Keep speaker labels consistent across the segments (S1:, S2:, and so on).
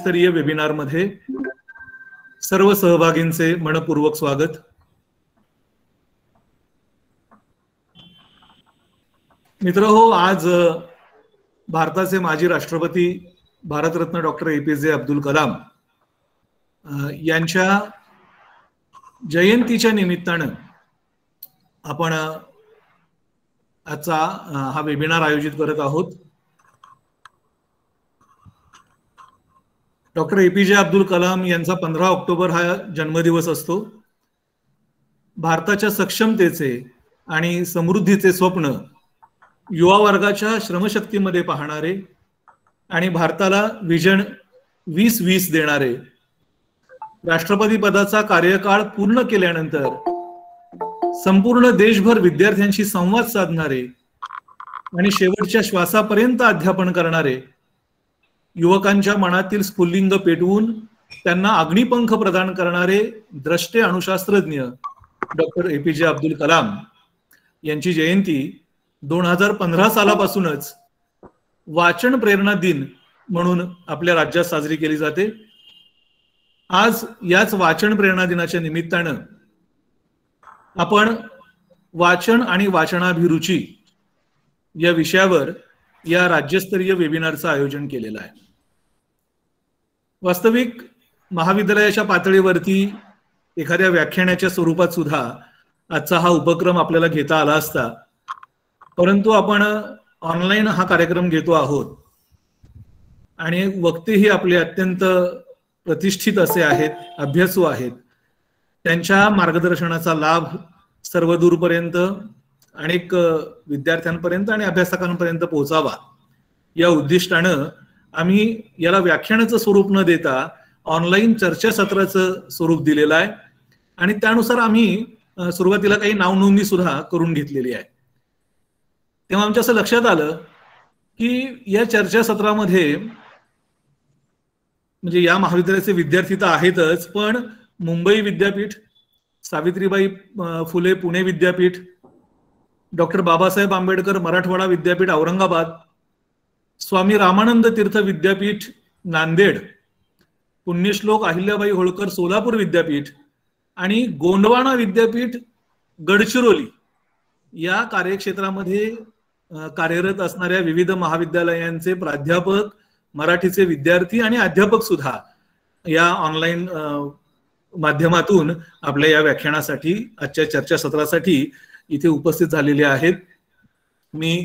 S1: राज्यस्तरीय वेबिनारमध्ये सर्व सहभागींचे मनपूर्वक स्वागत। मित्रहो, आज भारताचे माजी राष्ट्रपती भारतरत्न डॉक्टर APJ अब्दुल कलाम यांच्या जयंतीच्या निमित्तानं आपण आजचा हा वेबिनार आयोजित करत आहोत। डॉक्टर APJ अब्दुल कलाम यांचा 15 ऑक्टोबर हा जन्मदिवस असतो। भारताच्या सक्षमतेचे आणि समृद्धीचे स्वप्न युवा वर्गाच्या श्रमशक्तीमध्ये पाहणारे आणि भारताला विजन 2020 देणारे, राष्ट्रपती पदाचा कार्यकाळ पूर्ण केल्यानंतर संपूर्ण देशभर विद्यार्थ्यांशी संवाद साधणारे आणि शेवटच्या श्वासापर्यंत अध्यापन करणारे, युवकांच्या मनातील स्फुल्लिंग पेटवून त्यांना अग्निपंख प्रदान करणारे द्रष्टे अणुशास्त्रज्ञ डॉक्टर APJ अब्दुल कलाम यांची जयंती 2015 सालापासूनच वाचन प्रेरणा दिन म्हणून आपल्या राज्यात साजरी केली जाते। आज याच वाचन प्रेरणा दिनाच्या निमित्तानं आपण वाचन आणि वाचनाभिरुची या विषयावर या राज्यस्तरीय वेबिनारचं आयोजन केलेलं आहे। वास्तविक महाविद्यालयाच्या पातळीवरती एखाद्या व्याख्यानाच्या स्वरूपात सुद्धा आजचा हा उपक्रम आपल्याला घेता आला असता, परंतु आपण ऑनलाईन हा कार्यक्रम घेतो आहोत आणि वक्तेही आपले अत्यंत प्रतिष्ठित असे आहेत, अभ्यासू आहेत। त्यांच्या मार्गदर्शनाचा लाभ सर्वदूरपर्यंत अनेक विद्यार्थ्यांपर्यंत आणि अभ्यासकांपर्यंत पोहोचावा या उद्दिष्टानं आम्ही याला व्याख्यानाचं स्वरूप न देता ऑनलाईन चर्चासत्राचं स्वरूप दिलेलं आहे आणि त्यानुसार आम्ही सुरुवातीला काही नावनोंदणी सुद्धा करून घेतलेली आहे। तेव्हा आमच्या असं लक्षात आलं की या चर्चासत्रामध्ये म्हणजे या महाविद्यालयाचे विद्यार्थी तर आहेतच, पण मुंबई विद्यापीठ, सावित्रीबाई फुले पुणे विद्यापीठ, डॉक्टर बाबासाहेब आंबेडकर मराठवाडा विद्यापीठ औरंगाबाद, स्वामी रामानंद तीर्थ विद्यापीठ नांदेड, पुण्यश्लोक अहिल्याबाई होळकर सोलापूर विद्यापीठ आणि गोंडवाना विद्यापीठ गडचिरोली या कार्यक्षेत्रामध्ये कार्यरत असणाऱ्या विविध महाविद्यालयांचे प्राध्यापक, मराठीचे विद्यार्थी आणि अध्यापक सुद्धा या ऑनलाईन माध्यमातून आपल्या या व्याख्यानासाठी, आजच्या चर्चासत्रासाठी इथे उपस्थित झालेले आहेत। मी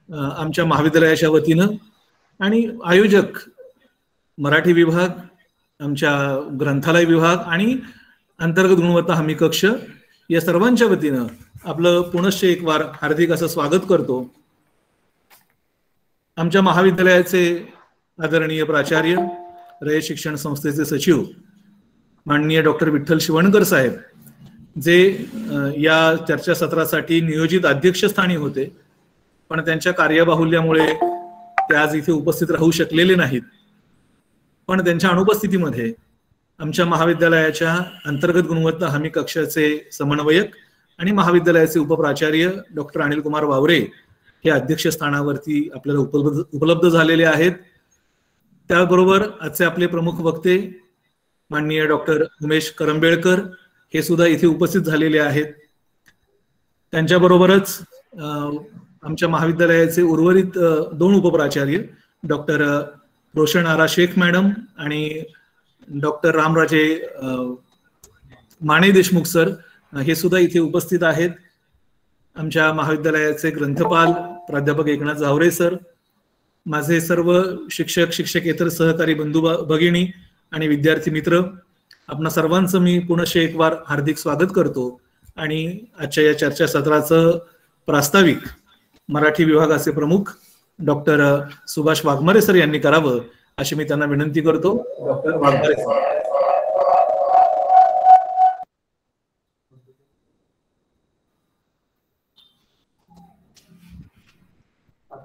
S1: आमच्या महाविद्यालयाच्या वतीनं आणि आयोजक मराठी विभाग, आमच्या ग्रंथालय विभाग आणि अंतर्गत गुणवत्ता हमी कक्ष या सर्वांच्या वतीनं आपलं पुनश्च एक वार हार्दिक असं स्वागत करतो। आमच्या महाविद्यालयाचे आदरणीय प्राचार्य, रयत शिक्षण संस्थेचे सचिव माननीय डॉक्टर विठ्ठल शिवणकर साहेब, जे या चर्चासत्रासाठी नियोजित अध्यक्षस्थानी होते, पण त्यांच्या कार्यबाहुल्यामुळे ते आज इथे उपस्थित राहू शकलेले नाहीत, पण त्यांच्या अनुपस्थितीमध्ये आमच्या महाविद्यालयाच्या अंतर्गत गुणवत्ता हमी कक्षाचे समन्वयक आणि महाविद्यालयाचे उपप्राचार्य डॉक्टर अनिल कुमार वावरे हे अध्यक्षस्थानावरती आपल्याला उपलब्ध झालेले आहेत। त्याबरोबर आजचे आपले प्रमुख वक्ते माननीय डॉक्टर उमेश करंबेळकर हे सुद्धा इथे उपस्थित झालेले आहेत। त्यांच्याबरोबरच आमच्या महाविद्यालयाचे उर्वरित 2 उपप्राचार्य डॉक्टर रोशन आरा शेख मॅडम आणि डॉक्टर रामराजे माने देशमुख सर हे सुद्धा इथे उपस्थित आहेत। आमच्या महाविद्यालयाचे ग्रंथपाल प्राध्यापक एकनाथ जावरे सर, माझे सर्व शिक्षक, शिक्षकेतर सहकारी बंधू भगिनी आणि विद्यार्थी मित्र, आपणा सर्वांचं मी पुनश्च एक वार हार्दिक स्वागत करतो आणि आजच्या या चर्चासत्राचं प्रास्ताविक मराठी विभागाचे प्रमुख डॉक्टर सुभाष वाघमारे सर यांनी करावं अशी मी त्यांना विनंती करतो। Doctor Waghmare sir.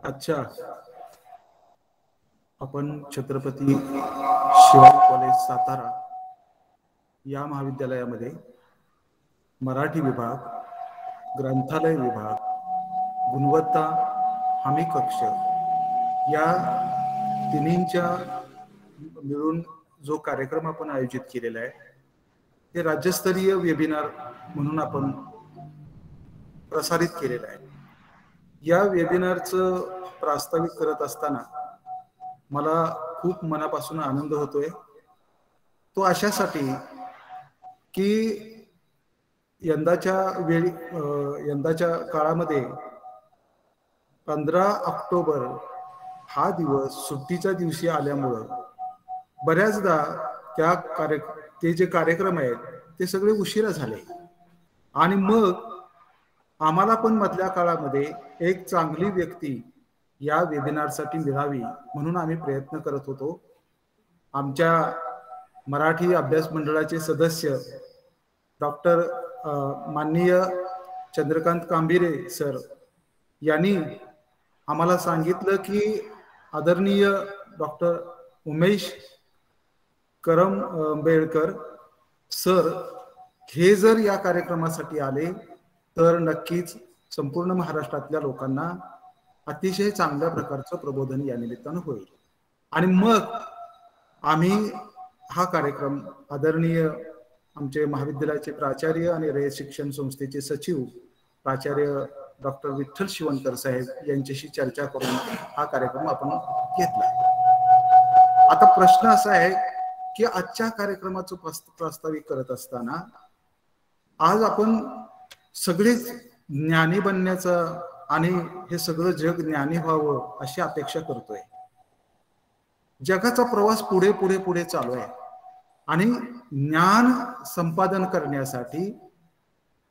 S1: अच्छा, आपण छत्रपती शिवाजी कॉलेज सातारा या महाविद्यालयामध्ये मराठी विभाग, ग्रंथालय विभाग, गुणवत्ता हमी कक्ष या तिन्हींच्या
S2: मिळून जो कार्यक्रम आपण आयोजित केलेला आहे ते राज्यस्तरीय वेबिनार म्हणून आपण प्रसारित केलेलं आहे. या वेबिनारचं प्रास्ताविक करत असताना मला खूप मनापासून आनंद होतोय. तो अशासाठी की यंदाच्या काळामध्ये 15 ऑक्टोबर हा दिवस सुट्टीच्या दिवशी आल्यामुळं बऱ्याचदा ते जे कार्यक्रम आहेत ते सगळे उशिरा झाले आणि मग आम्हाला पण मधल्या काळामध्ये एक चांगली व्यक्ती या वेबिनारसाठी मिळावी म्हणून आम्ही प्रयत्न करत होतो. आमच्या मराठी अभ्यास मंडळाचे सदस्य डॉक्टर माननीय चंद्रकांत कांबिरे सर यांनी आम्हाला सांगितलं की आदरणीय डॉक्टर उमेश करंबेळकर सर हे जर या कार्यक्रमासाठी आले तर नक्कीच संपूर्ण महाराष्ट्रातल्या लोकांना अतिशय चांगल्या प्रकारचं प्रबोधन या निमित्तानं होईल. आणि मग आम्ही हा कार्यक्रम आदरणीय आमचे महाविद्यालयाचे प्राचार्य आणि रयत शिक्षण संस्थेचे सचिव प्राचार्य डॉक्टर विठ्ठल शिवणकर साहेब यांच्याशी चर्चा करून हा कार्यक्रम आपण घेतला. आता प्रश्न असा आहे की आजच्या कार्यक्रमाचं प्रास्ताविक करत असताना आज आपण सगळेच ज्ञानी बनण्याचा आणि हे सगळं जग ज्ञानी व्हावं अशी अपेक्षा करतोय. जगाचा प्रवास पुढे पुढे पुढे चालू आहे आणि ज्ञान संपादन करण्यासाठी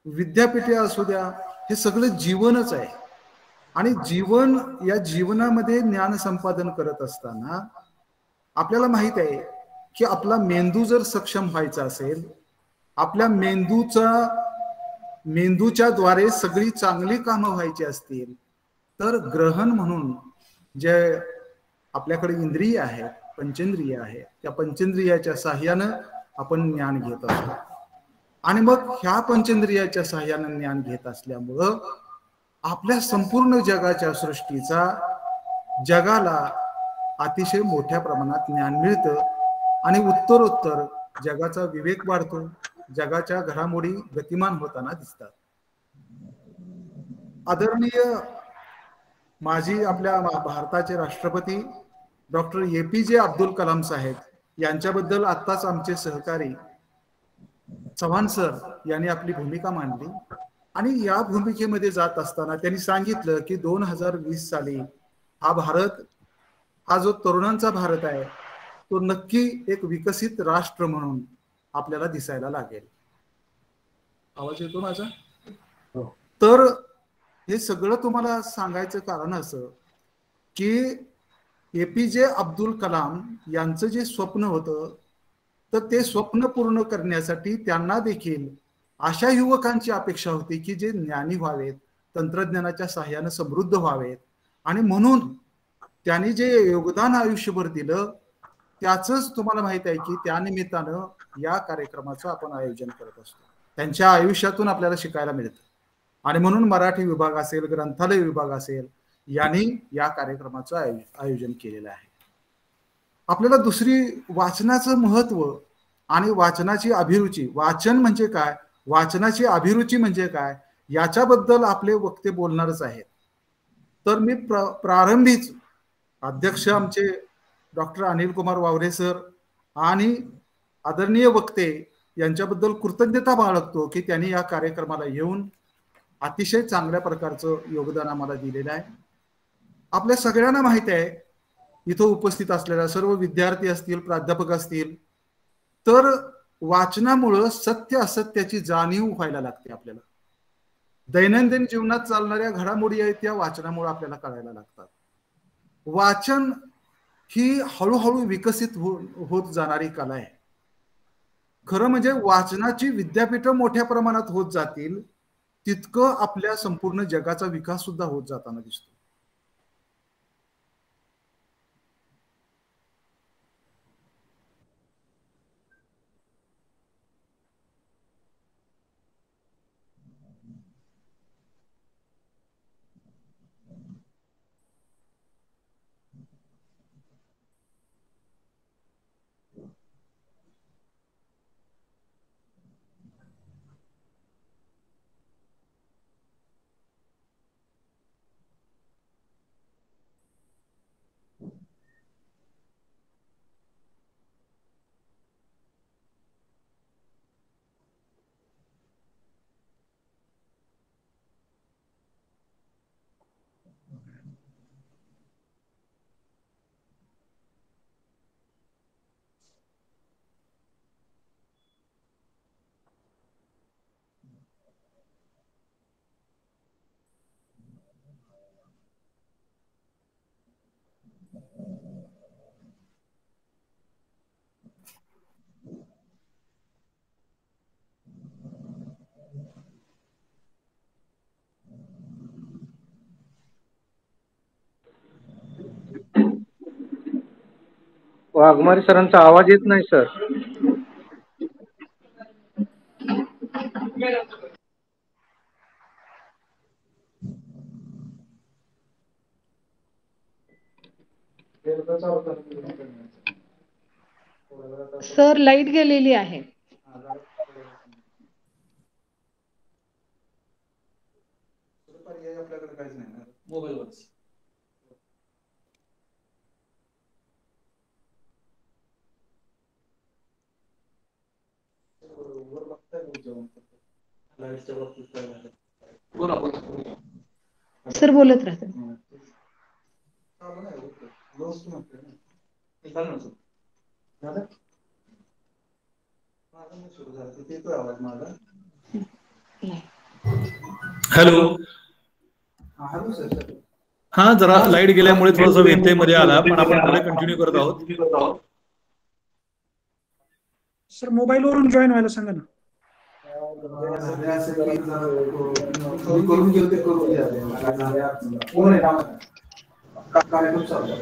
S2: विद्यापीठे असू द्या हे सगळं जीवनच आहे आणि या जीवनामध्ये ज्ञान संपादन करत असताना आपल्याला माहित आहे की आपला मेंदू जर सक्षम व्हायचा असेल, आपल्या मेंदूच्या द्वारे सगळी चांगली कामं व्हायची असतील तर ग्रहण म्हणून जे आपल्याकडे इंद्रिय आहेत, पंचेंद्रिय आहेत, त्या पंचेंद्रियाच्या साह्यानं आपण ज्ञान घेत असतो आणि मग ह्या पंचेंद्रियाच्या साह्यानं ज्ञान घेत असल्यामुळं आपल्या संपूर्ण जगाच्या सृष्टीचा जगाला अतिशय मोठ्या प्रमाणात ज्ञान मिळतं आणि उत्तरोत्तर जगाचा विवेक वाढतो, जगाच्या घडामोडी गतिमान होताना दिसतात. आदरणीय माजी आपल्या भारताचे राष्ट्रपती डॉक्टर APJ अब्दुल कलाम साहेब यांच्याबद्दल आत्ताच आमचे सहकारी चव्हाण सर यांनी आपली भूमिका मांडली आणि या भूमिकेमध्ये जात असताना त्यांनी सांगितलं की 2020 साली हा जो तरुणांचा भारत आहे तो नक्की एक विकसित राष्ट्र म्हणून आपल्याला दिसायला लागेल. आवाज येतो माझा? तर हे सगळं तुम्हाला सांगायचं कारण असं की APJ अब्दुल कलाम यांचं जे स्वप्न होतं तर ते स्वप्न पूर्ण करण्यासाठी त्यांना देखील अशा युवकांची अपेक्षा होती की जे ज्ञानी व्हावेत, तंत्रज्ञानाच्या सहाय्याने समृद्ध व्हावेत आणि म्हणून त्यांनी जे योगदान आयुष्यभर दिलं त्याचंच तुम्हाला माहित आहे की त्या निमित्तानं या कार्यक्रमाचं आपण आयोजन करत असतो. त्यांच्या आयुष्यातून आपल्याला शिकायला मिळतं आणि म्हणून मराठी विभाग असेल, ग्रंथालय विभाग असेल यांनी या कार्यक्रमाचं आयोजन केलेलं आहे. आपल्याला दुसरी वाचनाचं महत्व आणि वाचनाची अभिरुची, वाचन म्हणजे काय, वाचनाची अभिरुची म्हणजे काय याच्याबद्दल आपले वक्ते बोलणारच आहेत. तर मी प्रारंभीच अध्यक्ष आमचे डॉक्टर अनिल कुमार वावरे सर आणि आदरणीय वक्ते यांच्याबद्दल कृतज्ञता बाळगतो की त्यांनी या कार्यक्रमाला येऊन अतिशय चांगल्या प्रकारचं योगदान आम्हाला दिलेलं आहे. आपल्या सगळ्यांना माहित आहे इथं उपस्थित असलेल्या सर्व विद्यार्थी असतील, प्राध्यापक असतील, तर वाचनामुळं सत्य असत्याची जाणीव व्हायला लागते. आपल्याला दैनंदिन जीवनात चालणाऱ्या घडामोडी आहेत त्या वाचनामुळे आपल्याला कळायला लागतात. वाचन ही हळूहळू विकसित होत जाणारी कला आहे. खरं म्हणजे वाचनाची विद्यापीठं मोठ्या प्रमाणात होत जातील तितकं आपल्या संपूर्ण जगाचा विकास सुद्धा होत जाताना दिसतो.
S3: वाघमारे सरांचा आवाज येत नाही सर.
S4: सर लाईट गेलेली आहे.
S2: आपल्याकडे काहीच नाही ना
S1: मोबाईलवरच.
S4: सर बोलत राहतात.
S1: हॅलो.
S2: Hello sir.
S1: हा, जरा लाईट गेल्यामुळे थोडासा व्यत्यय मध्ये आला, पण आपण पुढे कंटिन्यू करत आहोत.
S5: सर मोबाईलवरून जॉईन व्हायला सांगा ना.
S2: करून घेऊ ते करून घ्या. कोण आहे कार्यक्रम चालू आहे.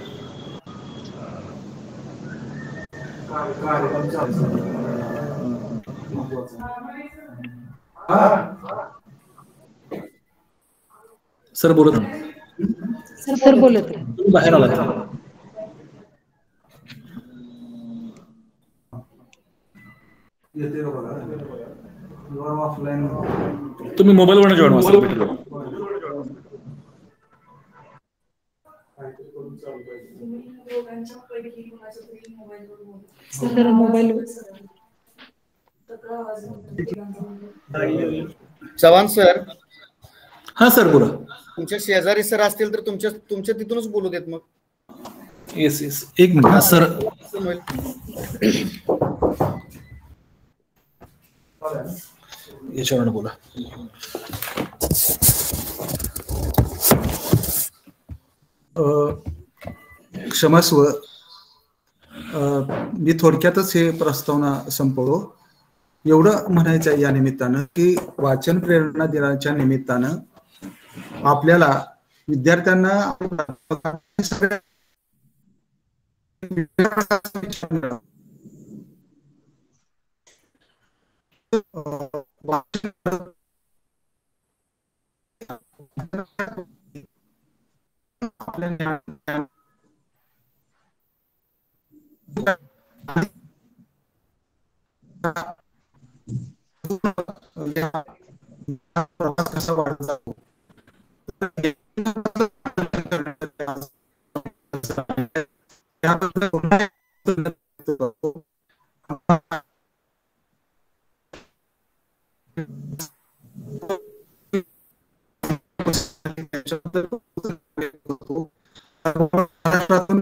S2: कार्यक्रम चालू
S1: सर बोलत
S4: सर बोलत राहा.
S1: बाहेर आला.
S2: येते बघा. ऑफलाईन
S1: तुम्ही मोबाईलवर जॉईन व्हा.
S4: Sir mobile.
S6: चव्हाण सर.
S1: हा सर बोला.
S6: तुमच्या शेजारी सर असतील तर तुमच्या तिथूनच बोलू देत मग.
S1: येस येस, एक मिनिट. हा सर. याच्यावर बोला.
S2: क्षमस्व, मी थोडक्यातच हे प्रस्तावना संपवतो. एवढं म्हणायचं आहे या निमित्तानं की वाचन प्रेरणा दिनाच्या निमित्तानं आपल्याला विद्यार्थ्यांना कसा वाढत जातो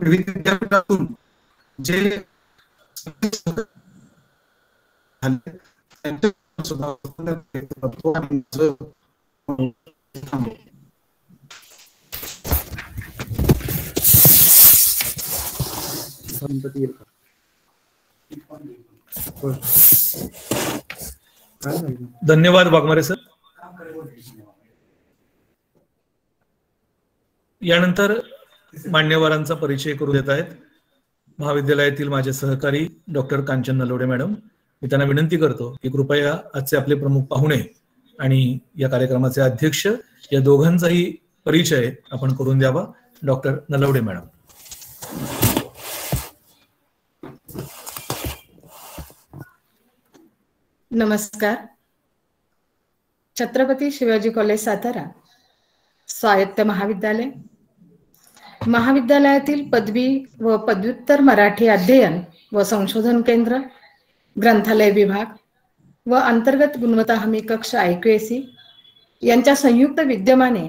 S2: विविध विद्यापीठातून जे
S1: धन्यवाद वाघमारे सर. यानंतर मान्यवरांचा परिचय करू देत आहेत महाविद्यालयातील माझे सहकारी डॉक्टर कांचन नलवडे मॅडम. मी त्यांना विनंती करतो की कृपया आजचे आपले प्रमुख पाहुणे आणि या कार्यक्रमाचे अध्यक्ष या दोघांचाही परिचय आपण करून द्यावा. Doctor Nalawade madam.
S4: नमस्कार. छत्रपती शिवाजी कॉलेज सातारा स्वायत्त महाविद्यालय, महाविद्यालयातील पदवी व पदव्युत्तर मराठी अध्ययन व संशोधन केंद्र, ग्रंथालय विभाग व अंतर्गत गुणवत्ता हमी कक्ष IQAC यांच्या संयुक्त विद्यमाने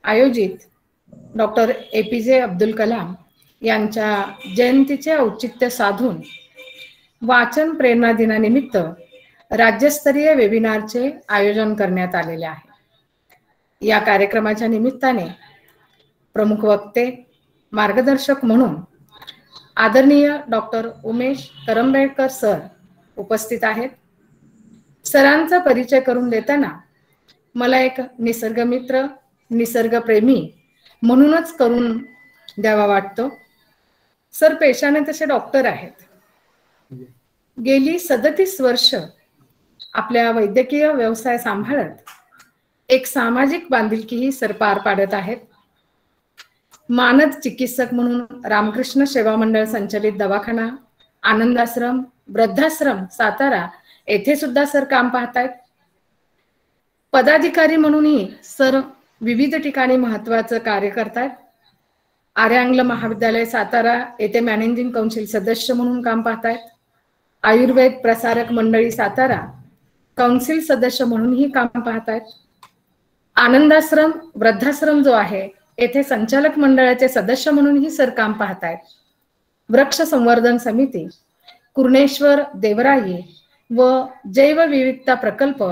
S4: आयोजित डॉक्टर APJ अब्दुल कलाम यांच्या जयंतीचे औचित्य साधून वाचन प्रेरणा दिनानिमित्त राज्यस्तरीय वेबिनारचे आयोजन करण्यात आलेले आहे. या कार्यक्रमाच्या निमित्ताने प्रमुख वक्ते, मार्गदर्शक म्हणून आदरणीय डॉक्टर उमेश करंबेळकर सर उपस्थित आहेत. सरांचा परिचय करून देताना मला एक निसर्गमित्र, निसर्गप्रेमी म्हणूनच करून द्यावा वाटतो. सर पेशाने तसे डॉक्टर आहेत. गेली 37 वर्ष आपल्या वैद्यकीय व्यवसाय सांभाळत एक सामाजिक बांधिलकीही सर पार पाडत आहेत. मानद चिकित्सक म्हणून रामकृष्ण सेवा मंडळ संचलित दवाखाना, आनंदाश्रम, वृद्धाश्रम सातारा येथे सुद्धा सर काम पाहतायत. पदाधिकारी म्हणूनही सर विविध ठिकाणी महत्वाचं कार्य करतायत. आर्यांगल महाविद्यालय सातारा येथे मॅनेजिंग काउन्सिल सदस्य म्हणून काम पाहतायत. आयुर्वेद प्रसारक मंडळी सातारा काउन्सिल सदस्य म्हणूनही काम पाहतायत. आनंदाश्रम वृद्धाश्रम जो आहे येथे संचालक मंडळाचे सदस्य म्हणूनही सर काम पाहतायत. वृक्ष संवर्धन समिती, कुर्णेश्वर देवराई व जैवविविधता प्रकल्प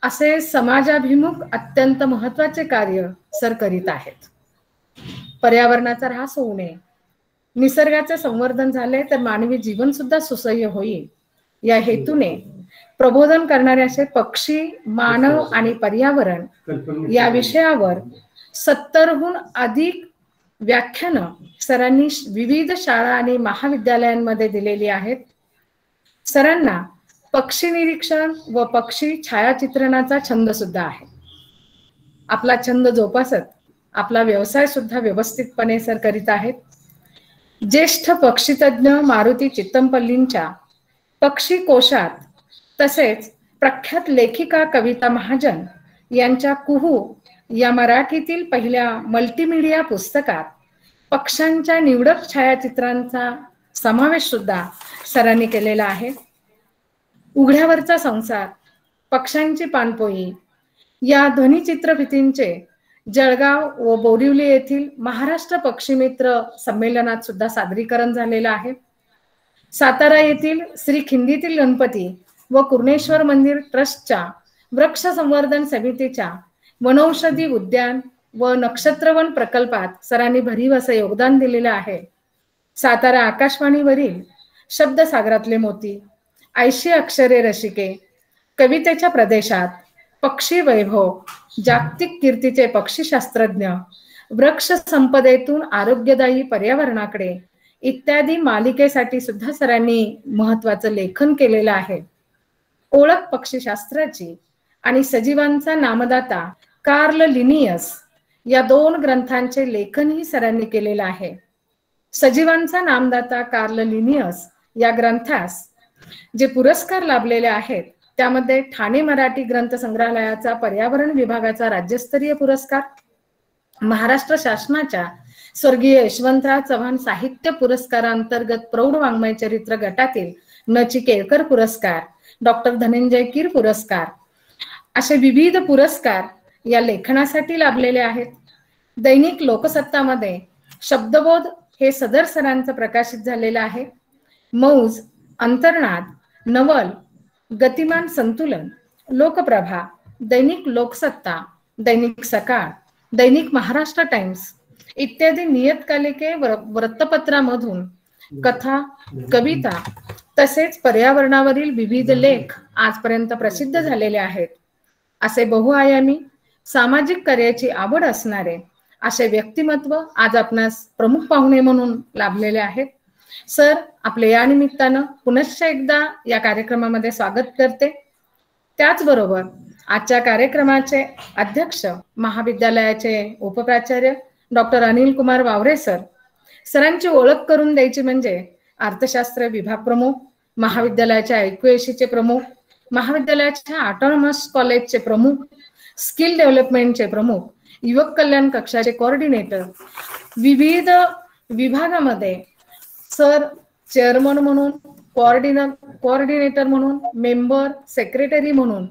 S4: असे समाजाभिमुख अत्यंत महत्वाचे कार्य सर करीत आहेत. पर्यावरणाचा ऱ्हास होऊ नये, निसर्गाचे संवर्धन झाले तर मानवी जीवन सुद्धा सुसह्य होईल या हेतूने प्रबोधन करणारे असे पक्षी, मानव आणि पर्यावरण या विषयावर 70हून अधिक व्याख्यानं सरांनी विविध शाळा आणि महाविद्यालयांमध्ये दिलेली आहेत. सरांना पक्षी निरीक्षण व पक्षी छायाचित्रणाचा छंद सुद्धा आहे. आपला छंद जोपासत आपला व्यवसाय सुद्धा व्यवस्थितपणे सर करीत आहेत. ज्येष्ठ पक्षीतज्ञ मारुती चित्तमपल्लींच्या पक्षी कोशात तसेच प्रख्यात लेखिका कविता महाजन यांच्या कुहू या मराठीतील पहिल्या मल्टीमीडिया पुस्तकात पक्ष्यांच्या निवडक छायाचित्रांचा समावेश सुद्धा सरांनी केलेला आहे. उघड्यावरचा संसार, पक्ष्यांची पाणपोई या ध्वनिचित्रफितींचे जळगाव व बोरिवली येथील महाराष्ट्र पक्षीमित्र संमेलनात सुद्धा सादरीकरण झालेलं आहे. सातारा येथील श्री खिंडीतील गणपती व कुर्णेश्वर मंदिर ट्रस्टच्या वृक्ष संवर्धन समितीच्या वनौषधी उद्यान व नक्षत्रवन प्रकल्पात सरांनी भरीव असं योगदान दिलेलं आहे. सातारा आकाशवाणीवरील शब्दसागरातले मोती, 80 अक्षरे रसिके, कवितेच्या प्रदेशात, पक्षी वैभव, जागतिक कीर्तीचे पक्षीशास्त्रज्ञ, वृक्ष संपदेतून आरोग्यदायी पर्यावरणाकडे इत्यादी मालिकेसाठी सुद्धा सरांनी महत्वाचं लेखन केलेलं आहे. ओळख पक्षीशास्त्राची आणि सजीवांचा नामदाता कार्ल लिनियस या 2 ग्रंथांचे लेखनही सरांनी केलेलं आहे. सजीवांचा नामदाता कार्ल लिनियस या ग्रंथास जे पुरस्कार लाभलेले आहेत त्यामध्ये ठाणे मराठी ग्रंथ संग्रहालयाचा पर्यावरण विभागाचा राज्यस्तरीय पुरस्कार, महाराष्ट्र शासनाच्या स्वर्गीय यशवंतराव चव्हाण साहित्य पुरस्कारांतर्गत प्रौढ वाङ्मय चरित्र गटातील न.चि. केळकर पुरस्कार, डॉक्टर धनंजय कीर पुरस्कार असे विविध पुरस्कार या लेखनासाठी लाभलेले आहेत. दैनिक लोकसत्तामध्ये शब्दबोध हे सदर सरांचं प्रकाशित झालेलं आहे. मौज, अंतर्नाद, नवल, गतिमान संतुलन, लोकप्रभा, दैनिक लोकसत्ता, दैनिक सकाळ, दैनिक महाराष्ट्र टाइम्स इत्यादी नियतकालिके वृत्तपत्रामधून कथा, कविता तसेच पर्यावरणावरील विविध लेख आजपर्यंत प्रसिद्ध झालेले आहेत. असे बहुआयामी सामाजिक कार्याची आवड असणारे असे व्यक्तिमत्व आज आपणास प्रमुख पाहुणे म्हणून लाभलेले आहेत. सर, आपले या निमित्तानं पुनश्च एकदा या कार्यक्रमामध्ये स्वागत करते. त्याचबरोबर आजच्या कार्यक्रमाचे अध्यक्ष महाविद्यालयाचे उपप्राचार्य डॉक्टर अनिल कुमार वावरे सरांची ओळख करून द्यायची म्हणजे अर्थशास्त्र विभाग प्रमुख, महाविद्यालयाच्या ऐक्यवेशीचे प्रमुख, महाविद्यालयाच्या ऑटोनॉमस कॉलेजचे प्रमुख, स्किल डेव्हलपमेंटचे प्रमुख, युवक कल्याण कक्षाचे कोऑर्डिनेटर, विविध विभागामध्ये सर चेअरमन म्हणून, कोऑर्डिनेटर म्हणून, मेंबर, सेक्रेटरी म्हणून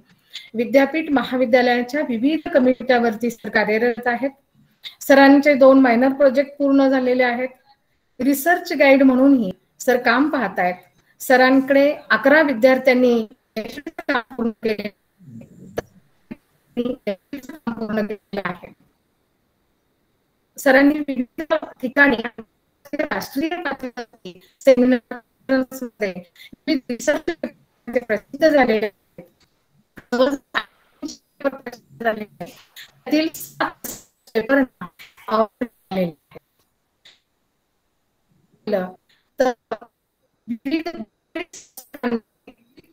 S4: विद्यापीठ महाविद्यालयाच्या विविध कमिट्यावरती सर कार्यरत आहेत. सरांचे 2 मायनर प्रोजेक्ट पूर्ण झालेले आहेत. रिसर्च गाईड म्हणूनही सर काम पाहतायत. सरांकडे 11 विद्यार्थ्यांनी पूर्ण केले आहे. सरांनी विविध ठिकाणी राष्ट्रीय पातळीवरती सेमिनारमध्ये प्रसिद्ध झालेले तर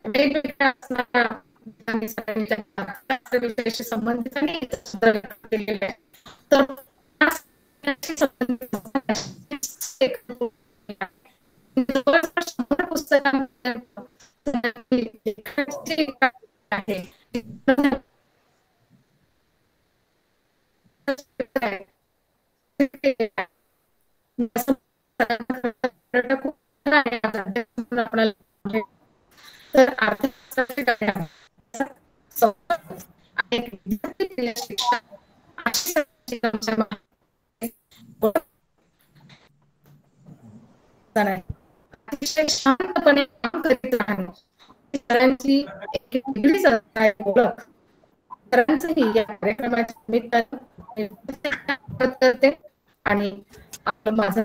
S4: वेगवेगळ्या विषयाशी संबंधित अनेक केलेले आहे. तर तर आर्थिक अतिशय शांतपणे काम करीत राहणं सरांची एक वेगळीच ओळख सरांचंही या कार्यक्रमाच्या निमित्ताने करते आणि माझं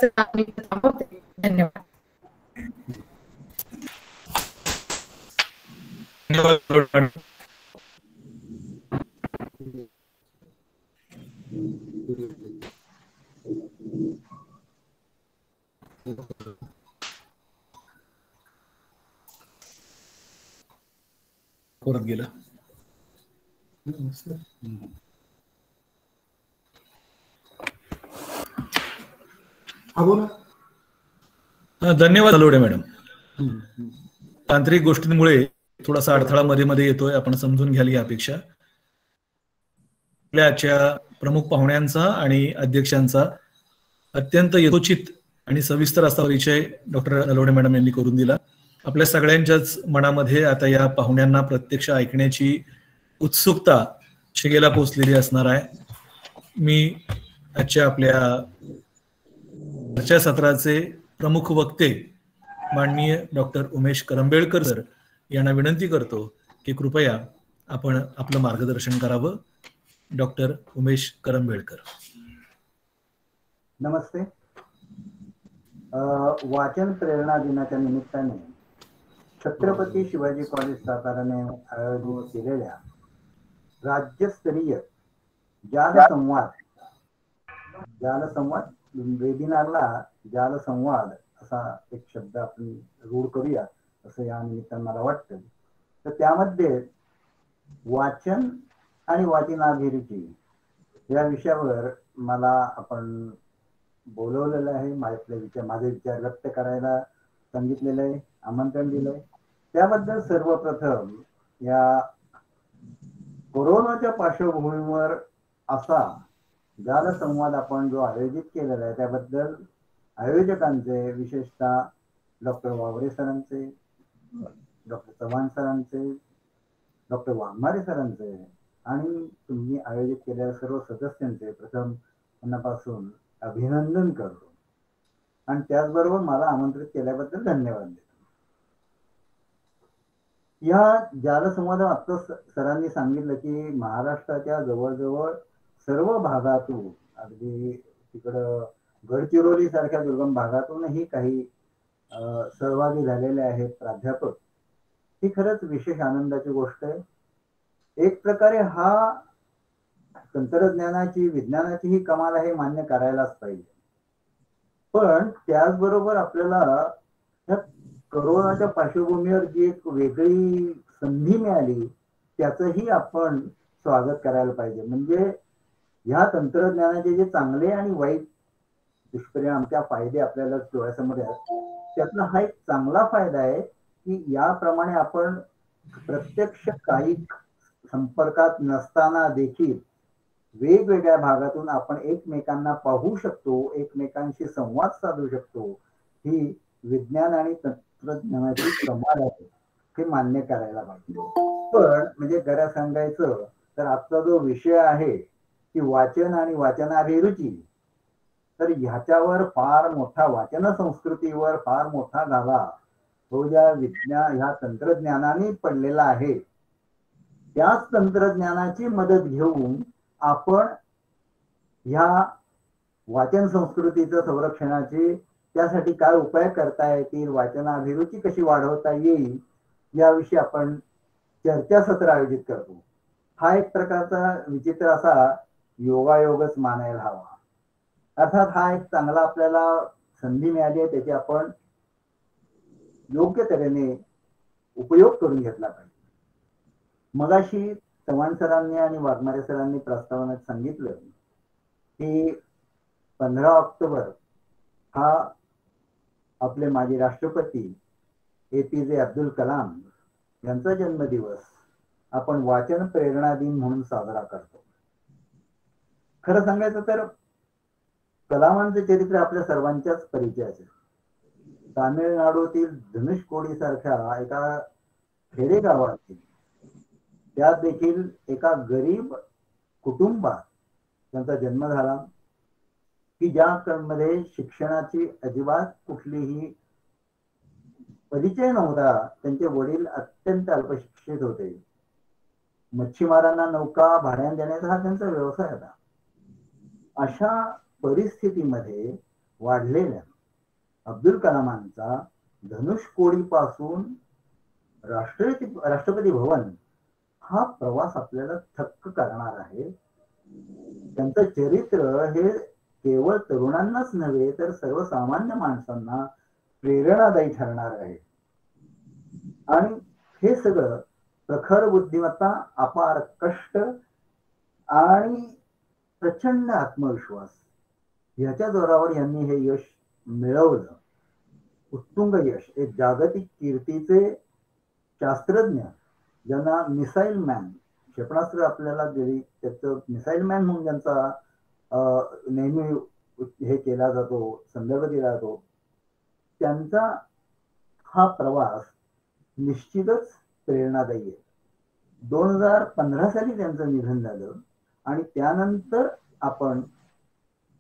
S4: थांबवते. धन्यवाद.
S1: परत गेलं. धन्यवाद नलवडे मॅडम. तांत्रिक गोष्टींमुळे थोडासा अडथळा मध्ये मध्ये येतोय, आपण समजून घ्याल ही अपेक्षा. आपल्या आजच्या प्रमुख पाहुण्यांचा आणि अध्यक्षांचा अत्यंत यथोचित आणि सविस्तर असा परिचय डॉक्टर नलवडे मॅडम यांनी करून दिला. आपल्या सगळ्यांच्याच मनामध्ये आता या पाहुण्यांना प्रत्यक्ष ऐकण्याची उत्सुकता शिगेला पोचलेली असणार आहे. मी आजच्या आपल्या चर्चा सत्राचे प्रमुख वक्ते माननीय डॉक्टर उमेश करंबेळकर सर यांना विनंती करतो की कृपया आपण आपलं मार्गदर्शन करावं. डॉक्टर उमेश करंबेळकर.
S7: नमस्ते. वाचन प्रेरणा दिनाच्या निमित्ताने छत्रपती शिवाजी कॉलेज साताराने आयोजित केलेल्या राज्यस्तरीय जालसंवाद वेबिनारला जालसंवाद असा एक शब्द आपण रूढ करूया असं या निमित्तानं मला वाटतं. तर त्यामध्ये वाचन आणि वाचनाभिरुची या विषयावर मला आपण बोलवलेलं आहे. माझे विचार व्यक्त करायला सांगितलेलं आहे, आमंत्रण दिलंय. त्याबद्दल सर्वप्रथम या कोरोनाच्या पार्श्वभूमीवर असा जालसंवाद आपण जो आयोजित केलेला आहे त्याबद्दल आयोजकांचे, विशेषतः डॉक्टर वावरे सरांचे, डॉक्टर चव्हाण सरांचे, डॉक्टर वाघमारे सरांचे आणि तुम्ही आयोजित केलेल्या सर्व सदस्यांचे प्रथम मनापासून अभिनंदन करतो आणि त्याचबरोबर मला आमंत्रित केल्याबद्दल धन्यवाद देतो. या जालसंवादात आता सरांनी सांगितलं की महाराष्ट्राच्या जवळजवळ सर्व भागातून, अगदी तिकडं गडचिरोली सारख्या दुर्गम भागातूनही काही सहभागी झालेले आहेत प्राध्यापक. ही खरंच विशेष आनंदाची गोष्ट आहे. एक प्रकारे हा तंत्रज्ञानाची, विज्ञानाची ही कमाल आहे, मान्य करायलाच पाहिजे. पण त्याचबरोबर आपल्याला त्या कोरोनाच्या पार्श्वभूमीवर जी एक वेगळी संधी मिळाली त्याचंही आपण स्वागत करायला पाहिजे. म्हणजे ह्या तंत्रज्ञानाचे जे चांगले आणि वाईट दुष्परिणाम, त्या फायदे आपल्याला डोळ्यासमोर आहेत. त्यातला हा एक चांगला फायदा आहे की याप्रमाणे आपण प्रत्यक्ष काही संपर्कात नसताना देखील वेगवेगळ्या भागातून आपण एकमेकांना पाहू शकतो, एकमेकांशी संवाद साधू शकतो. ही विज्ञान आणि तंत्रज्ञानाची कमाल आहे, हे मान्य करायला पाहिजे. पण म्हणजे खरं सांगायचं तर आजचा जो विषय आहे की वाचन आणि वाचनाभिरुची, तर ह्याच्यावर फार मोठा, वाचन संस्कृतीवर फार मोठा घाला तो ज्या ह्या तंत्रज्ञानाने पडलेला आहे. त्याच तंत्रज्ञानाची मदत घेऊन आपण ह्या वाचन संस्कृतीचं संरक्षणाची, त्यासाठी काय उपाय करता येतील, वाचनाभिरुची कशी वाढवता येईल याविषयी आपण चर्चासत्र आयोजित करतो. हा एक प्रकारचा विचित्र असा योगायोगच मानायला हवा. अर्थात हा एक चांगला आपल्याला संधी मिळाली आहे त्याची आपण योग्य तऱ्हेने उपयोग करून घेतला पाहिजे. मगाशी चव्हाण सरांनी आणि वाघमारे सरांनी प्रस्तावनेत सांगितलं की 15 ऑक्टोबर हा आपले माजी राष्ट्रपती APJ अब्दुल कलाम यांचा जन्मदिवस आपण वाचन प्रेरणा दिन म्हणून साजरा करतो. खरं सांगायचं तर कलामांचे चरित्र आपल्या सर्वांच्याच परिचयाचे. तामिळनाडूतील धनुषकोडी सारख्या एका खेडेगावातील त्यात देखील एका गरीब कुटुंबात त्यांचा जन्म झाला की ज्यामध्ये शिक्षणाची अजिबात कुठलीही परिचय नव्हता. त्यांचे वडील अत्यंत अल्पशिक्षित होते. मच्छीमारांना नौका भाड्याने देण्याचा हा त्यांचा व्यवसाय होता. अशा परिस्थितीमध्ये वाढलेल्या अब्दुल कलामांचा धनुषकोडी पासून राष्ट्रपती भवन हा प्रवास आपल्याला थक्क करणार आहे. त्यांचं चरित्र हे केवळ तरुणांनाच नव्हे तर सर्वसामान्य माणसांना प्रेरणादायी ठरणार आहे. आणि हे सगळं प्रखर बुद्धिमत्ता, अपार कष्ट आणि प्रचंड आत्मविश्वास ह्याच्या जोरावर यांनी हे यश मिळवलं. उत्तुंग यश. एक जागतिक कीर्तीचे शास्त्रज्ञ ज्यांना मिसाईल मॅन, क्षेपणास्त्र आपल्याला दिली त्याचं मिसाईल मॅन म्हणून ज्यांचा नेहमी हे केला जातो, संदर्भ दिला जातो, त्यांचा हा प्रवास निश्चितच प्रेरणादायी आहे. 2015 साली त्यांचं निधन झालं आणि त्यानंतर आपण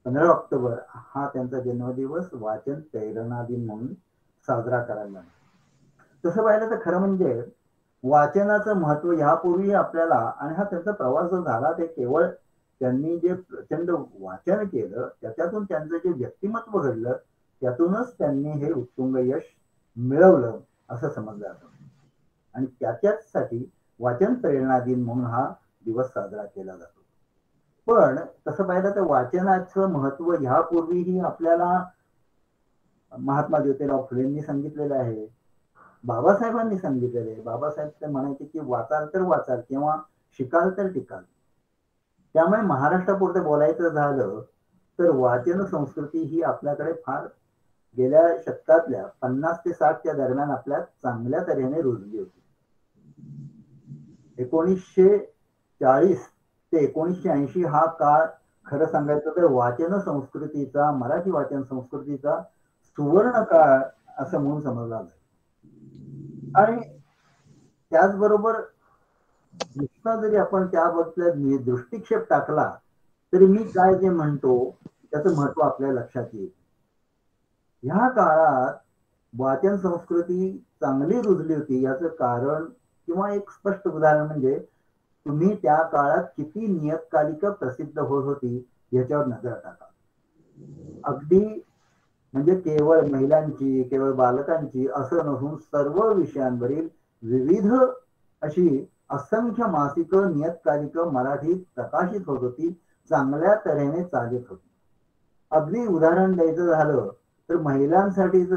S7: 15 ऑक्टोबर हा त्यांचा जन्मदिवस वाचन प्रेरणा दिन म्हणून साजरा करायला लागला. तसं पाहिलं तर खरं म्हणजे वाचनाचं महत्व यापूर्वी आपल्याला, आणि हा त्यांचा प्रवास जो झाला ते केवळ त्यांनी जे प्रचंड वाचन केलं त्याच्यातून त्यांचं जे व्यक्तिमत्व घडलं त्यातूनच त्यांनी हे उत्तुंग यश मिळवलं असं समजलं जातं. आणि त्याच्यासाठी वाचन प्रेरणा दिन म्हणून हा दिवस साजरा केला जातो. पण तसं पाहिलं तर वाचनाचं महत्व ह्यापूर्वीही आपल्याला महात्मा ज्योतिराव फुलेंनी सांगितलेलं आहे, बाबासाहेबांनी सांगितलेलं आहे. बाबासाहेब ते म्हणायचे की वाचाल तर वाचाल किंवा शिकाल तर टिकाल. त्यामुळे महाराष्ट्रापुरते बोलायचं झालं तर वाचन संस्कृती ही आपल्याकडे फार गेल्या शतकातल्या 50 ते 60च्या दरम्यान आपल्या चांगल्या तऱ्हेने रुजली होती. 1940 ते 1980 हा काळ खरं सांगायचं तर वाचन संस्कृतीचा, मराठी वाचन संस्कृतीचा सुवर्ण काळ असं म्हणून समजला जातो. आणि त्याचबरोबर नुसता जरी आपण त्याबद्दल दृष्टिक्षेप टाकला तरी मी काय जे म्हणतो त्याचं महत्व आपल्या लक्षात येईल. ह्या काळात वाचन संस्कृती चांगली रुजली होती याचं कारण किंवा एक स्पष्ट उदाहरण म्हणजे तुम्ही त्या काळात किती नियतकालिक प्रसिद्ध होत होती याच्यावर नजर टाका. अगदी म्हणजे केवळ महिलांची, केवळ बालकांची असं नसून सर्व विषयांवरील विविध अशी असंख्य मासिक नियतकालिक मराठीत प्रकाशित होत होती, चांगल्या तऱ्हेने चालत होती. अगदी उदाहरण द्यायचं झालं तर महिलांसाठीच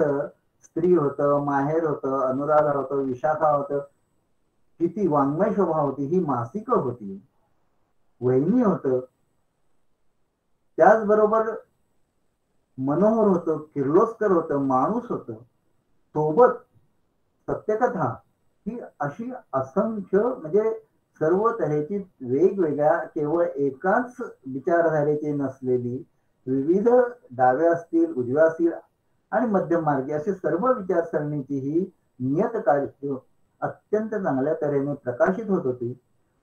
S7: स्त्री होतं, माहेर होतं, अनुराधा होतं, विशाखा होतं, किती वाङ्मय शोभा होती, ही मासिक होती, वहिनी होतं. त्याचबरोबर मनोहर होतं, किर्लोस्कर होतं, माणूस होतं, सोबत सत्यकथा, ही अशी असंख्य म्हणजे सर्व तऱ्हेची वेगवेगळ्या केवळ एकाच विचारधारेची नसलेली विविध डाव्या असतील, उजव्या असतील आणि मध्यम मार्गी असे सर्व विचारसरणीची ही नियतकालिक अत्यंत चांगल्या तऱ्हेने प्रकाशित होत होती.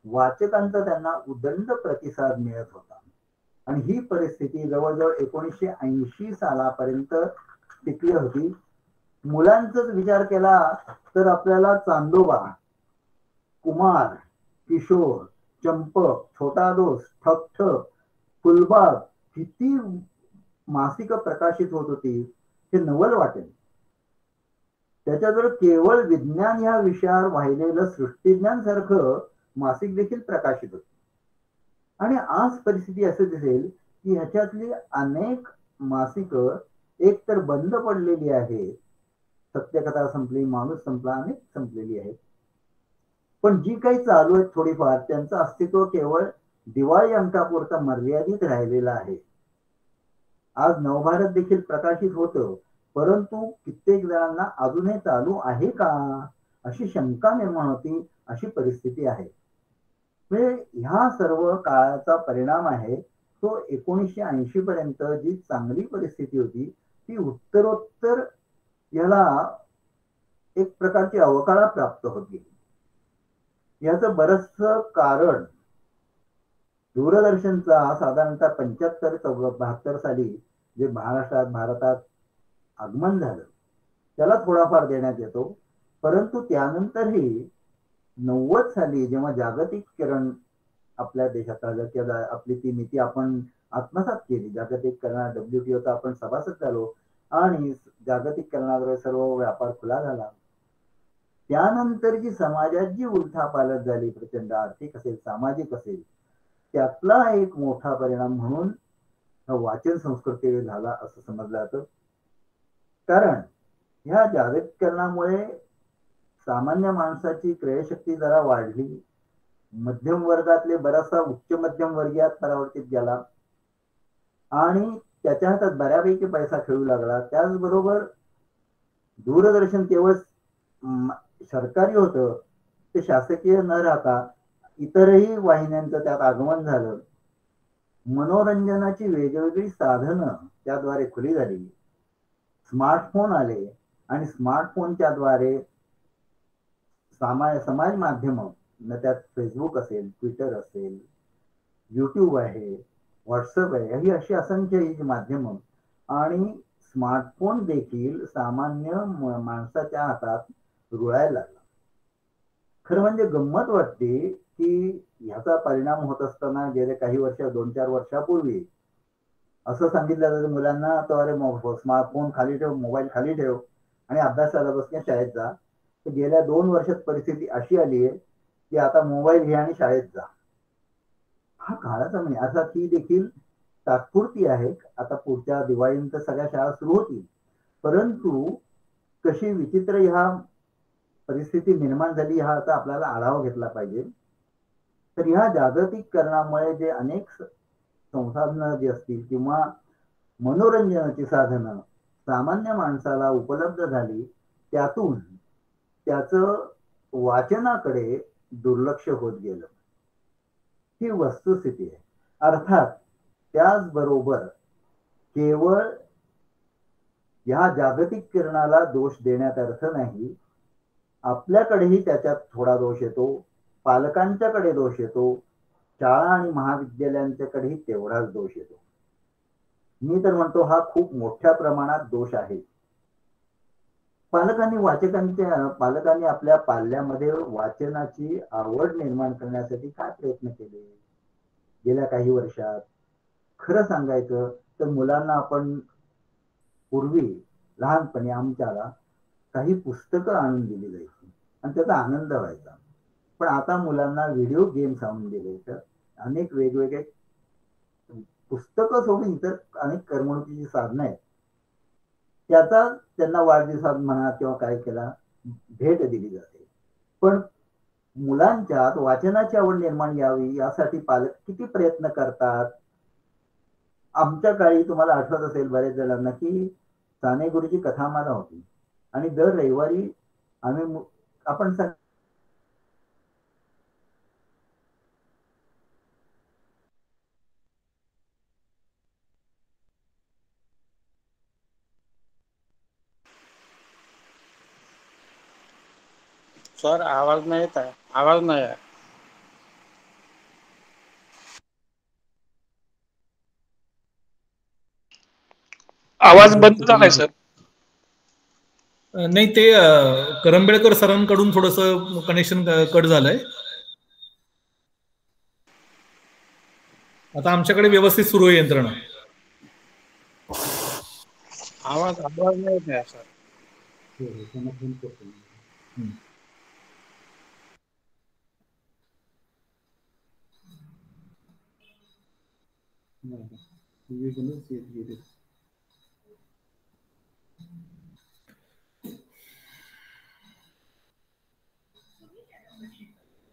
S7: वाचकांचा त्यांना उदंड प्रतिसाद मिळत होता आणि ही परिस्थिती जवळजवळ 1980 सालापर्यंत टिकली होती. मुलांचाच विचार केला तर आपल्याला चांदोबा, कुमार, किशोर, चंपक, छोटा दोस्त, ठक ठक, फुलबाग किती मासिक प्रकाशित होत होती हे नवल वाटेल. त्याच्याजवळ केवळ विज्ञान या विषयावर वाहिलेलं सृष्टीज्ञान सारखं मासिक देखील प्रकाशित होत. आणि आज परिस्थिती असं दिसेल की ह्याच्यातली अनेक मासिक एक तर बंद पडलेली आहे, सत्यकथा संपली, माणूस संपला, अनेक संपलेली आहे. पण जी काही चालू आहेत थोडीफार, त्यांचं अस्तित्व केवळ दिवाळी अंकापुरता मर्यादित राहिलेलं आहे. आज नवभारत देखील प्रकाशित होतं, परंतु कित्येक जणांना अजूनही चालू आहे का अशी शंका निर्माण होती. अशी परिस्थिती आहे. म्हणजे ह्या सर्व काळाचा परिणाम आहे तो 1980 पर्यंत जी चांगली परिस्थिती होती ती उत्तरोत्तर याला एक प्रकारची अवकाळा प्राप्त होत गेली. याचं बरचसं कारण दूरदर्शनचा साधारणतः 75-72 साली जे भारतात आगमन झालं त्याला थोडाफार देण्यात येतो. परंतु त्यानंतरही 90 साली जेव्हा जागतिकीकरण आपल्या देशात आलं किंवा आपली ती नीती आपण आत्मसात केली, जागतिकीकरण WTOचा आपण सभासद झालो आणि जागतिकीकरणाद्वारे सर्व व्यापार खुला झाला. त्यानंतर जी समाजात जी उलथापालथ झाली, प्रचंड आर्थिक असेल, सामाजिक असेल, त्यातला एक मोठा परिणाम म्हणून वाचन संस्कृती झाला असं समजलं जातं. कारण ह्या जागतिकीकरणामुळे सामान्य माणसाची क्रयशक्ती जरा वाढली, मध्यम वर्गातले बराचसा उच्च मध्यम वर्गीयात परावर्तित गेला आणि त्याच्या हातात बऱ्यापैकी पैसा खेळू लागला. त्याचबरोबर दूरदर्शन केवळ सरकारी होतं, ते शासकीय न राहता इतरही वाहिन्यांचं त्यात आगमन झालं. मनोरंजनाची वेगवेगळी साधनं त्याद्वारे खुली झाली. स्मार्टफोन आले आणि स्मार्टफोनच्या द्वारे समाज माध्यम, त्यात फेसबुक असेल, ट्विटर असेल, युट्यूब आहे, व्हॉट्सअप आहे, ही अशी असंख्य ही माध्यम आणि स्मार्टफोन देखील सामान्य माणसाच्या हातात रुळायला लागला. खरं म्हणजे गंमत वाटते की ह्याचा परिणाम होत असताना गेले काही वर्ष 2-4 वर्षापूर्वी असं सांगितलं जातं मुलांना, तो अरे स्मार्टफोन खाली ठेव, मोबाईल खाली ठेव आणि अभ्यासाला बसण्या शाळेत जा. तर गेल्या 2 वर्षात परिस्थिती अशी आली आहे की आता मोबाईल घ्या आणि शाळेत जा. हा काळाचा म्हणजे आता ती देखील तात्पुरती आहे. आता पुढच्या दिवाळीनंतर सगळ्या शाळा सुरू होतील, परंतु कशी विचित्र ह्या परिस्थिती निर्माण झाली ह्याचा आपल्याला आढावा घेतला पाहिजे. तर ह्या जागतिकीकरणामुळे जे अनेक संसाधनं जी असतील किंवा मनोरंजनाची साधनं सामान्य माणसाला उपलब्ध झाली, त्यातून त्याचं वाचनाकडे दुर्लक्ष होत गेलं, ही वस्तुस्थिती आहे. अर्थात त्याचबरोबर केवळ या जागतिकीकरणाला दोष देण्यात अर्थ नाही, आपल्याकडेही त्याच्यात थोडा दोष येतो, पालकांच्याकडे दोष येतो, शाळा आणि महाविद्यालयांच्याकडेही तेवढाच दोष येतो. मी तर म्हणतो हा खूप मोठ्या प्रमाणात दोष आहे. पालकांनी आपल्या पाल्यामध्ये वाचनाची आवड निर्माण करण्यासाठी काय प्रयत्न केले गेल्या काही वर्षात? खरं सांगायचं तर मुलांना आपण पूर्वी लहानपणी आमच्याला काही पुस्तकं आणून दिली जायची आणि त्याचा आनंद व्हायचा. पण आता मुलांना व्हिडिओ गेम्स आणून दिले, तर अनेक वेगवेगळे पुस्तकं सोडून इतर अनेक करमणुकीची साधनं आहेत, त्याचा त्यांना वाढदिवसात म्हणा किंवा काय केला भेट दिली जाते. पण मुलांच्यात वाचनाची आवड निर्माण यावी यासाठी पालक किती प्रयत्न करतात. आमच्या काळी तुम्हाला आठवत असेल बरेच जणांना की साने गुरुची कथामाला होती आणि दर रविवारी आपण
S8: सर आवाज नाही येत आहे, आवाज नाही आहे. आवाज बंद झालाय सर.
S1: नाही ते करंबेळकर सरांकडून थोडस कनेक्शन कट झालंय. आता आमच्याकडे व्यवस्थित सुरू आहे यंत्रणा.
S8: आवाज नाही येत आहे सर.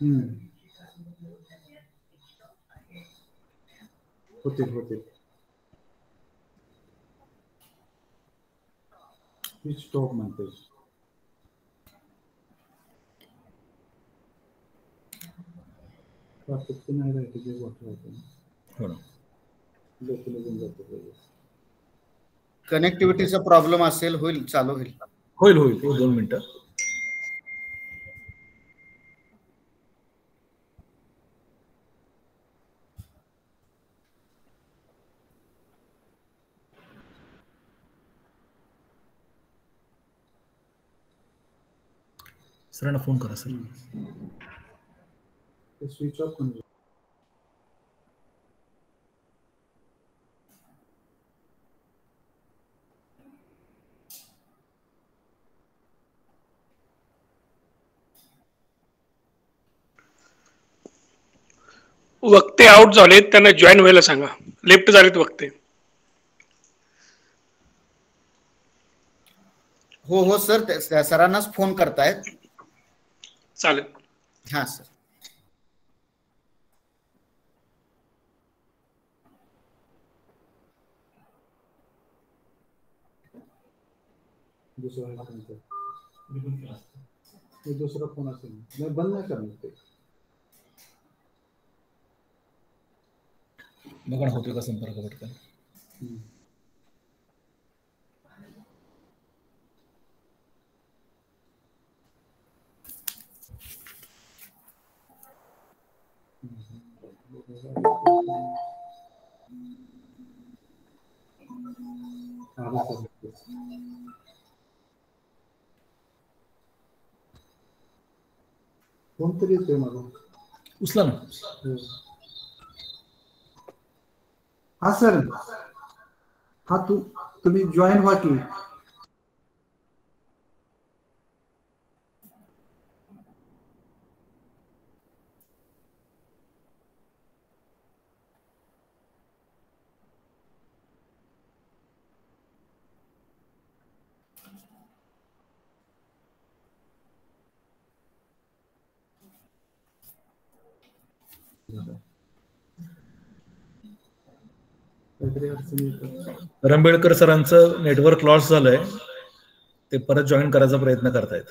S2: हम्म. होतील. स्टॉक म्हणते. नाही राहते जे वाटत
S1: हो ना.
S6: कनेक्टिव्हिटीचा प्रॉब्लेम असेल, होईल, चालू होईल.
S1: होईल 2 मिनिटं. सरांना फोन करा सर.
S2: स्विच ऑफ करून
S9: वक्ते आउट झालेत, त्यांना जॉईन व्हायला सांगा. लेफ्ट झालेत वक्ते.
S6: हो सर, सरांनाच फोन करतायत.
S9: चालेल.
S6: हा सर.
S2: दुसरा फोन असेल नाही, बंद नाही करणार ते.
S1: बघा ना होतो का संपर्क पटकन.
S2: कोणतरी येतोय मला.
S1: उचला ना.
S2: हा सर, हा तुम्ही जॉईन व्हा की.
S1: रंबेळकर सरांचं नेटवर्क लॉस झालंय, ते परत जॉईन करायचा प्रयत्न करतायत.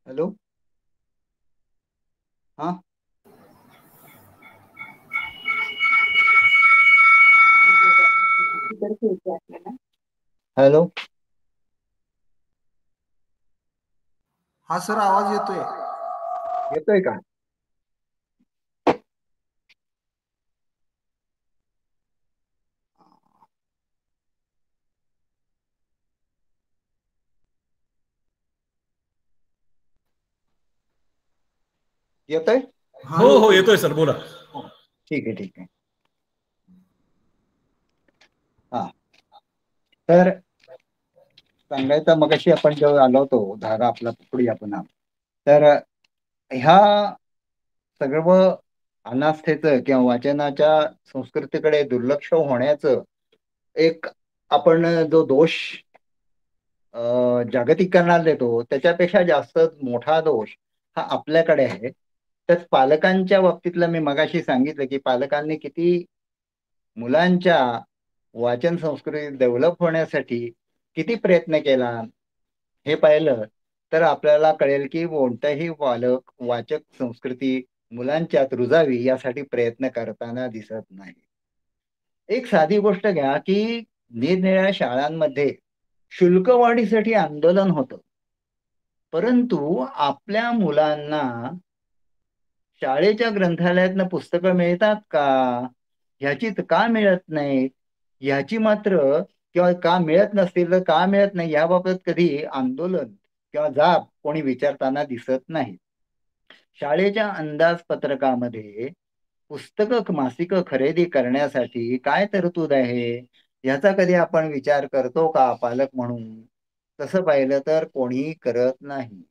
S7: हॅलो. हा, हॅलो.
S2: हा सर, आवाज येतोय.
S7: येतोय का? येतोय?
S1: हो हो, येतोय सर, बोला.
S7: ठीक आहे, ठीक आहे. हा, तर सांगायचं मगाशी आपण जेव्हा आलो होतो, धागा आपला पकडूया पुन्हा. तर ह्या सर्व अनास्थेचं किंवा वाचनाच्या संस्कृतीकडे दुर्लक्ष होण्याचं एक आपण जो दोष जागतिकीकरणाला देतो, त्याच्यापेक्षा जास्त मोठा दोष हा आपल्याकडे आहे. तर पालकांच्या बाबतीतलं मी मगाशी सांगितलं की पालकांनी किती मुलांच्या वाचन संस्कृती डेव्हलप होण्यासाठी किती प्रयत्न केला हे पाहिलं तर आपल्याला कळेल की कोणताही पालक वाचक संस्कृती मुलांच्यात रुजावी यासाठी प्रयत्न करताना दिसत नाही. एक साधी गोष्ट घ्या की निरनिराळ्या शाळांमध्ये शुल्कवाढीसाठी आंदोलन होतं, परंतु आपल्या मुलांना शाळेच्या ग्रंथालयातनं पुस्तकं मिळतात का, ह्याची का मिळत नाहीत ह्याची मात्र, किंवा का मिळत नसतील तर का मिळत नाही याबाबत कधी आंदोलन किंवा जाब कोणी विचारताना दिसत नाही. शाळेच्या अंदाजपत्रकामध्ये पुस्तकं मासिकं खरेदी करण्यासाठी काय तरतूद आहे ह्याचा कधी आपण विचार करतो का पालक म्हणून? तसं पाहिलं तर कोणीही करत नाही.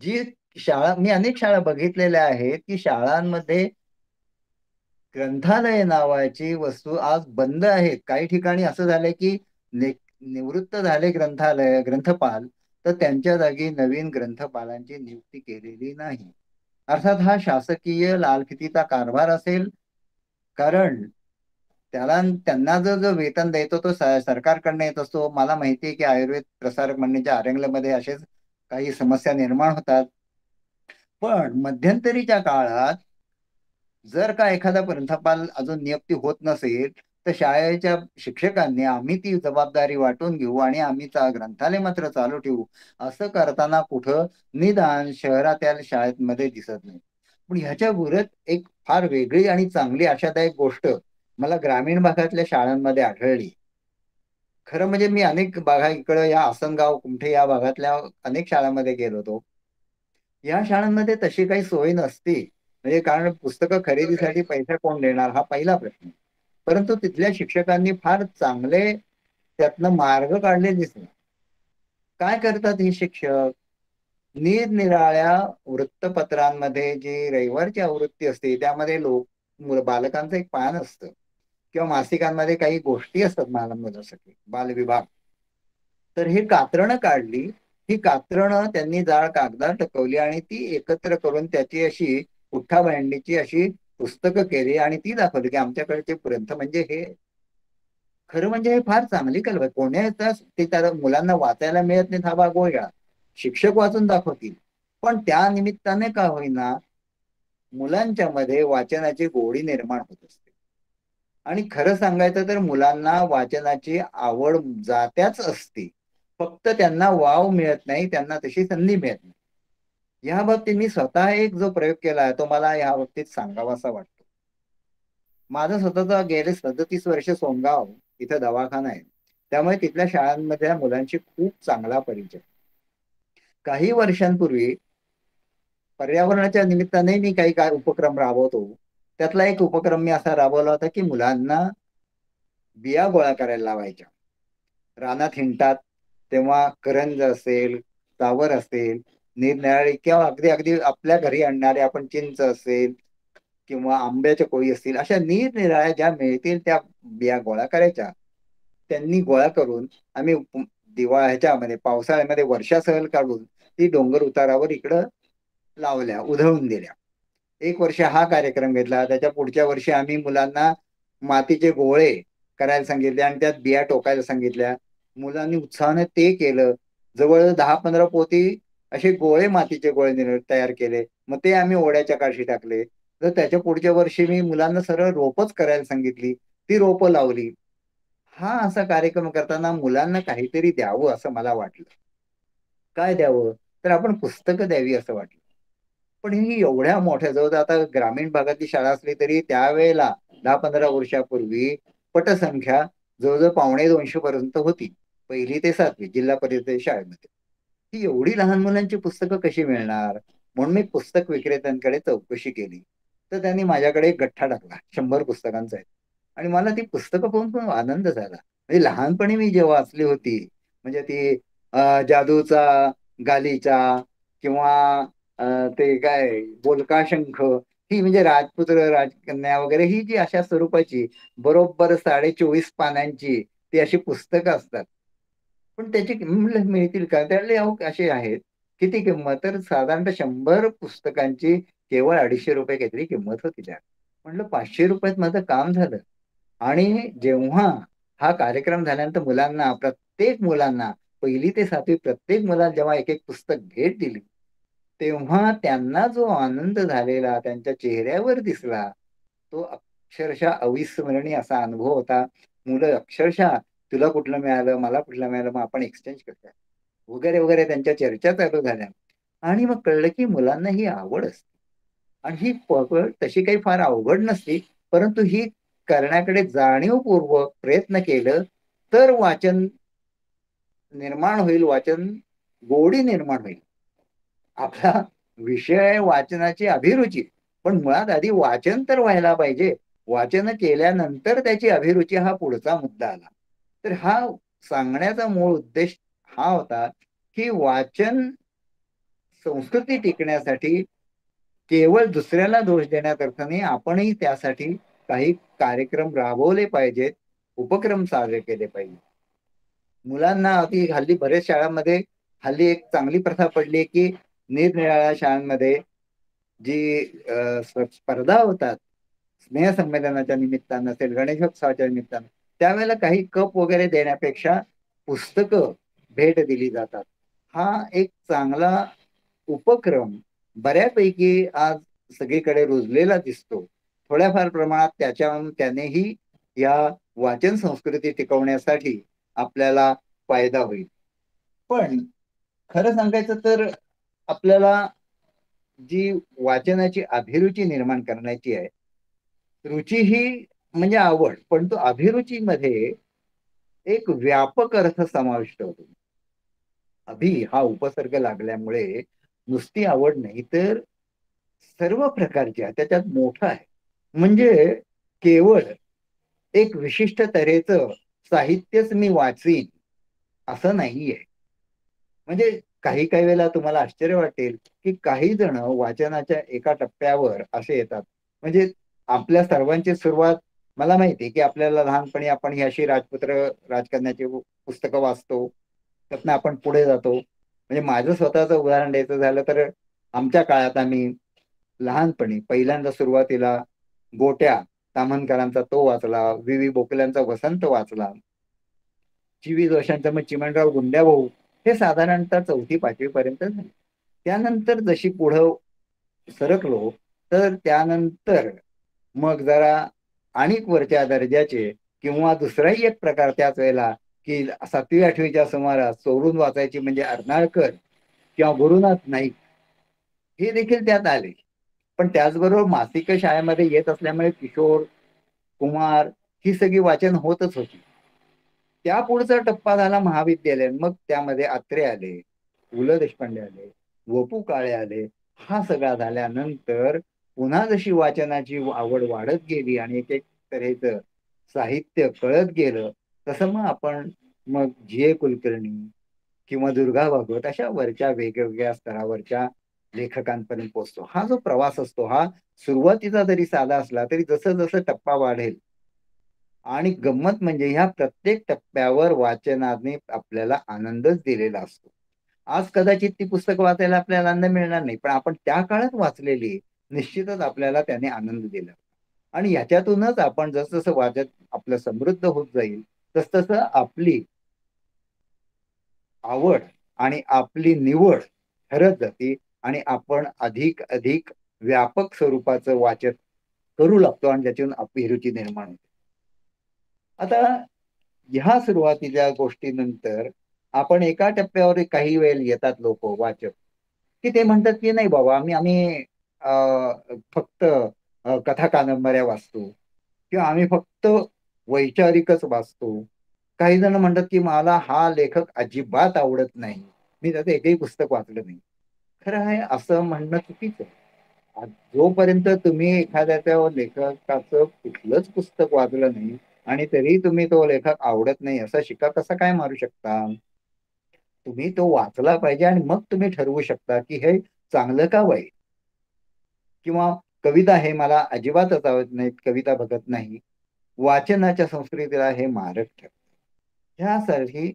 S7: जी शाळा, मी अनेक शाळा बघितलेल्या आहेत की शाळांमध्ये ग्रंथालय नावाची वस्तू आज बंद आहेत. काही ठिकाणी असं झालंय की निवृत्त झाले ग्रंथपाल, तर त्यांच्या जागी नवीन ग्रंथपालांची नियुक्ती केलेली नाही. अर्थात हा शासकीय लालफितीचा कारभार असेल, कारण त्यांना जो वेतन देतो तो सरकारकडनं येत असतो. मला माहिती आहे की आयुर्वेद प्रसारक मंडळीच्या आरंगमध्ये असेच काही समस्या निर्माण होतात. पण मध्यंतरीच्या काळात जर का एखादा ग्रंथपाल अजून नियुक्ती होत नसेल तर शाळेच्या शिक्षकांनी आम्ही ती जबाबदारी वाटून घेऊ आणि आम्ही ग्रंथालय मात्र चालू ठेवू असं करताना कुठं निदान शहरातील शाळेमध्ये दिसत नाही. पण ह्याच्या विरुद्ध एक फार वेगळी आणि चांगली आशादायक गोष्ट मला ग्रामीण भागातल्या शाळांमध्ये आढळली. खरं म्हणजे मी अनेक भागा इकडं या आसनगाव कुमठे या भागातल्या अनेक शाळांमध्ये गेलो होतो. या शाळांमध्ये तशी काही सोय नसती, म्हणजे कारण पुस्तकं खरेदीसाठी पैसा कोण देणार हा पहिला प्रश्न. परंतु तिथल्या शिक्षकांनी फार चांगले त्यातनं मार्ग काढले दिसले. काय करतात हे शिक्षक? निरनिराळ्या वृत्तपत्रांमध्ये जी रविवारची आवृत्ती असते त्यामध्ये बालकांचं एक पान असतं किंवा मासिकांमध्ये काही गोष्टी असतात मुलांसाठी, बालविभाग. तर ही कात्रणं काढली, ही कात्रणं त्यांनी जाड कागदात टकवली आणि ती एकत्र करून त्याची अशी उठाबंडीची अशी पुस्तकं केली आणि ती दाखवली की आमच्याकडचे ग्रंथ म्हणजे हे. खरं म्हणजे हे फार चांगली कल्पना. कोण्याचाच ते त्या मुलांना वाचायला मिळत नाही हा भाग वेगळा, शिक्षक वाचून दाखवतील, पण त्या निमित्ताने का होईना मुलांच्या मध्ये वाचनाची गोडी निर्माण होत असते. आणि खरं सांगायचं तर मुलांना वाचनाची आवड जात्याच असते, फक्त त्यांना वाव मिळत नाही, त्यांना तशी संधी मिळत नाही. या बाबतीत मी स्वतः एक जो प्रयोग केला आहे तो मला या बाबतीत सांगावासा वाटतो. माझं स्वतःचा गेले 37 वर्ष सोनगाव इथं दवाखाना आहे, त्यामुळे तिथल्या शाळांमधल्या मुलांशी खूप चांगला परिचय. काही वर्षांपूर्वी पर्यावरणाच्या निमित्ताने मी काही काय उपक्रम राबवतो. त्यातला एक उपक्रम मी असा राबवला होता की मुलांना बिया गोळा करायला लावायच्या. रानात हिंडतात तेव्हा करंज असेल, सावर असेल, निरनिराळी किंवा अगदी अगदी आपल्या घरी आणणारे आपण चिंच असेल किंवा आंब्याच्या कोळी असतील, अशा निरनिराळ्या ज्या मिळतील त्या बिया गोळा करायच्या. त्यांनी गोळा करून आम्ही ह्याच्यामध्ये पावसाळ्यामध्ये वर्षा सहल काढून ती डोंगर उतारावर इकडं लावल्या, उधळून दिल्या. एक वर्ष हा कार्यक्रम घेतला. त्याच्या पुढच्या वर्षी आम्ही मुलांना मातीचे गोळे करायला सांगितले आणि त्यात बिया टोकायला सांगितल्या. मुलांनी उत्साहाने ते केलं. जवळ 10-15 पोती असे गोळे, मातीचे गोळे तयार केले. मग ते आम्ही ओढ्याच्या काठी टाकले. तर त्याच्या पुढच्या वर्षी मी मुलांना सरळ रोपच करायला सांगितली, ती रोपं लावली. हा असा कार्यक्रम करताना मुलांना काहीतरी द्यावं असं मला वाटलं. काय द्यावं, तर आपण पुस्तकं द्यावी असं वाटलं. पण ही एवढ्या मोठ्या, जवळ आता ग्रामीण भागातली शाळा असली तरी त्यावेळेला 10-15 वर्षापूर्वी पटसंख्या जवळजवळ 250 पर्यंत होती, 1ली ते 7वी जिल्हा परिषद शाळेमध्ये. ही एवढी लहान मुलांची पुस्तकं कशी मिळणार, म्हणून मी पुस्तक विक्रेत्यांकडे चौकशी केली. तर त्यांनी माझ्याकडे एक गठ्ठा टाकला 100 पुस्तकांचा आहे. आणि मला ती पुस्तकं पाहून खूप आनंद झाला. म्हणजे लहानपणी मी जेव्हा वाचली होती, म्हणजे ती जादूचा गालीचा किंवा ते काय बोलका शंख, ही म्हणजे राजपुत्र राजकन्या वगैरे, ही जी अशा स्वरूपाची बरोबर 24.5 पानांची ती अशी पुस्तकं असतात. पण त्याची किंमत मिळतील का, त्यातले असे आहेत. किती किंमत, तर साधारणतः 100 पुस्तकांची केवळ ₹250 काहीतरी किंमत होती त्या. म्हटलं ₹500 माझं काम झालं. आणि जेव्हा हा कार्यक्रम झाल्यानंतर मुलांना, प्रत्येक मुलांना 1ली ते 7वी प्रत्येक मुलाला जेव्हा एक एक पुस्तक भेट दिली, तेव्हा त्यांना जो आनंद झालेला त्यांच्या चेहऱ्यावर दिसला, तो अक्षरशः अविस्मरणीय असा अनुभव होता. मुलं अक्षरशः तुला कुठलं मिळालं, मला कुठलं मिळालं, मग आपण एक्सचेंज करूया वगैरे वगैरे त्यांच्या चर्चा चालू झाल्या. आणि मग कळलं की मुलांना ही आवड असते. आणि ही पकड तशी काही फार अवघड नसती, परंतु ही करण्याकडे जाणीवपूर्वक प्रयत्न केलं तर वाचन निर्माण होईल, वाचन गोडी निर्माण होईल. आपला विषय वाचनाची अभिरुची, पण मुळात आधी वाचन तर व्हायला पाहिजे. वाचन केल्यानंतर त्याची अभिरुची हा पुढचा मुद्दा आला. तर हा सांगण्याचा मूळ उद्देश हा होता की वाचन संस्कृती टिकण्यासाठी केवळ दुसऱ्याला दोष देण्यात अर्थ नाही, आपणही त्यासाठी काही कार्यक्रम राबवले पाहिजेत, उपक्रम साजरे केले पाहिजे. मुलांना अगदी हल्ली बऱ्याच शाळांमध्ये हल्ली एक चांगली प्रथा पडली की निरनिराळ्या शाळांमध्ये जी स्पर्धा होतात, स्नेहसंमेलनाच्या निमित्तानं असेल, गणेशोत्सवाच्या निमित्तानं, त्यावेळेला काही कप वगैरे देण्यापेक्षा पुस्तकं भेट दिली जातात. हा एक चांगला उपक्रम बऱ्यापैकी आज सगळीकडे रुजलेला दिसतो. थोड्याफार प्रमाणात त्यानेही या वाचन संस्कृती टिकवण्यासाठी आपल्याला फायदा होईल. पण खरं सांगायचं तर आपल्याला जी वाचनाची अभिरुची निर्माण करण्याची आहे, रुची ही म्हणजे आवड, पण तो अभिरुचीमध्ये एक व्यापक अर्थ समाविष्ट होतो. अभि हा उपसर्ग लागल्यामुळे नुसती आवड नाही, तर सर्व प्रकारची आहे, त्याच्यात मोठं आहे. म्हणजे केवळ एक विशिष्ट तऱ्हेचं साहित्यच मी वाचीन असं नाहीये. म्हणजे काही काही वेळेला तुम्हाला आश्चर्य वाटेल की काही जण वाचनाच्या एका टप्प्यावर असे येतात. म्हणजे आपल्या सर्वांची सुरुवात, मला माहिती आहे की आपल्याला लहानपणी आपण ही अशी राजपुत्र राजकन्याची पुस्तकं वाचतो, त्यातनं आपण पुढे जातो. म्हणजे माझं स्वतःचं उदाहरण द्यायचं झालं तर आमच्या काळात आम्ही लहानपणी पहिल्यांदा सुरुवातीला गोट्या ताम्हणकरांचा तो वाचला, वि बोकल्यांचा वसंत वाचला, जी जोशांचा मग चिमणराव गुंड्याभाऊ, हे साधारणतः 4थी 5वी पर्यंत झाले. त्यानंतर जशी पुढं सरकलो तर त्यानंतर मग जरा आणिक वरच्या दर्जाचे किंवा दुसराही एक प्रकार त्याच वेळेला की 7वी-8वीच्या सुमारास चोरून वाचायची म्हणजे अर्नाळकर किंवा गुरुनाथ नाईक हे देखील त्यात आले. पण त्याचबरोबर मासिक शाळेमध्ये येत असल्यामुळे किशोर कुमार ही सगळी वाचन होतच होती. त्या पुढचा टप्पा झाला महाविद्यालय. मग त्यामध्ये अत्रे आले, पु ल देशपांडे आले, वपू काळे आले. हा सगळा झाल्यानंतर पुन्हा जशी वाचनाची आवड वाढत गेली आणि एक एक तऱ्हेचं साहित्य कळत गेलं, तसं मग जी. ए. कुलकर्णी किंवा दुर्गा भागवत अशा वरच्या वेगवेगळ्या स्तरावरच्या लेखकांपर्यंत पोहोचतो. हा जो प्रवास असतो हा सुरुवातीचा जरी साधा असला तरी जसं जसं टप्पा वाढेल आणि गंमत म्हणजे ह्या प्रत्येक टप्प्यावर वाचनाने आपल्याला आनंदच दिलेला असतो. आज कदाचित ती पुस्तकं वाचायला आपल्याला आनंद मिळणार नाही, पण आपण त्या काळात वाचलेली निश्चितच आपल्याला त्याने आनंद दिला. आणि याच्यातूनच आपण जसं वाचत आपलं समृद्ध होत जाईल तसतसं आपली आवड आणि आपली निवड ठरत जाते आणि आपण अधिक अधिक व्यापक स्वरूपाचं वाचन करू लागतो आणि त्यातून अभिरुची निर्माण होते. आता ह्या सुरुवातीच्या गोष्टीनंतर आपण एका टप्प्यावर काही वेळ येतात लोक वाचक की ते म्हणतात की नाही बाबा आम्ही फक्त कथा कादंबऱ्या वाचतो किंवा आम्ही फक्त वैचारिकच वाचतो. काही जण म्हणतात की मला हा लेखक अजिबात आवडत नाही, मी त्याचं एकही पुस्तक वाचलं नाही. खरं आहे असं म्हणणं चुकीचं आहे. जोपर्यंत तुम्ही एखाद्या त्या लेखकाचं कुठलंच पुस्तक वाचलं नाही आणि तरी तुम्ही तो लेखक आवडत नाही असा शिक्का कसा काय मारू शकता? तुम्ही तो वाचला पाहिजे आणि मग तुम्ही ठरवू शकता की हे चांगलं का वाईट. किंवा कविता हे मला अजिबातच आवडत नाहीत, कविता बघत नाही, वाचनाच्या संस्कृतीला हे मारक ठरतं. ह्यासाठी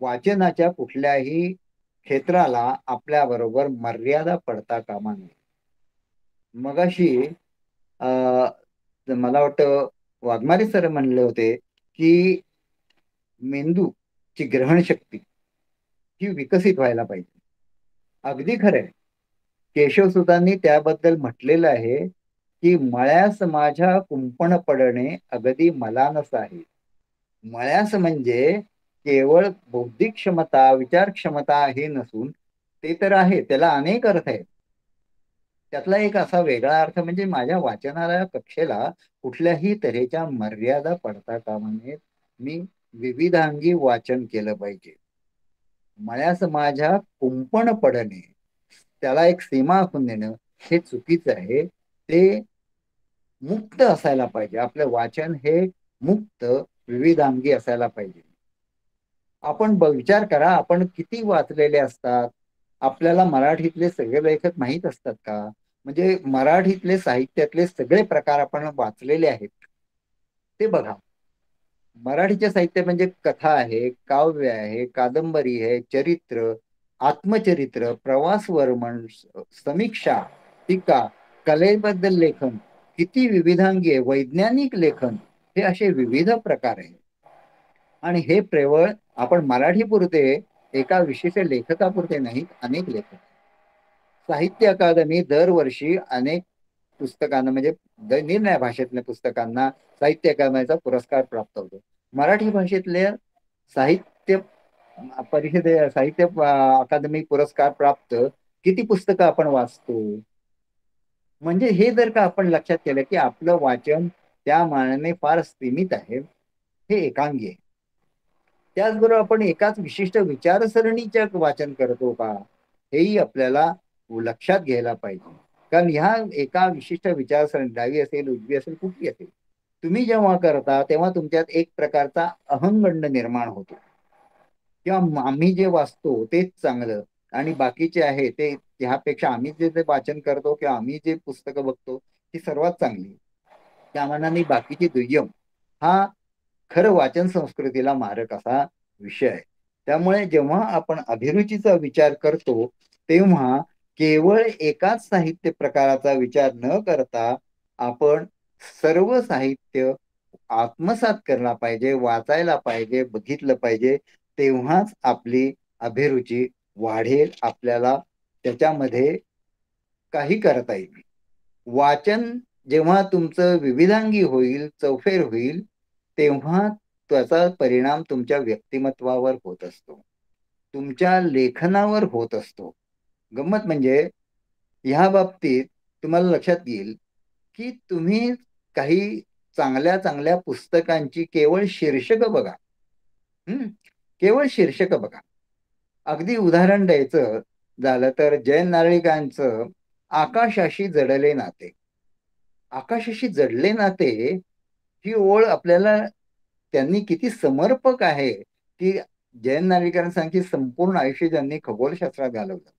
S7: वाचनाच्या कुठल्याही क्षेत्राला आपल्या बरोबर मर्यादा पडता कामा नये. मगाशी मला वाटतं वाघमारे सर म्हणले होते की मेंदूची ग्रहण शक्ती ही विकसित व्हायला पाहिजे. अगदी खरंय. केशवसुतांनी त्याबद्दल म्हटलेलं आहे की मळ्यास माझ्या कुंपण पडणे अगदी मलानस आहे. मळ्यास म्हणजे केवळ बौद्धिक क्षमता विचार क्षमता हे नसून ते तर आहे, त्याला अनेक अर्थ आहेत. त्यातला एक असा वेगळा अर्थ म्हणजे माझ्या वाचनालय कक्षेला कुठल्याही तऱ्हेच्या मर्यादा पडता कामा नयेत. मी विविधांगी वाचन केलं पाहिजे. मळ्यास माझ्या कुंपण पडणे त्याला एक सीमा आखून देणं हे चुकीचं आहे. ते मुक्त असायला पाहिजे. आपलं वाचन हे मुक्त विविधांगी असायला पाहिजे. आपण विचार करा, आपण किती वाचलेले असतात. आपल्याला मराठीतले सगळे लेखक माहीत असतात का? म्हणजे मराठीतले साहित्यातले सगळे प्रकार आपण वाचलेले आहेत ते बघा. मराठीचे साहित्य म्हणजे कथा आहे, काव्य आहे, कादंबरी आहे, चरित्र, आत्मचरित्र, प्रवास वर्णन, समीक्षा, टीका, कलेबद्दल लेखन किती विविधांगी आहे. वैज्ञानिक लेखन हे असे विविध प्रकार आहेत. आणि हे केवळ आपण मराठी पुरते एका विशिष्ट लेखकापुरते नाही, अनेक लेखक. साहित्य अकादमी दरवर्षी अनेक पुस्तकांना म्हणजे निर्णय भाषेतल्या पुस्तकांना साहित्य अकादमीचा पुरस्कार प्राप्त होतो. मराठी भाषेतले साहित्य साहित्य अकादमी पुरस्कार प्राप्त किती पुस्तकं आपण वाचतो. म्हणजे हे जर का आपण लक्षात केलं की आपलं वाचन त्या मानाने फार सीमित आहे, हे एकांगी आहे. त्याचबरोबर आपण एकाच विशिष्ट विचारसरणीच्या वाचन करतो का हेही आपल्याला लक्षात घ्यायला पाहिजे. कारण ह्या एका विशिष्ट विचारसरणी डावी असेल उजवी असेल कुठली असेल तुम्ही जेव्हा करता तेव्हा तुमच्यात एक प्रकारचा अहंगंड निर्माण होतो. किंवा आम्ही जे वाचतो तेच चांगलं आणि बाकीचे आहे ते ह्यापेक्षा आम्ही जे वाचन करतो किंवा आम्ही जे पुस्तकं बघतो ती सर्वात चांगली, त्या मानाने बाकीची दुय्यम. हा खरं वाचन संस्कृतीला मारक असा विषय आहे. त्यामुळे जेव्हा आपण अभिरुचीचा विचार करतो तेव्हा केवळ एकाच साहित्य प्रकाराचा विचार न करता आपण सर्व साहित्य आत्मसात करला पाहिजे, वाचायला पाहिजे, बघितलं पाहिजे. तेव्हाच आपली अभिरुची वाढेल, आपल्याला त्याच्यामध्ये काही करता येईल. वाचन जेव्हा तुमचं विविधांगी होईल, चौफेर होईल, तेव्हा त्याचा परिणाम तुमच्या व्यक्तिमत्वावर होत असतो, तुमच्या लेखनावर होत असतो. गंमत म्हणजे ह्या बाबतीत तुम्हाला लक्षात येईल की तुम्ही काही चांगल्या चांगल्या पुस्तकांची केवळ शीर्षकं बघा. केवळ शीर्षकं बघा. अगदी उदाहरण द्यायचं झालं तर जयंत नारळीकरांचं आकाशाशी जडले नाते. आकाशाशी जडले नाते ही ओळ आपल्याला त्यांनी किती समर्पक आहे की जयंत नारळीकरांसारखी संपूर्ण आयुष्य ज्यांनी खगोलशास्त्रात घालवलं,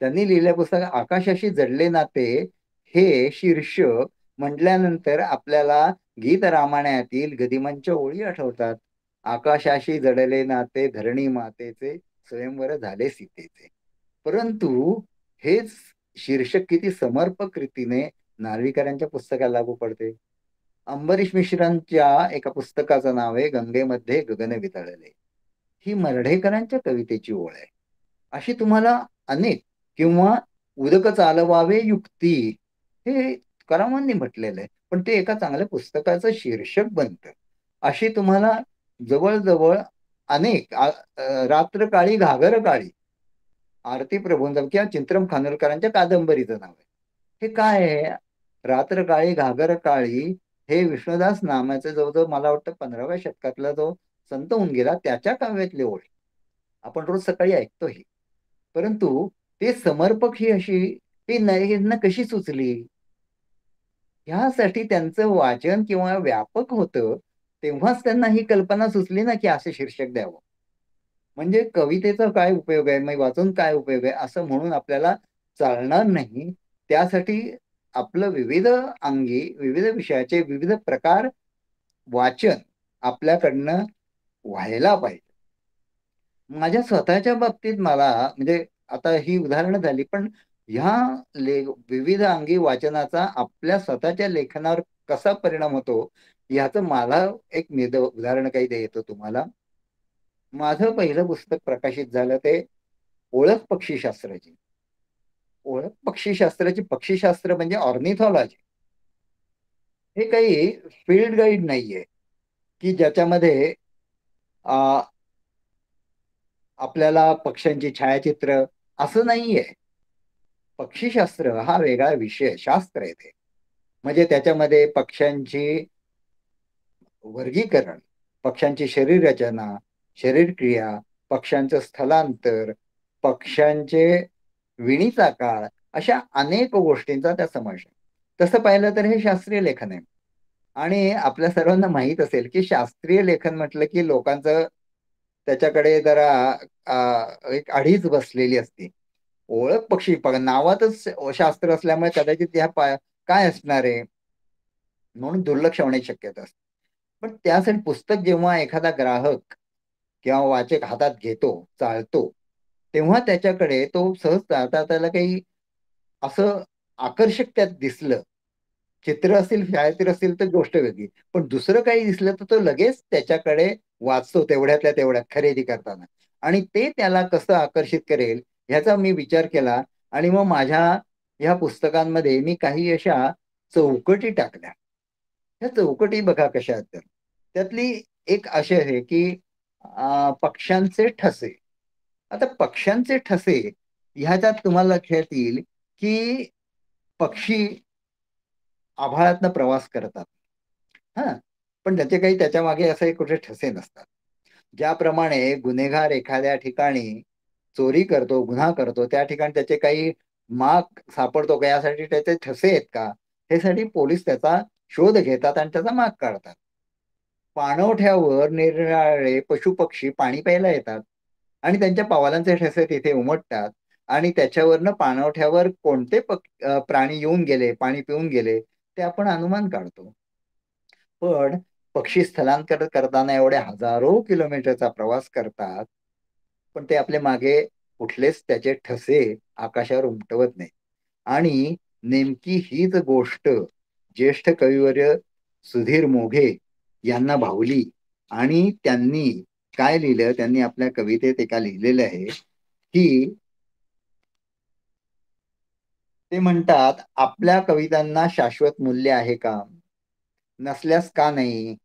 S7: त्यांनी लिहिल्या पुस्तक आकाशाशी जडले नाते हे शीर्षक म्हटल्यानंतर आपल्याला गीत रामायणातील गदिमांच्या ओळी आठवतात. आकाशाशी जडले नाते धरणी मातेचे, स्वयंवर झाले सीतेचे. परंतु हेच शीर्षक किती समर्पक रीतीने नार्वेकरांच्या पुस्तकाला लागू पडते. अंबरीश मिश्रांच्या एका पुस्तकाचं नाव आहे गंगेमध्ये गगन वितळले. ही मर्ढेकरांच्या कवितेची ओळ आहे. अशी तुम्हाला अनेक, किंवा उदक चालवावे युक्ती हे तुकारामांनी म्हटलेलं आहे, पण ते एका चांगल्या पुस्तकाचं शीर्षक बनतं. अशी तुम्हाला जवळजवळ अनेक, रात्र काळी घागर काळी आरती प्रभूंचा किंवा चिंत्रम खानोलकरांच्या कादंबरीचं नाव आहे. हे काय आहे? रात्र काळी घागर काळी हे विष्णुदास नामाचे जवळजवळ मला वाटतं 15व्या शतकातला जो संत होऊन गेला त्याच्या काव्यातले ओळ आपण रोज सकाळी ऐकतो ही. परंतु ते समर्पक ही अशी यांना कशी सुचली? ह्यासाठी त्यांचं वाचन किंवा व्यापक होतं, तेव्हाच त्यांना ही कल्पना सुचली ना की असं शीर्षक द्यावं. म्हणजे कवितेचा काय उपयोग आहे, मग वाचून काय उपयोग आहे असं म्हणून आपल्याला चालणार नाही. त्यासाठी आपलं विविध अंगी, विविध विषयाचे विविध प्रकार वाचन आपल्याकडनं व्हायला पाहिजे. माझ्या स्वतःच्या बाबतीत मला म्हणजे आता ही उदाहरणं झाली, पण ह्या विविध अंगी वाचनाचा आपल्या स्वतःच्या लेखनावर कसा परिणाम होतो ह्याचं मला एक उदाहरण काही देतो तुम्हाला. माझं पहिलं पुस्तक प्रकाशित झालं ते ओळख पक्षीशास्त्राची. ओळख पक्षीशास्त्राची, पक्षीशास्त्र म्हणजे ऑर्निथॉलॉजी. हे काही फील्ड गाईड नाहीये की ज्याच्यामध्ये आपल्याला पक्ष्यांची छायाचित्र असं नाहीये. पक्षीशास्त्र हा वेगळा विषय, शास्त्र आहे ते. म्हणजे त्याच्यामध्ये पक्ष्यांची वर्गीकरण, पक्ष्यांची शरीर रचना, शरीर क्रिया, पक्ष्यांचं स्थलांतर, पक्ष्यांचे विणीचा काळ, अशा अनेक गोष्टींचा त्या समावेश आहे. तसं पाहिलं तर हे शास्त्रीय लेखन आहे. आणि आपल्या सर्वांना माहीत असेल की शास्त्रीय लेखन म्हटलं की लोकांचं त्याच्याकडे जरा एक अढीच बसलेली असते. ओळख पक्षी नावातच शास्त्र असल्यामुळे कदाचित ह्या काय असणार आहे म्हणून दुर्लक्ष होण्याची शक्यता असते. पण त्यासाठी पुस्तक जेव्हा एखादा ग्राहक किंवा वाचक हातात घेतो, चालतो, तेव्हा त्याच्याकडे तो सहज चालता त्याला काही असं आकर्षक त्यात दिसलं, चित्र असेल, छायाचित्र असेल तर गोष्ट वेगळी, पण दुसरं काही दिसलं तर तो लगेच त्याच्याकडे वाचतो तेवढ्यातल्या तेवढ्यात खरेदी करताना. आणि ते त्याला कसं आकर्षित करेल ह्याचा मी विचार केला. आणि मग माझ्या ह्या पुस्तकांमध्ये मी काही अशा चौकटी टाकल्या. ह्या चौकटी बघा कशा आहेत. त्यातली एक अशी आहे की पक्ष्यांचे ठसे. आता पक्ष्यांचे ठसे ह्याच्यात तुम्हाला लक्षात येईल की पक्षी आभाळातनं प्रवास करतात, पण त्याच्या मागे असे कुठे ठसे नसतात. ज्याप्रमाणे गुन्हेगार एखाद्या ठिकाणी चोरी करतो, गुन्हा करतो, त्या ठिकाणी त्याचे काही माग सापडतो का यासाठी त्याचे ठसे आहेत का, हे साठी पोलीस त्याचा शोध घेतात आणि त्याचा माग काढतात. पाणवठ्यावर निरनिराळे पशुपक्षी पाणी प्यायला येतात आणि त्यांच्या पावलांचे ठसे तिथे उमटतात आणि त्याच्यावरनं पाणवठ्यावर कोणते प्राणी येऊन गेले, पाणी पिऊन गेले ते आपण अनुमान काढतो. पण पक्षी स्थलांतर करताना एवढ्या हजारो किलोमीटरचा प्रवास करतात, पण ते आपल्या मागे कुठलेच त्याचे ठसे आकाशावर उमटवत नाही. आणि नेमकी हीच गोष्ट ज्येष्ठ कविवर्य सुधीर मोघे यांना भावली आणि त्यांनी काय लिहिलं, त्यांनी आपल्या कवितेत एका लिहिलेलं आहे की ते म्हणतात आपल्या कवितांना शाश्वत मूल्य आहे का, नसल्यास का नाही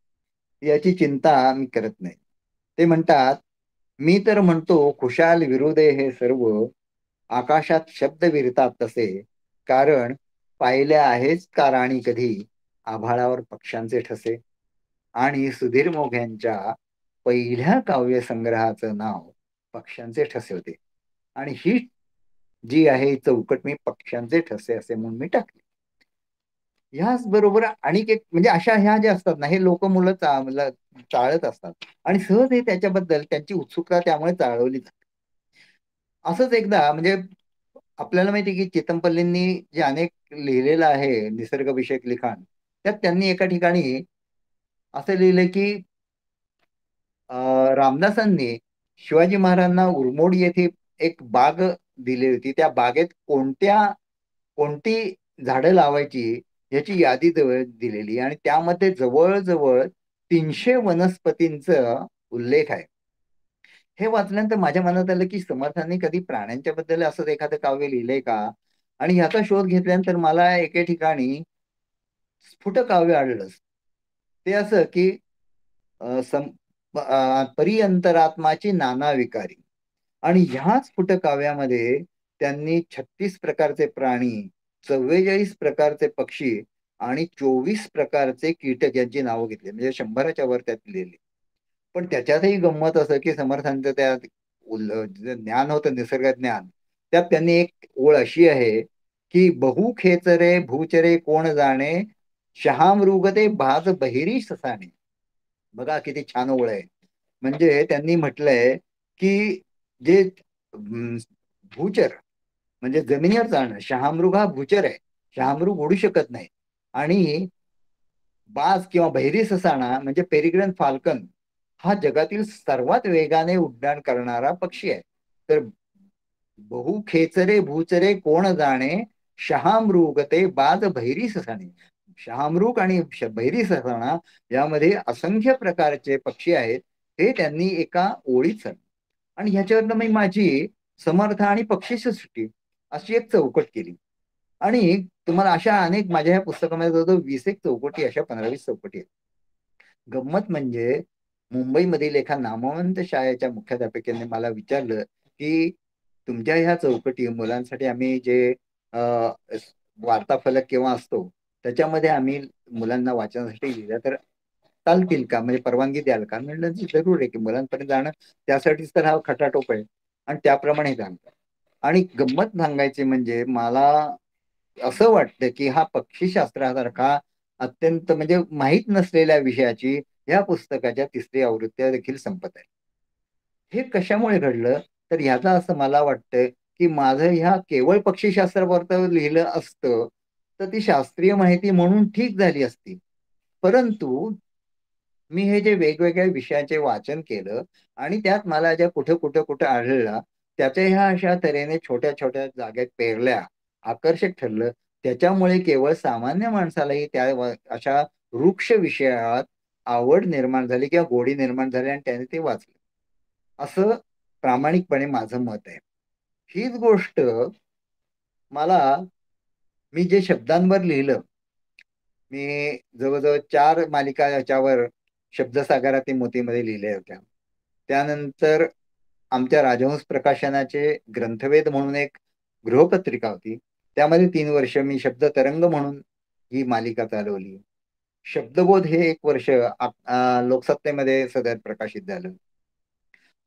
S7: याची चिंता मी करत नाही. ते म्हणतात मी तर म्हणतो खुशाल विरुदे हे सर्व, आकाशात शब्द विरतात तसे, कारण पाहिले आहेच का राणी कधी आभाळावर पक्ष्यांचे ठसे. आणि सुधीर मोघ्यांच्या पहिल्या काव्यसंग्रहाचं नाव पक्ष्यांचे ठसे होते. आणि ही जी आहे चौकट मी पक्ष्यांचे ठसे असे म्हणून मी टाकली. ह्याच बरोबर आणखी एक म्हणजे अशा ह्या ज्या असतात ना, हे लोक मुलं चाळत असतात आणि सहज हे त्याच्याबद्दल त्यांची उत्सुकता त्यामुळे चाळवली जाते. असंच एकदा म्हणजे आपल्याला माहिती की चितमपल्लींनी जे अनेक लिहिलेलं आहे निसर्गविषयक लिखाण, त्यात त्यांनी एका ठिकाणी असं लिहिलं की रामदासांनी शिवाजी महाराजांना उरमोडी येथे एक बाग दिली होती. त्या बागेत कोणती झाडं लावायची याची यादी दिलेली आणि त्यामध्ये जवळजवळ 300 वनस्पतींचा उल्लेख आहे. हे वाचल्यानंतर माझ्या मनात आलं की समर्थांनी कधी प्राण्यांच्या बद्दल असंच एखादं काव्य लिहिलंय का. आणि ह्याचा शोध घेतल्यानंतर मला एके ठिकाणी स्फुट काव्य आढळलं. ते असं की परी अंतरात्माची नाना विकारी. आणि ह्याच स्फुट काव्यामध्ये त्यांनी 36 प्रकारचे प्राणी, 44 प्रकारचे पक्षी आणि 24 प्रकारचे कीटक यांची नावं घेतली. म्हणजे 100च्या वर त्यात लिहिली. पण त्याच्यातही गंमत असं की समर्थांचं त्यात जे ज्ञान होतं निसर्ग ज्ञान, त्यात त्यांनी एक ओळ अशी आहे की बहु खेचरे भूचरे कोण जाणे, शहामृगते बाज बहिरी ससाणे. बघा किती छान ओळ आहे. म्हणजे त्यांनी म्हटलंय की जे भूचर म्हणजे जमिनीवर चालणं, शहामृग हा भूचर आहे, शहामृग उडू शकत नाही. आणि बाज किंवा बहिरी ससाणा म्हणजे पेरिग्रन फाल्कन हा जगातील सर्वात वेगाने उड्डाण करणारा पक्षी आहे. तर बहु खेचरे भूचरे कोण जाणे, शहामृग ते बाज बहिरी ससाणे. शहामृग आणि बहिरी ससाणा यामध्ये असंख्य प्रकारचे पक्षी आहेत. हे त्यांनी एका ओळीत आणि ह्याच्यावरनं मी माझी समर्थ आणि पक्षी सृष्टी अशी एक चौकट केली. आणि तुम्हाला अशा अनेक माझ्या ह्या पुस्तकामध्ये जवळजवळ 20 एक चौकटी, अशा 15-20 चौकटी आहेत. गंमत म्हणजे मुंबईमधील एका नामवंत शाळेच्या मुख्याध्यापिकेने मला विचारलं की तुमच्या ह्या चौकटी मुलांसाठी आम्ही जे वार्ताफलक किंवा असतो त्याच्यामध्ये आम्ही मुलांना वाचनासाठी लिहिल्या तर चालतील का, म्हणजे परवानगी द्याल का. म्हणलं जरूर आहे की मुलांपर्यंत जाणं त्यासाठीच तर हा खटाटोप आहे आणि त्याप्रमाणे जाणतात. आणि गंमत सांगायची म्हणजे मला असं वाटतं की हा पक्षीशास्त्रासारखा अत्यंत म्हणजे माहीत नसलेल्या विषयाची या पुस्तकाच्या 3री आवृत्त्या देखील संपत आहे. हे कशामुळे घडलं तर ह्याचा असं मला वाटतं की माझं ह्या केवळ पक्षीशास्त्रावर लिहिलं असतं तर ती शास्त्रीय माहिती म्हणून ठीक झाली असती. परंतु मी हे जे वेगवेगळ्या विषयाचे वाचन केलं आणि त्यात मला ज्या कुठं आढळला त्याच्या ह्या अशा तऱ्हेने छोट्या छोट्या जागेत पेरल्या आकर्षक ठरलं. त्याच्यामुळे केवळ सामान्य माणसालाही त्या अशा वृक्ष विषयात आवड निर्माण झाली किंवा गोडी निर्माण झाली आणि त्याने ते वाचलं, असं प्रामाणिकपणे माझं मत आहे. हीच गोष्ट मला मी जे शब्दांवर लिहिलं, मी जवळजवळ 4 मालिका याच्यावर शब्दसागरातील मोतीमध्ये लिहिल्या होत्या. त्यानंतर आमच्या राजहंस प्रकाशनाचे ग्रंथवेद म्हणून एक गृहपत्रिका होती, त्यामध्ये 3 वर्ष मी शब्द तरंग म्हणून ही मालिका चालवली. शब्दबोध हे 1 वर्ष लोकसत्तेमध्ये सदर प्रकाशित झालं.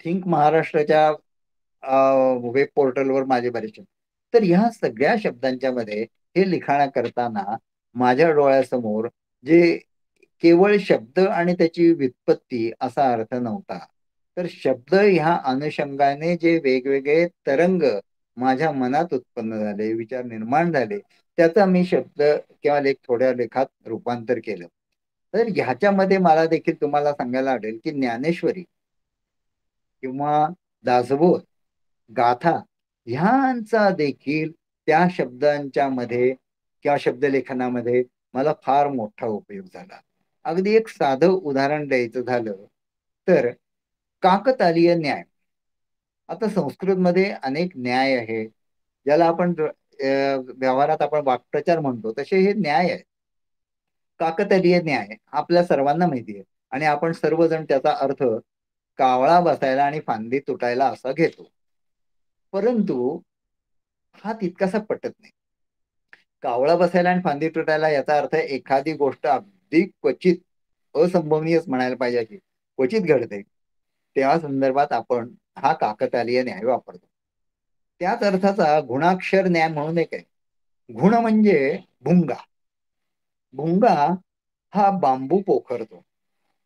S7: थिंक महाराष्ट्राच्या वेब पोर्टलवर माझे बरेच. तर ह्या सगळ्या शब्दांच्या मध्ये हे लिखाण करताना माझ्या डोळ्यासमोर जे केवळ शब्द आणि त्याची व्युत्पत्ती असा अर्थ नव्हता, तर शब्द ह्या अनुषंगाने जे वेगवेगळे तरंग माझ्या मनात उत्पन्न झाले, विचार निर्माण झाले, त्याचा मी शब्द किंवा थोड्या लेखात रूपांतर केलं. तर ह्याच्यामध्ये मला देखील तुम्हाला सांगायला आवडेल की ज्ञानेश्वरी किंवा दासबोध, गाथा ह्यांचा देखील त्या शब्दांच्या मध्ये किंवा शब्दलेखनामध्ये मला फार मोठा उपयोग झाला. अगदी एक साधं उदाहरण द्यायचं झालं तर काकतालीय न्याय. आता संस्कृतमध्ये अनेक न्याय आहे ज्याला आपण व्यवहारात आपण वाक्प्रचार म्हणतो तसे हे न्याय आहे. काकतालीय न्याय आपल्या सर्वांना माहिती आहे आणि आपण सर्वजण त्याचा अर्थ कावळा बसायला आणि फांदी तुटायला असा घेतो. परंतु हा तितकासा पटत नाही. कावळा बसायला आणि फांदी तुटायला याचा अर्थ एखादी गोष्ट अगदी क्वचित असंभवनीयच म्हणायला पाहिजे अशी क्वचित घडते त्या संदर्भात आपण हा काकतालीय न्याय वापरतो. त्याच अर्थाचा गुणाक्षर न्याय म्हणून एक आहे. गुण म्हणजे भुंगा. भुंगा हा बांबू पोखरतो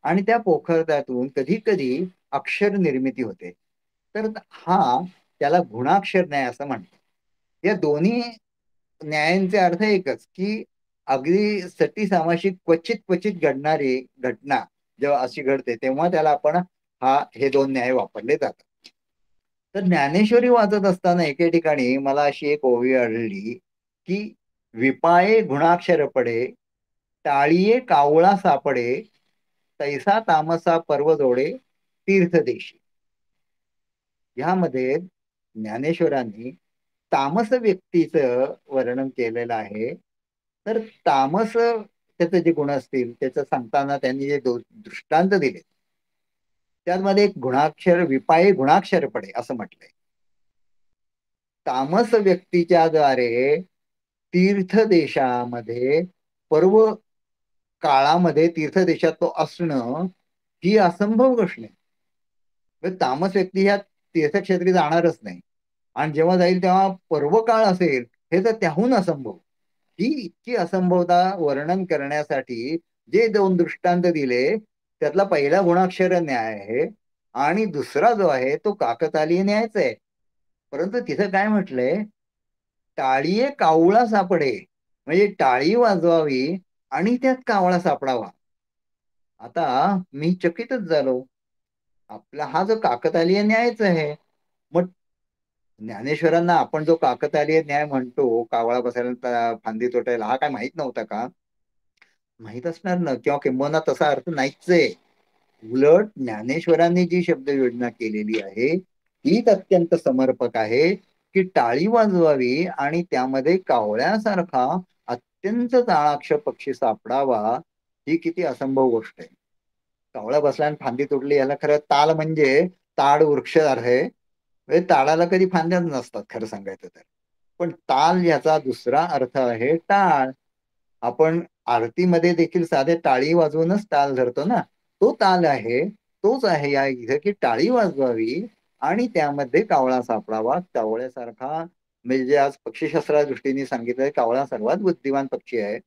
S7: आणि त्या पोखरत्यातून कधी कधी अक्षर निर्मिती होते. तर हा त्याला गुणाक्षर न्याय असं म्हणतात. या दोन्ही न्यायांचे अर्थ एकच की अगदी सती सामाशिक क्वचित क्वचित घडणारी घटना जेव्हा अशी घडते तेव्हा त्याला आपण हे दोन न्याय वापरले जातात. तर ज्ञानेश्वरी वाचत असताना एके ठिकाणी मला अशी एक ओवी आढळली की विपाये गुणाक्षर पडे, टाळीये कावळा सापडे, तैसा तामसा पर्व जोडे तीर्थदेशी. ह्यामध्ये ज्ञानेश्वरांनी तामस व्यक्तीचं वर्णन केलेलं आहे. तर तामस त्याचे जे गुण असतील त्याचं सांगताना त्यांनी जे दृष्टांत दिले त्यामध्ये एक गुणाक्षर विपाये गुणाक्षर पडे असं म्हटलंय. तामस व्यक्तीच्या द्वारे तीर्थदेशामध्ये पर्व काळामध्ये तीर्थदेशात तो असणं ही असंभव गोष्ट नाही. तामस व्यक्ती ह्या तीर्थक्षेत्री जाणारच नाही आणि जेव्हा जाईल तेव्हा पर्व काळ असेल हे तर त्याहून असंभव. ही इतकी असंभवता वर्णन करण्यासाठी जे दोन दृष्टांत दिले त्यातला पहिला गुणाक्षर न्याय आहे आणि दुसरा जो आहे तो काकतालीय न्यायच आहे. परंतु तिथं काय म्हटलंय, टाळीये कावळा सापडे म्हणजे टाळी वाजवावी आणि त्यात कावळा सापडावा. आता मी चकितच झालो. आपला हा जो काकतालीय न्यायच आहे. मग ज्ञानेश्वरांना आपण जो काकतालीय न्याय म्हणतो कावळा बसायला फांदी तोटायला हा काय माहित नव्हता का? माहित असणार ना, किंवा किंबहुना तसा अर्थ नाहीच आहे. उलट ज्ञानेश्वरांनी जी शब्द योजना केलेली आहे तीच अत्यंत समर्पक आहे की टाळी वाजवावी आणि त्यामध्ये कावळ्यासारखा अत्यंत चाणाक्ष पक्षी सापडावा. ही किती असंभव गोष्ट आहे. कावळा बसला आणि फांदी तुटली याला खरं ताल म्हणजे ताड वृक्ष आहे. ताडाला कधी फांद्याच नसतात खरं सांगायचं तर. पण ताल याचा दुसरा अर्थ आहे टाळ. आपण आरतीमध्ये देखील साधे टाळी वाजवूनच ताल धरतो ना, तो ताल आहे. तोच आहे या इथे की टाळी वाजवावी आणि त्यामध्ये कावळा सापडावा. कावळ्यासारखा म्हणजे आज पक्षीशास्त्रा दृष्टीने सांगितलंय कावळा सर्वात बुद्धिमान पक्षी आहे.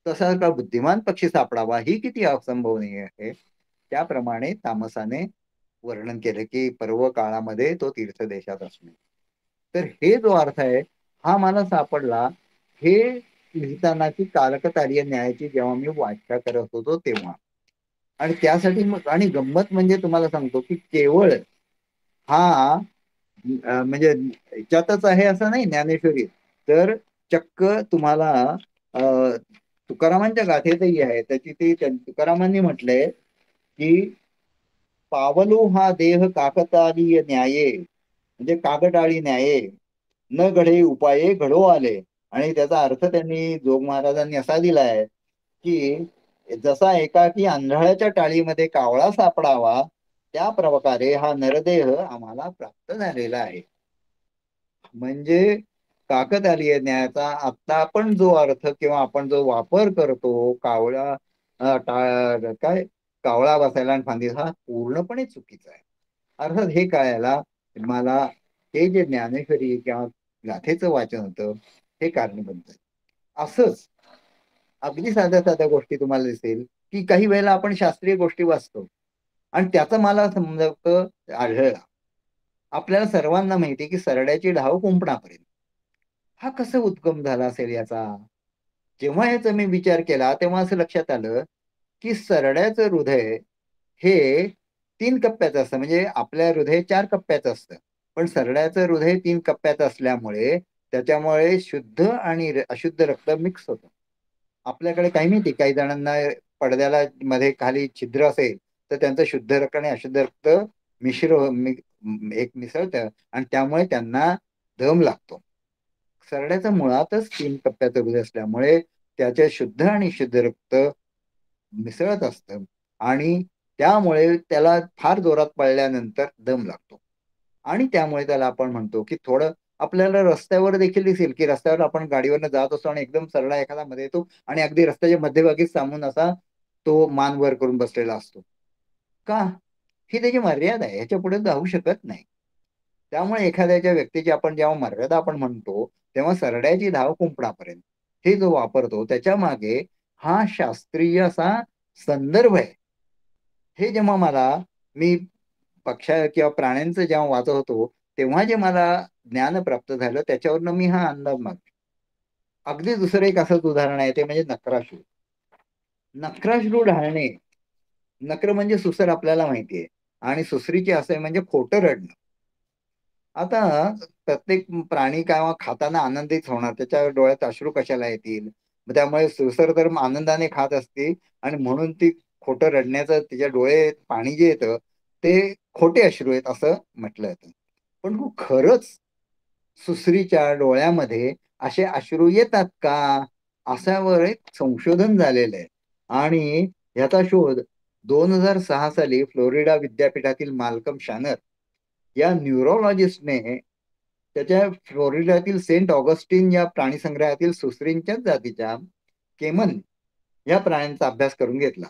S7: तसा का बुद्धिमान पक्षी सापडावा ही किती असंभवनीय आहे. त्याप्रमाणे तामसाने वर्णन केलं की पर्व काळामध्ये तो तीर्थदेशात असणे. तर हे जो अर्थ आहे हा मला सापडला हे लिहिताना की काकतालीय न्यायाची जेव्हा मी व्याख्या करत होतो तेव्हा. आणि त्यासाठी मग आणि गंमत म्हणजे तुम्हाला सांगतो की केवळ हा म्हणजे याच्यातच आहे असं नाही ज्ञानेश्वरी, तर चक्क तुम्हाला तुकारामांच्या गाथेतही आहे. त्याची ती तुकारामांनी म्हटलंय की पावलो हा देह काकतालीय न्याये म्हणजे काकटाळी न्याये न घडे उपाये घडो आले. आणि त्याचा अर्थ त्यांनी जोग महाराजांनी असा दिलाय की जसा एकाकी आंधळ्याच्या टाळीमध्ये कावळा सापडावा त्या प्रकारे हा नरदेह आम्हाला प्राप्त झालेला आहे. म्हणजे काकतालीय न्यायाचा आता आपण जो अर्थ किंवा आपण जो वापर करतो कावळा काय कावळा बसायला आणि फांदी हा पूर्णपणे चुकीचा आहे. अर्थात हे कळायला मला हे जे ज्ञानेश्वरी किंवा गाथेचं वाचन होतं हे कारणीभूत आहे. असंच अगदी साध्या साध्या गोष्टी तुम्हाला दिसेल की काही वेळेला आपण शास्त्रीय गोष्टी वाचतो आणि त्याचं मला समजतं आढळला. आपल्याला सर्वांना माहिती की सरड्याची ढाव कुंपणापर्यंत हा कसं उद्गम झाला असेल याचा. जेव्हा याचा मी विचार केला तेव्हा असं लक्षात आलं की सरड्याचं हृदय हे 3 कप्प्याचं असतं. म्हणजे आपल्या हृदय 4 कप्प्याचं असतं पण सरड्याचं हृदय 3 कप्प्याचं असल्यामुळे त्याच्यामुळे शुद्ध आणि अशुद्ध रक्त मिक्स होतं. आपल्याकडे काही माहिती काही जणांना पडद्याला मध्ये खाली छिद्र असेल तर त्यांचं शुद्ध रक्त आणि अशुद्ध रक्त एक मिसळतं आणि त्यामुळे त्यांना दम लागतो. सरड्याचा मुळातच 3 टप्प्याचं हृदय असल्यामुळे त्याच्या शुद्ध आणि शुद्ध रक्त मिसळत असतं आणि त्यामुळे त्याला फार जोरात पळल्यानंतर दम लागतो आणि त्यामुळे त्याला आपण म्हणतो की थोडं आपल्याला रस्त्यावर देखील दिसेल की रस्त्यावर आपण गाडीवरनं जात असतो आणि एकदम सरळा एखादा मध्ये येतो आणि अगदी रस्त्याच्या मध्यभागीच थांबून असा तो मान वर करून बसलेला असतो. का? ही त्याची मर्यादा आहे, ह्याच्या पुढे जाऊ शकत नाही. त्यामुळे एखाद्याच्या व्यक्तीची आपण जेव्हा मर्यादा आपण म्हणतो तेव्हा सरड्याची धाव कुंपणापर्यंत हे जो वापरतो त्याच्या मागे हा शास्त्रीय असा संदर्भ आहे. हे जेव्हा मी पक्ष्या किंवा प्राण्यांचं जेव्हा वाचत होतो तेव्हा जे मला ज्ञान प्राप्त झालं त्याच्यावरनं मी हा अंदाज मागतो. अगदी दुसरं एक असंच उदाहरण आहे ते म्हणजे नक्राश्रू. नक्राश्रू ढाळणे, नक्र म्हणजे सुसर आपल्याला माहितीये आणि सुसरीची असं म्हणजे खोटं रडणं. आता प्रत्येक प्राणी काय खाताना आनंदित होणार, त्याच्या डोळ्यात अश्रू कशाला येतील? त्यामुळे सुसर तर आनंदाने खात असते आणि म्हणून ती खोटं रडण्याचं तिच्या डोळे पाणी जे येतं ते खोटे अश्रू आहेत असं म्हटलं जातं. पण खरंच सुसरीच्या डोळ्यामध्ये असे अश्रू येतात का? अशावर एक संशोधन झालेलं आहे आणि याचा शोध 2006 साली फ्लोरिडा विद्यापीठातील माल्कम शानर या न्यूरोलॉजिस्टने त्याच्या फ्लोरिडातील सेंट ऑगस्टिन या प्राणी संग्रहातील सुसरींच्याच जातीच्या केमन या प्राण्यांचा अभ्यास करून घेतला.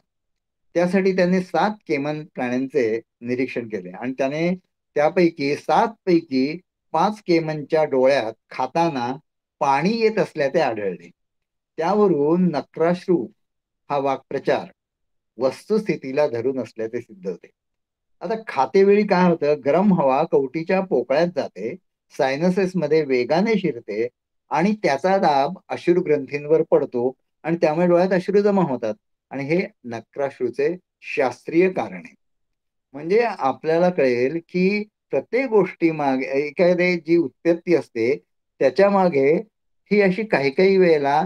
S7: त्यासाठी त्यांनी 7 केमन प्राण्यांचे निरीक्षण केले आणि त्याने त्यापैकी 7 पैकी 5 केमनच्या डोळ्यात खाताना पाणी येत असल्याचे आढळले. त्यावरून नक्राश्रू हा वाक्प्रचार वस्तुस्थितीला धरून असल्याचे सिद्ध होते. आता खातेवेळी काय होतं, गरम हवा कवटीच्या पोकळ्यात जाते, सायनसेस मध्ये वेगाने शिरते आणि त्याचा दाब अश्रू ग्रंथींवर पडतो आणि त्यामुळे डोळ्यात अश्रू जमा होतात आणि हे नक्राश्रूचे शास्त्रीय कारण आहे. म्हणजे आपल्याला कळेल की प्रत्येक गोष्टी मागे एखादी जी उत्पत्ती असते त्याच्या मागे ही अशी काही काही वेळेला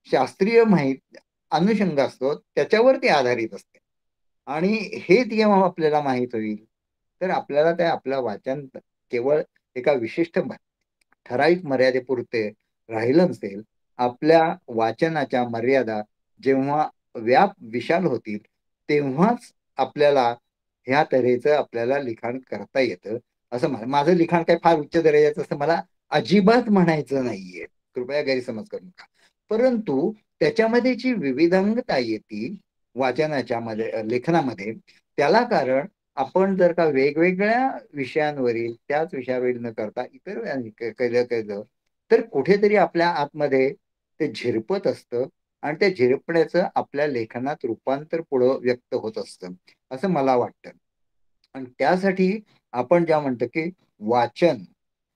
S7: शास्त्रीय अनुषंग असतो त्याच्यावरती आधारित असते आणि हे जेव्हा आपल्याला माहित होईल तर आपल्याला ते आपलं वाचन केवळ एका विशिष्ट ठराविक मर्यादेपुरते राहिलं नसेल. आपल्या वाचनाच्या मर्यादा जेव्हा विशाल होतील तेव्हाच आपल्याला ह्या तऱ्हेचं आपल्याला लिखाण करता येतं. असं माझं लिखाण काही फार उच्च दर्जाचं असं मला अजिबात म्हणायचं नाहीये, कृपया गैरसमज करू नका. परंतु त्याच्यामध्ये जी विविधांगता येते वाचनाच्या लेखनामध्ये त्याला कारण आपण जर का वेगवेगळ्या विषयांवरील त्याच विषयावरील न करता इतर केलं तर कुठेतरी आपल्या आतमध्ये ते झिरपत असतं आणि त्या झिरपण्याचं आपल्या लेखनात रूपांतर पुढं व्यक्त होत असतं असं मला वाटतं. आणि त्यासाठी आपण ज्या म्हणतो की वाचन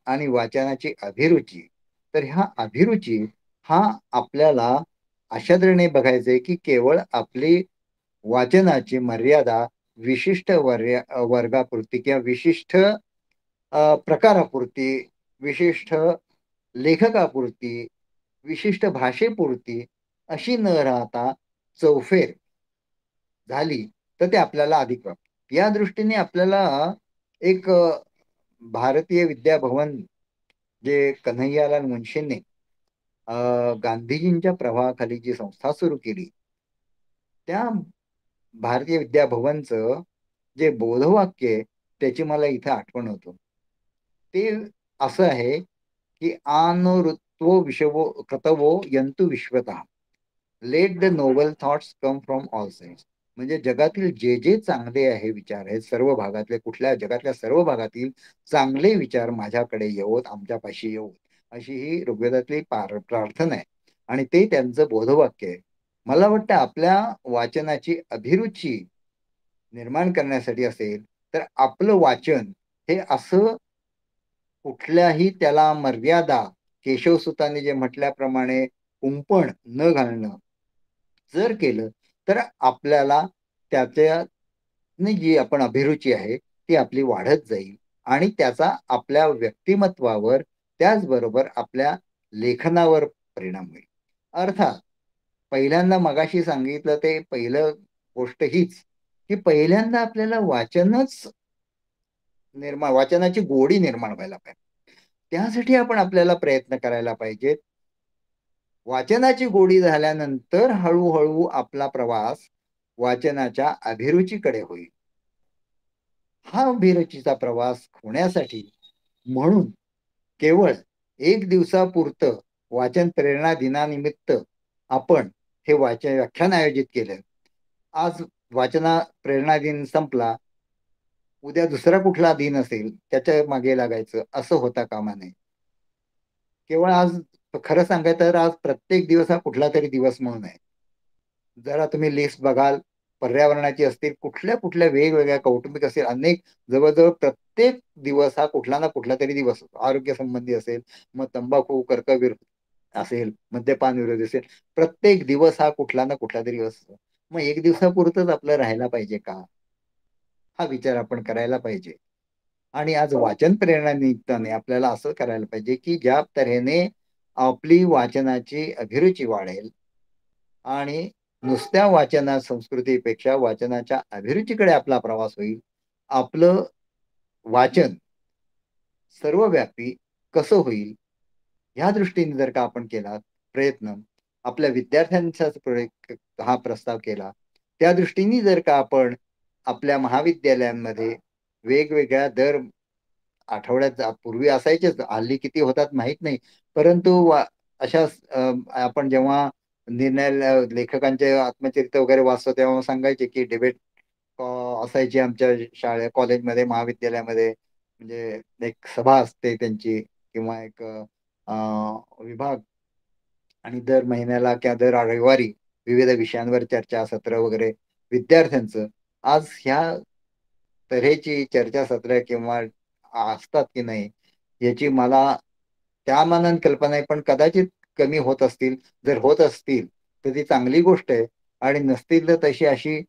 S7: आणि वाचनाची अभिरुची, तर ह्या अभिरुची हा आपल्याला अशा तऱ्हेने बघायचंय की केवळ आपली वाचनाची मर्यादा विशिष्ट वर्गापुरती किंवा विशिष्ट प्रकारापुरती, विशिष्ट लेखकापुरती, विशिष्ट भाषेपुरती अशी न राहता चौफेर झाली तर ते आपल्याला अधिक या दृष्टीने आपल्याला एक भारतीय विद्याभवन जे कन्हैयालाल मुंशींनी गांधीजींच्या प्रभावाखाली जी संस्था सुरू केली त्या भारतीय विद्याभवनचं जे बोधवाक्य आहे त्याची मला इथं आठवण होतो. ते असं आहे की आनोरुत्वो विषवो कृतवो यंतु विश्वतः, let the noble thoughts come from all sides. म्हणजे जगातील जे जे चांगले आहे विचार आहेत सर्व भागातले, जगातल्या सर्व भागातील चांगले विचार माझ्याकडे येवोत, आमच्यापाशी येवोत, अशी ही ऋग्वेदातली प्रार्थना आहे आणि ते त्यांचं बोधवाक्य आहे. मला वाटतं आपल्या वाचनाची अभिरुची निर्माण करण्यासाठी असेल तर आपलं वाचन हे असं कुठल्याही त्याला मर्यादा केशवसुतांनी जे म्हटल्याप्रमाणे कुंपण न घालणं जर केलं तर आपल्याला त्याच्या जी आपण अभिरुची आहे ती आपली वाढत जाईल आणि त्याचा आपल्या व्यक्तिमत्वावर त्याचबरोबर आपल्या लेखनावर परिणाम होईल. अर्थात पहिल्यांदा मगाशी सांगितलं ते पहिलं गोष्ट हीच की पहिल्यांदा आपल्याला वाचनाची गोडी निर्माण व्हायला पाहिजे. त्यासाठी आपण आपल्याला प्रयत्न करायला पाहिजेत. वाचनाची गोडी झाल्यानंतर हळूहळू आपला प्रवास वाचनाच्या अभिरुचीकडे होईल. हा अभिरुचीचा प्रवास होण्यासाठी म्हणून केवळ एक दिवसापुरतं वाचन प्रेरणा दिनानिमित्त आपण हे वाचन व्याख्यान आयोजित केलं. आज वाचना प्रेरणा दिन संपला, उद्या दुसरा कुठला दिन असेल त्याच्या मागे लागायचं असं होता कामा नये. केवळ आज खरं सांगायचं तर आज प्रत्येक दिवस हा कुठला तरी दिवस म्हणून आहे. जरा तुम्ही लिस्ट बघाल पर्यावरणाची असतील, कुठल्या वेगवेगळ्या कौटुंबिक असेल, अनेक जवळजवळ प्रत्येक दिवस हा कुठला ना कुठला तरी दिवस असतो. आरोग्य संबंधी असेल, मग तंबाखू कर्कविरोध असेल, मद्यपान विरोधी असेल, प्रत्येक दिवस हा कुठला ना कुठला तरी दिवस असतो. मग एक दिवसापुरतच आपलं राहायला पाहिजे का, हा विचार आपण करायला पाहिजे. आणि आज वाचन प्रेरणा निमित्ताने आपल्याला असं करायला पाहिजे की ज्या तऱ्हेने आपली वाचनाची अभिरुची वाढेल आणि नुसत्या वाचना संस्कृतीपेक्षा वाचनाच्या अभिरुचीकडे आपला प्रवास होईल. आपलं वाचन सर्वव्यापी कसं होईल ह्या दृष्टीने जर का आपण केला प्रयत्न, आपल्या विद्यार्थ्यांचा हा प्रस्ताव केला, त्या दृष्टीने जर का आपण आपल्या महाविद्यालयांमध्ये वेगवेगळ्या दर आठवड्यात पूर्वी असायचेच, हल्ली किती होतात माहित नाही, परंतु अशा आपण जेव्हा निर्णय लेखकांचे आत्मचरित्र वगैरे वाचतो तेव्हा सांगायचे की डिबेट असायची आमच्या शाळे कॉलेजमध्ये महाविद्यालयामध्ये, म्हणजे एक सभा असते त्यांची किंवा एक विभाग, आणि दर महिन्याला किंवा दर रविवारी विविध विषयांवर चर्चासत्र वगैरे विद्यार्थ्यांचं. आज ह्या तऱ्हेची चर्चासत्र किंवा असतात की नाही याची मला त्या मानाने कल्पना आहे, पण कदाचित कमी होत असतील. जर होत असतील तर ती चांगली गोष्ट आहे, आणि नसतील तर तशी अशी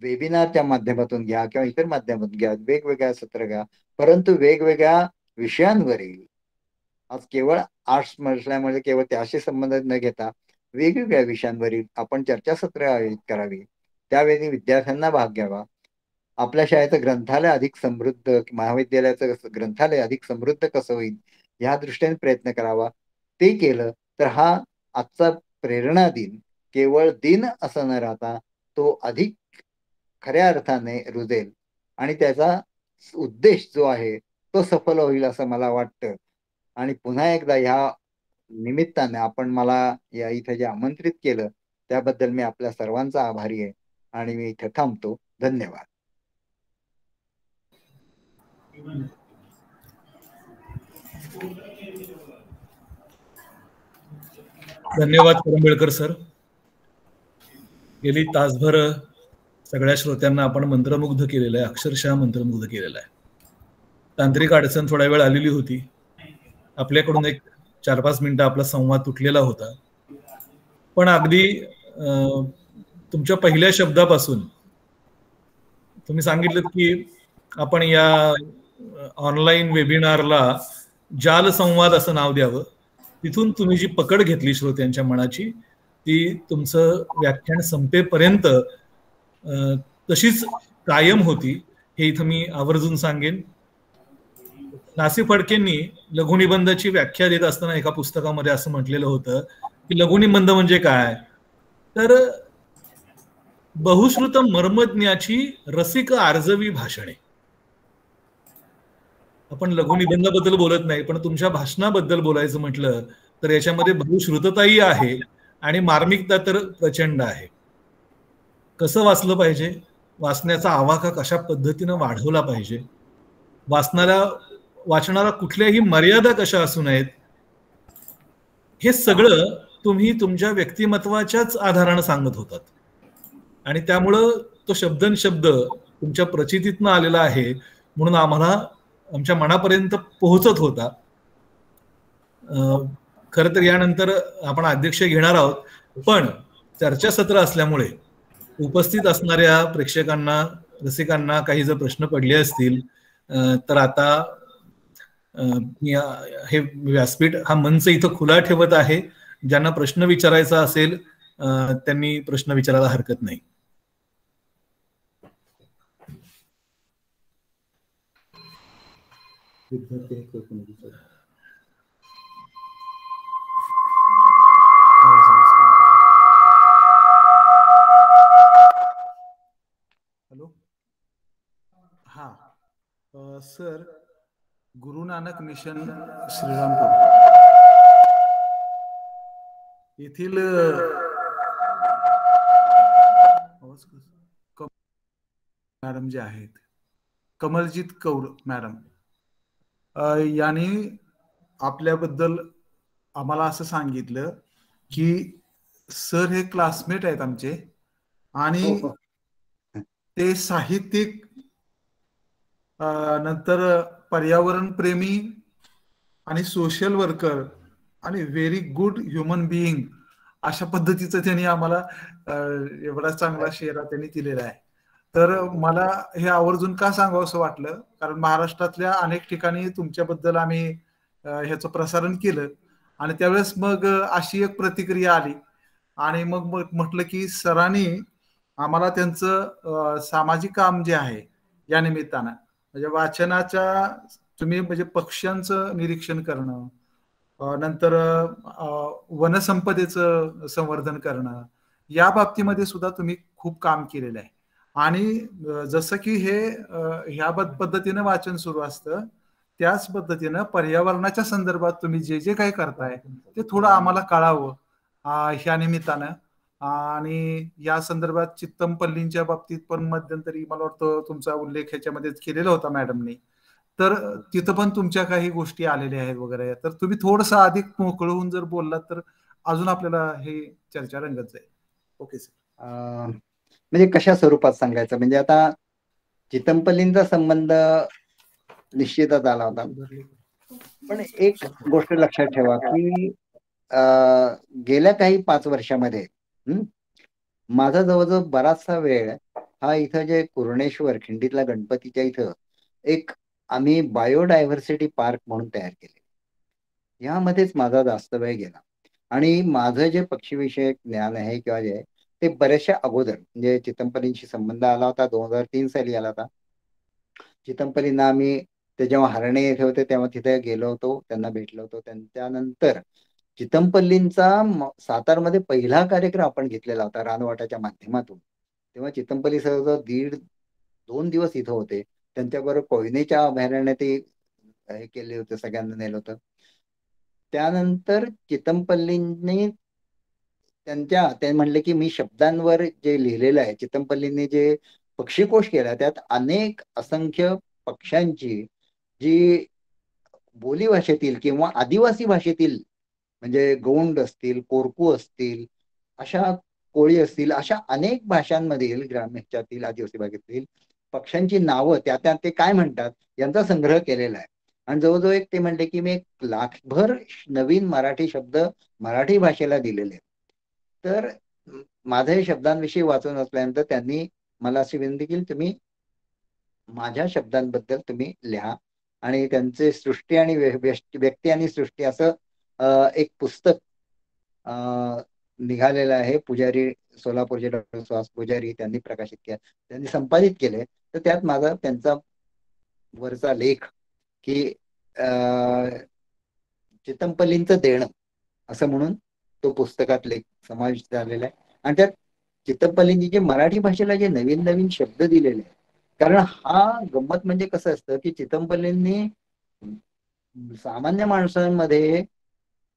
S7: वेबिनारच्या माध्यमातून घ्या किंवा इतर माध्यमातून घ्या, वेगवेगळ्या सत्र घ्या, परंतु वेगवेगळ्या विषयांवरील. आज केवळ आर्ट्स म्हटल्यामुळे केवळ त्याशी संबंध न घेता वेगवेगळ्या विषयांवरील आपण चर्चासत्र आयोजित करावी. त्यावेळी विद्यार्थ्यांना भाग घ्यावा. आपल्या शाळेचं ग्रंथालय अधिक समृद्ध, महाविद्यालयाचं ग्रंथालय अधिक समृद्ध कसं होईल ह्या दृष्टीने प्रयत्न करावा. ते केलं तर हा आजचा प्रेरणा दिन केवळ दिन असं न राहता तो अधिक खऱ्या अर्थाने रुजेल आणि त्याचा उद्देश जो आहे तो सफल होईल असं मला वाटतं. आणि पुन्हा एकदा ह्या निमित्ताने आपण मला या इथे जे आमंत्रित केलं त्याबद्दल मी आपल्या सर्वांचा आभारी आहे आणि मी इथे थांबतो. धन्यवाद.
S1: धन्यवाद करंबेळकर सर. गेली तासभर सगळ्या श्रोत्यांना आपण मंत्रमुग्ध केलेलं आहे, अक्षरशः मंत्रमुग्ध केलेलं आहे. तांत्रिक अडचण थोडा वेळ आलेली होती, आपल्याकडून एक 4-5 मिनिटं आपला संवाद तुटलेला होता, पण अगदी तुमच्या पहिल्या शब्दापासून तुम्ही सांगितलं की आपण या ऑनलाईन वेबिनारला जाल संवाद असं नाव द्यावं. तिथून तुम्ही जी पकड घेतली श्रोत्यांच्या मनाची ती तुमचं व्याख्यान संपेपर्यंत तशीच कायम होती, हे इथं मी आवर्जून सांगेन. नासी फडकेंनी लघुनिबंधाची व्याख्या देत असताना एका पुस्तकामध्ये असं म्हटलेलं होतं की लघुनिबंध म्हणजे काय, तर बहुश्रुत मर्मज्ञाची रसिक आर्जवी भाषणे. आपण लघुनिबंधाबद्दल बोलत नाही, पण तुमच्या भाषणाबद्दल बोलायचं म्हटलं तर याच्यामध्ये बहुश्रुतताही आहे आणि मार्मिकता तर प्रचंड आहे. कसं वाचलं पाहिजे, वाचण्याचा आवाका कशा पद्धतीनं वाढवला पाहिजे, वाचनाला कुठल्याही मर्यादा कशा असू नयेत, हे सगळं तुम्ही तुमच्या व्यक्तिमत्वाच्याच आधारानं सांगत होतात. आणि त्यामुळं तो शब्दनशब्द तुमच्या प्रचितीतनं आलेला आहे म्हणून आम्हाला आमच्या मनापर्यंत पोहोचत होता. खरं तर यानंतर आपण अध्यक्ष घेणार आहोत, पण चर्चासत्र असल्यामुळे उपस्थित असणाऱ्या प्रेक्षकांना रसिकांना काही जर प्रश्न पडले असतील तर आता हे व्यासपीठ हा मंच इथं खुला ठेवत आहे. ज्यांना प्रश्न विचारायचा असेल त्यांनी प्रश्न विचारायला हरकत नाही.
S2: हॅलो. हा सर, गुरु नानक मिशन श्रीरामपूर येथील मॅडम जे आहेत, कमलजीत कौर मॅडम, यांनी आपल्याबद्दल आम्हाला असं सांगितलं की सर हे क्लासमेट आहेत आमचे आणि ते साहित्यिक, नंतर पर्यावरण प्रेमी आणि सोशल वर्कर आणि व्हेरी गुड ह्युमन बिईंग अशा पद्धतीचं त्यांनी आम्हाला एवढा चांगला शेरा त्यांनी दिलेला आहे. तर मला हे आवर्जून का सांगावं असं वाटलं, कारण महाराष्ट्रातल्या अनेक ठिकाणी तुमच्याबद्दल आम्ही ह्याचं प्रसारण केलं आणि त्यावेळेस मग अशी एक प्रतिक्रिया आली आणि मग म्हटलं की सरांनी आम्हाला त्यांचं सामाजिक काम जे आहे या निमित्तानं, म्हणजे वाचनाच्या, तुम्ही म्हणजे पक्ष्यांचं निरीक्षण करणं, नंतर वनसंपदेचं संवर्धन करणं, या बाबतीमध्ये सुद्धा तुम्ही खूप काम केलेलं आहे. आणि जसं की हे ह्या पद्धतीनं वाचन सुरू असतं, त्याच पद्धतीनं पर्यावरणाच्या संदर्भात तुम्ही जे जे काही करताय ते थोडं आम्हाला कळावं ह्या निमित्तानं. आणि या संदर्भात चित्तमपल्लींच्या बाबतीत पण मध्यंतरी मला वाटतं तुमचा उल्लेख ह्याच्यामध्येच केलेला होता मॅडमनी, तर तिथं पण तुमच्या काही गोष्टी आलेल्या आहेत वगैरे. तर तुम्ही थोडंसं अधिक मोकळं होऊन जर बोललात तर अजून आपल्याला हे चर्चा रंगत जाईल. Okay sir.
S10: म्हणजे कशा स्वरूपात सांगायचं, म्हणजे आता चितमपल्लींचा संबंध निश्चितच आला होता, पण एक गोष्ट लक्षात ठेवा की गेल्या काही 5 वर्षामध्ये माझा जवळजवळ बराचसा वेळ हा इथं जे कुरणेश्वर खिंडीतला गणपतीच्या इथं एक आम्ही बायोडायव्हर्सिटी पार्क म्हणून तयार केले, यामध्येच माझा जास्त वेळ गेला. आणि माझं जे पक्षीविषयक ज्ञान आहे किंवा जे ते बऱ्याचशा अगोदर, म्हणजे चितमपल्लींशी संबंध आला होता 2003 साली आला होता. चितमपल्लींना आम्ही ते जेव्हा हरणे येथे होते तेव्हा तिथे गेलो होतो, त्यांना भेटलो होतो. त्यानंतर चितमपल्लींचा सातारमध्ये पहिला कार्यक्रम आपण घेतलेला होता रानवाटाच्या माध्यमातून. तेव्हा चितमपल्ली सहज 1.5-2 दिवस इथं होते. त्यांच्याबरोबर कोयनेच्या अभयारण्यात हे केले होते, सगळ्यांना नेलं होतं. त्यानंतर चितमपल्लींनी ते म्हणले की मी शब्दांवर जे लिहिलेलं आहे, चितमपल्लींनी जे पक्षीकोश केला त्यात अनेक असंख्य पक्ष्यांची जी बोली भाषेतील किंवा आदिवासी भाषेतील, म्हणजे गोंड असतील, कोरकू असतील, अशा कोळी असतील, अशा अनेक भाषांमधील ग्रामीणच्यातील आदिवासी भागातील पक्ष्यांची नावं त्या ते काय म्हणतात यांचा संग्रह केलेला आहे. आणि जवळजवळ एक ते म्हणले की मी 1 लाखभर नवीन मराठी शब्द मराठी भाषेला दिलेले. तर माझं हे शब्दांविषयी वाचून असल्यानंतर त्यांनी मला अशी विनंती केली, तुम्ही माझ्या शब्दांबद्दल तुम्ही लिहा. आणि त्यांचे सृष्टी आणि व्यक्ती आणि सृष्टी असं एक पुस्तक निघालेलं आहे. पुजारी, सोलापूरचे डॉक्टर सुहास पुजारी त्यांनी प्रकाशित केलं, त्यांनी संपादित केले. तर त्यात माझा त्यांचा वरचा लेख की चितमपल्लींचं देणं असं म्हणून तो पुस्तकात लेख समाविष्ट झालेला आहे. आणि त्यात चितमपल्लींनी जे मराठी भाषेला जे नवीन नवीन शब्द दिलेले आहेत, कारण हा गंमत म्हणजे कसं असतं की चितमपल्लींनी सामान्य माणसांमध्ये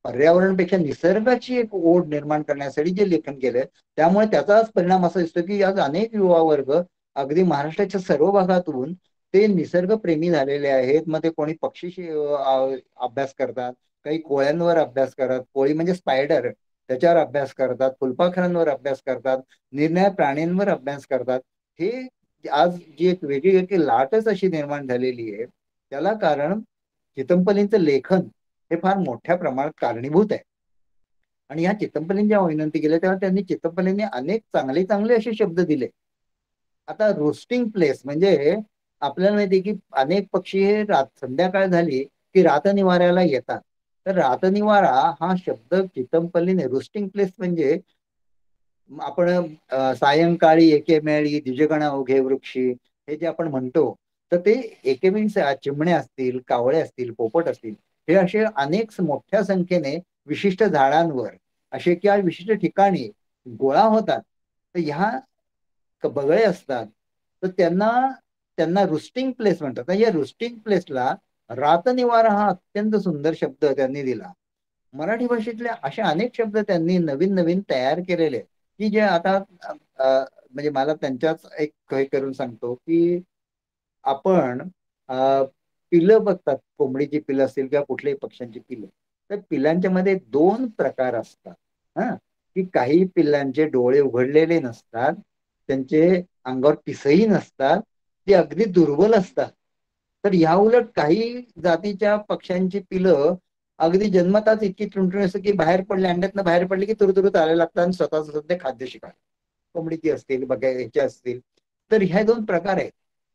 S10: पर्यावरणापेक्षा निसर्गाची एक ओढ निर्माण करण्यासाठी जे लेखन केलंय, त्यामुळे त्याचाच परिणाम असा दिसतो की आज अनेक युवा वर्ग अगदी महाराष्ट्राच्या सर्व भागातून ते निसर्गप्रेमी झालेले आहेत. मग ते कोणी पक्षीशी अभ्यास करतात, काही कोळ्यांवर अभ्यास करतात, कोळी म्हणजे स्पायडर त्याच्यावर अभ्यास करतात, फुलपाखरांवर अभ्यास करतात, निरनिराळ्या प्राण्यांवर अभ्यास करतात. हे आज जी एक वेगळी लाटच अशी निर्माण झालेली आहे, त्याला कारण चितमपल्लींचं लेखन हे फार मोठ्या प्रमाणात कारणीभूत आहे. आणि ह्या चितमपल्लींनी जेव्हा विनंती केली तेव्हा त्यांनी चितमपल्लींनी अनेक चांगले चांगले असे शब्द दिले. आता रोस्टिंग प्लेस म्हणजे आपल्याला माहिती की अनेक पक्षी हे संध्याकाळ झाली की रातनिवाऱ्याला येतात. तर रातनिवारा हा शब्द चितमपल्लीने, रोस्टिंग प्लेस म्हणजे आपण सायंकाळी एके मेळी द्विजगण अवघे वृक्षी हे जे आपण म्हणतो,
S7: तर ते एकेबिन चिमणे असतील, कावळे असतील, पोपट असतील, हे असे अनेक मोठ्या संख्येने विशिष्ट झाडांवर असे किंवा विशिष्ट ठिकाणी गोळा होतात. तर ह्या बगळे असतात, तर त्यांना त्यांना रुस्टिंग प्लेस म्हणतात. या रुस्टिंग प्लेसला रातनिवारा हा अत्यंत सुंदर शब्द त्यांनी दिला. मराठी भाषेतले असे अनेक शब्द त्यांनी नवीन नवीन तयार केलेले की जे आता म्हणजे मला त्यांच्याच एक हे करून सांगतो की आपण पिलं बघतात, कोंबडीची पिलं असतील किंवा कुठल्याही पक्ष्यांची पिलं, तर पिलांच्या मध्ये दोन प्रकार असतात. हा, की काही पिल्लांचे डोळे उघडलेले नसतात, त्यांचे अंगावर पिसही नसतात, ते अगदी दुर्बल असतात. तर ह्या उलट काही जातीच्या पक्ष्यांची पिलं अगदी जन्मताच इतकी टुणटुणी असते की बाहेर पडले, अंड्यातनं बाहेर पडले की तुरतुरू चालायला लागतात आणि स्वतःच ते खाद्य शिकायला, कोंबडीची असतील बघा ह्याच्या असतील. तर ह्या दोन प्रकार आहेत.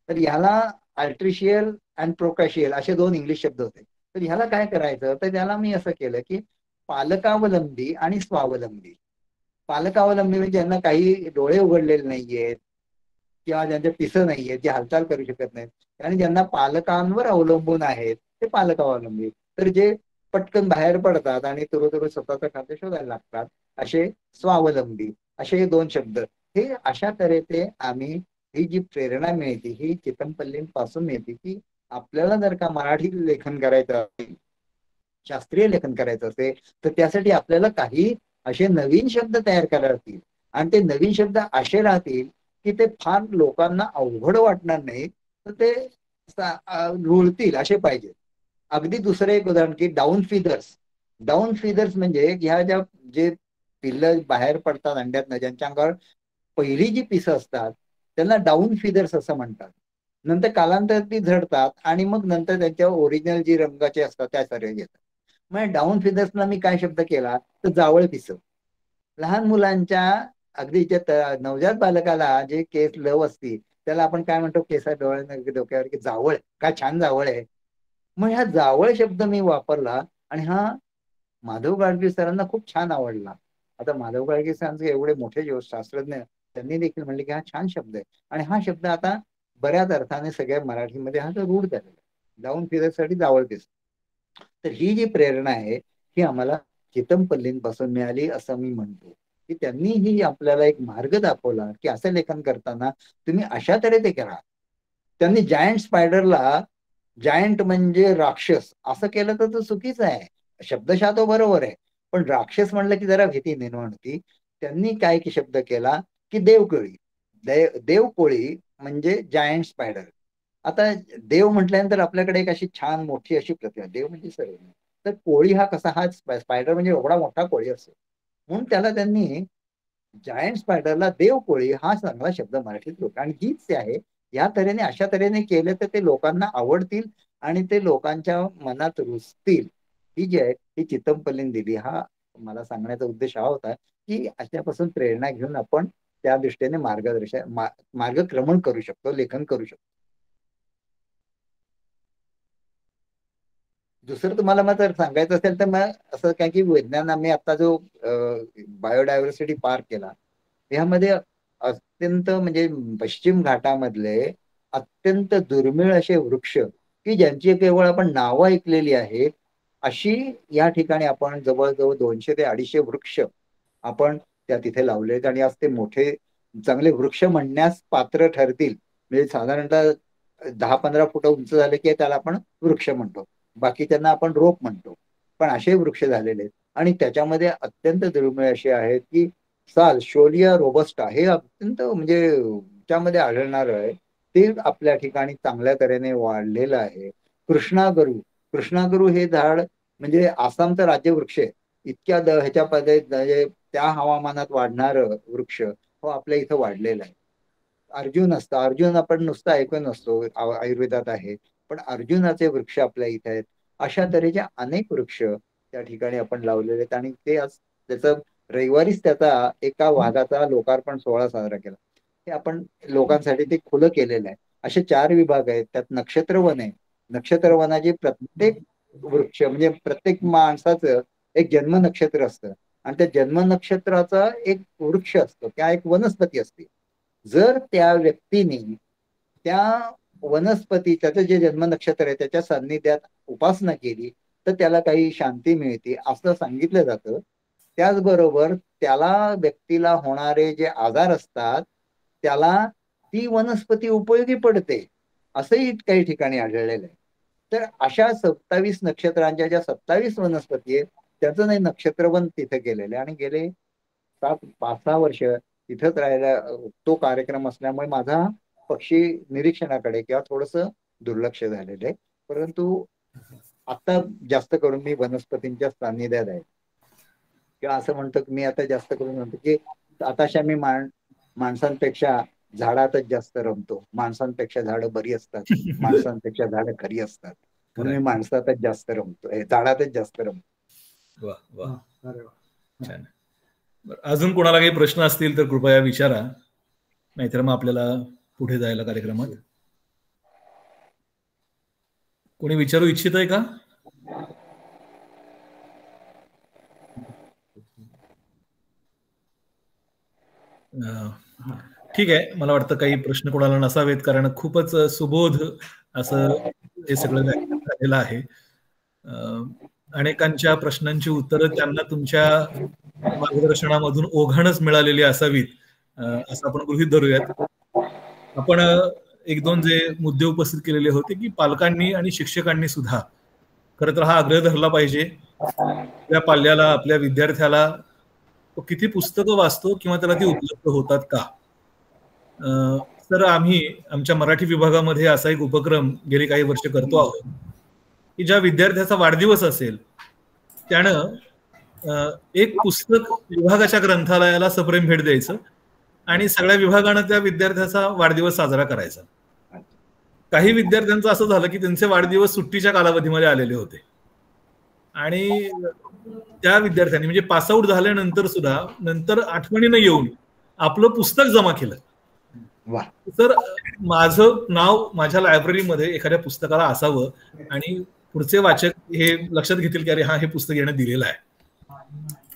S7: तर ह्याला अल्ट्रिशियल अँड प्रोकॅशियल असे दोन इंग्लिश शब्द होते. तर ह्याला काय करायचं, तर त्याला मी असं केलं की पालकावलंबी आणि स्वावलंबी. पालकावलंबी म्हणजे ज्यांना काही डोळे उघडलेले नाहीयेत किंवा ज्यांचे पिसं नाहीयेत, जे हालचाल करू शकत नाहीत आणि ज्यांना पालकांवर अवलंबून आहेत ते पालकावलंबी. तर जे पटकन बाहेर पडतात आणि तुरु स्वतःचं खाद्य शोधायला लागतात असे स्वावलंबी. असे हे दोन शब्द. हे अशा तऱ्हेचे आम्ही, ही जी प्रेरणा मिळते ही चितमपल्लींपासून मिळते की आपल्याला जर का मराठी लेखन करायचं असेल, शास्त्रीय लेखन करायचं असेल, तर त्यासाठी आपल्याला काही असे नवीन शब्द तयार करावे लागतील आणि ते नवीन शब्द असे राहतील की ते फार लोकांना अवघड वाटणार नाही, तर ते रुळतील असे पाहिजे. अगदी दुसरं एक उदाहरण की डाऊन फिदर्स. डाऊन फिदर्स म्हणजे ह्या ज्या जे पिल्लं बाहेर पडतात अंड्यातनं, ज्यांच्या अंगावर पहिली जी पिसं असतात त्यांना डाऊन फिदर्स असं म्हणतात. नंतर कालांतरात ती झडतात आणि मग नंतर त्यांच्या ओरिजिनल जी रंगाचे असतात त्या सर्व येतात. मग डाऊन फिदर्सला मी काय शब्द केला, तर जावळ पिसं. लहान मुलांच्या अगदी नवजात बालकाला जे केस लव असती त्याला आपण काय म्हणतो, केसा डोळ्या डोक्यावर की जावळ, काय छान जावळ आहे. मग ह्या जावळ शब्द मी वापरला आणि हा माधव गाडगीळ सरांना खूप छान आवडला. आता माधव गाडगीळ सरांचे एवढे मोठे शास्त्रज्ञ, त्यांनी देखील म्हणले की हा छान शब्द आहे आणि हा शब्द आता बऱ्याच अर्थाने सगळ्या मराठीमध्ये हा तर रूढ झालेला आहे. जाऊन फिरायसाठी जावळ पिस. तर ही जी प्रेरणा आहे ही आम्हाला चितमपल्लींपासून मिळाली असं मी म्हणतो. की त्यांनी ही आपल्याला एक मार्ग दाखवला की असं लेखन करताना तुम्ही अशा तऱ्हे ते करा. त्यांनी जायंट स्पायडरला, जायंट म्हणजे राक्षस असं केलं तर चुकीचं आहे. शब्दशः तो बरोबर आहे, पण राक्षस म्हणलं की जरा भीती निर्माण होती. त्यांनी काय की शब्द केला की देवकोळी. देवकोळी म्हणजे जायंट स्पायडर. आता देव म्हटल्यानंतर आपल्याकडे एक अशी छान मोठी अशी प्रतिमा, देव म्हणजे सर्व. तर कोळी हा कसा, हा स्पायडर म्हणजे एवढा मोठा कोळी असतो, म्हणून त्याला त्यांनी जायंट स्पायडरला देवकोळी हा चांगला शब्द मराठीत लोक आणि हीच ते आहे. या तऱ्हेने अशा तऱ्हेने केलं तर ते लोकांना आवडतील आणि ते लोकांच्या मनात रुजतील. ही जी आहे ही चितमपल्लीने दिली. हा मला सांगण्याचा उद्देश हा होता की अशापासून प्रेरणा घेऊन आपण त्या दृष्टीने मार्गक्रमण करू शकतो, लेखन करू शकतो. दुसरं तुम्हाला मग जर सांगायचं असेल तर मग असं काय की विज्ञान, आम्ही आता जो बायोडायव्हर्सिटी पार्क केला यामध्ये अत्यंत म्हणजे पश्चिम घाटामधले अत्यंत दुर्मिळ असे वृक्ष की ज्यांची केवळ आपण नावं ऐकलेली आहेत, अशी या ठिकाणी आपण जवळजवळ 200 ते 250 वृक्ष आपण त्या तिथे लावले आहेत आणि आज ते मोठे चांगले वृक्ष म्हणण्यास पात्र ठरतील. म्हणजे साधारणतः 10-15 फुट उंच झाले की त्याला आपण वृक्ष म्हणतो, बाकी त्यांना आपण रोप म्हणतो. पण असे वृक्ष झालेले आहेत आणि त्याच्यामध्ये अत्यंत दुर्मिळ असे आहेत की साल, शोलिया रोबस्टा हे अत्यंत म्हणजे त्यामध्ये आढळणार आहे, ते आपल्या ठिकाणी चांगल्या तऱ्हेने वाढलेलं आहे. कृष्णागरू, कृष्णागरू हे झाड म्हणजे आसामचं राज्यवृक्ष आहे. इतक्या ह्याच्या म्हणजे त्या हवामानात वाढणार वृक्ष हो आपल्या इथं वाढलेला आहे. अर्जुन असतं, अर्जुन आपण नुसतं ऐकून नसतो, आयुर्वेदात आहे, पण अर्जुनाचे वृक्ष आपल्या इथे आहेत. अशा तऱ्हेच्या अनेक वृक्ष त्या ठिकाणी आपण लावलेले आहेत आणि ते आज त्याचं रविवारीच त्याचा एका वाघाचा लोकार्पण सोहळा साजरा केला. हे आपण लोकांसाठी ते खुलं केलेलं आहे. असे 4 विभाग आहेत. त्यात नक्षत्रवन आहे. नक्षत्रवनाचे प्रत्येक वृक्ष म्हणजे प्रत्येक माणसाचं एक जन्म नक्षत्र असतं आणि त्या जन्म नक्षत्राचा एक वृक्ष असतो, त्या एक वनस्पती असते. जर त्या व्यक्तीने त्या
S10: वनस्पती त्याचं जे जन्म नक्षत्र आहे त्याच्या सान्निध्यात उपासना केली तर त्याला काही शांती मिळते असं सांगितलं जातं. त्याचबरोबर त्याला व्यक्तीला होणारे जे आजार असतात त्याला ती वनस्पती उपयोगी पडते असंही काही ठिकाणी आढळलेलं आहे. तर अशा 27 नक्षत्रांच्या ज्या 27 वनस्पती आहेत त्याचं नाही नक्षत्रवन तिथे केलेलं आहे आणि गेले 5-6 वर्ष तिथंच राहायला तो कार्यक्रम असल्यामुळे माझा पक्षी निरीक्षणाकडे किंवा थोडस दुर्लक्ष झालेलं आहे. परंतु आता जास्त करून मी वनस्पतींच्या सान्निध्यात आहे किंवा असं म्हणतो की मी आता जास्त करून म्हणतो की आताशा मी माणसांपेक्षा झाडातच जास्त रमतो. माणसांपेक्षा झाडं बरी असतात, माणसांपेक्षा झाडं खरी असतात, म्हणून मी माणसातच जास्त रमतो, झाडातच जास्त रमतो.
S1: वा वा, छान. अजून कोणाला काही प्रश्न असतील तर कृपया विचारा, नाहीतर मग आपल्याला पुढे जायला कार्यक्रमात. कोणी विचारू इच्छित आहे का? ठीक आहे, मला वाटतं काही प्रश्न कोणाला नसावेत, कारण खूपच सुबोध असं हे सगळं व्याख्यान झालेलं आहे. अनेकांच्या प्रश्नांची उत्तरं त्यांना तुमच्या मार्गदर्शनामधून ओघाणच मिळालेली असावीत असं आपण गृहीत धरूयात. आपण 1-2 जे मुद्दे उपस्थित केलेले होते की पालकांनी आणि शिक्षकांनी सुद्धा खरं तर हा आग्रह धरला पाहिजे, आपल्या पाल्याला, आपल्या विद्यार्थ्याला तो किती पुस्तकं वाचतो किंवा त्याला ती उपलब्ध होतात का. तर आम्ही आमच्या मराठी विभागामध्ये असा एक उपक्रम गेली काही वर्ष करतो आहोत की ज्या विद्यार्थ्याचा वाढदिवस असेल त्यानं एक पुस्तक विभागाच्या ग्रंथालयाला सप्रेम भेट द्यायचं आणि सगळ्या विभागानं त्या विद्यार्थ्याचा वाढदिवस साजरा करायचा. काही विद्यार्थ्यांचं असं झालं की त्यांचे वाढदिवस सुट्टीच्या कालावधीमध्ये आलेले होते आणि त्या विद्यार्थ्यांनी म्हणजे पासआउट झाल्यानंतर सुद्धा नंतर आठवणीनं येऊन आपलं पुस्तक जमा केलं. तर माझं नाव माझ्या लायब्ररीमध्ये एखाद्या पुस्तकाला असावं आणि पुढचे वाचक हे लक्षात घेतील की अरे हा हे पुस्तक येणं दिलेलं आहे.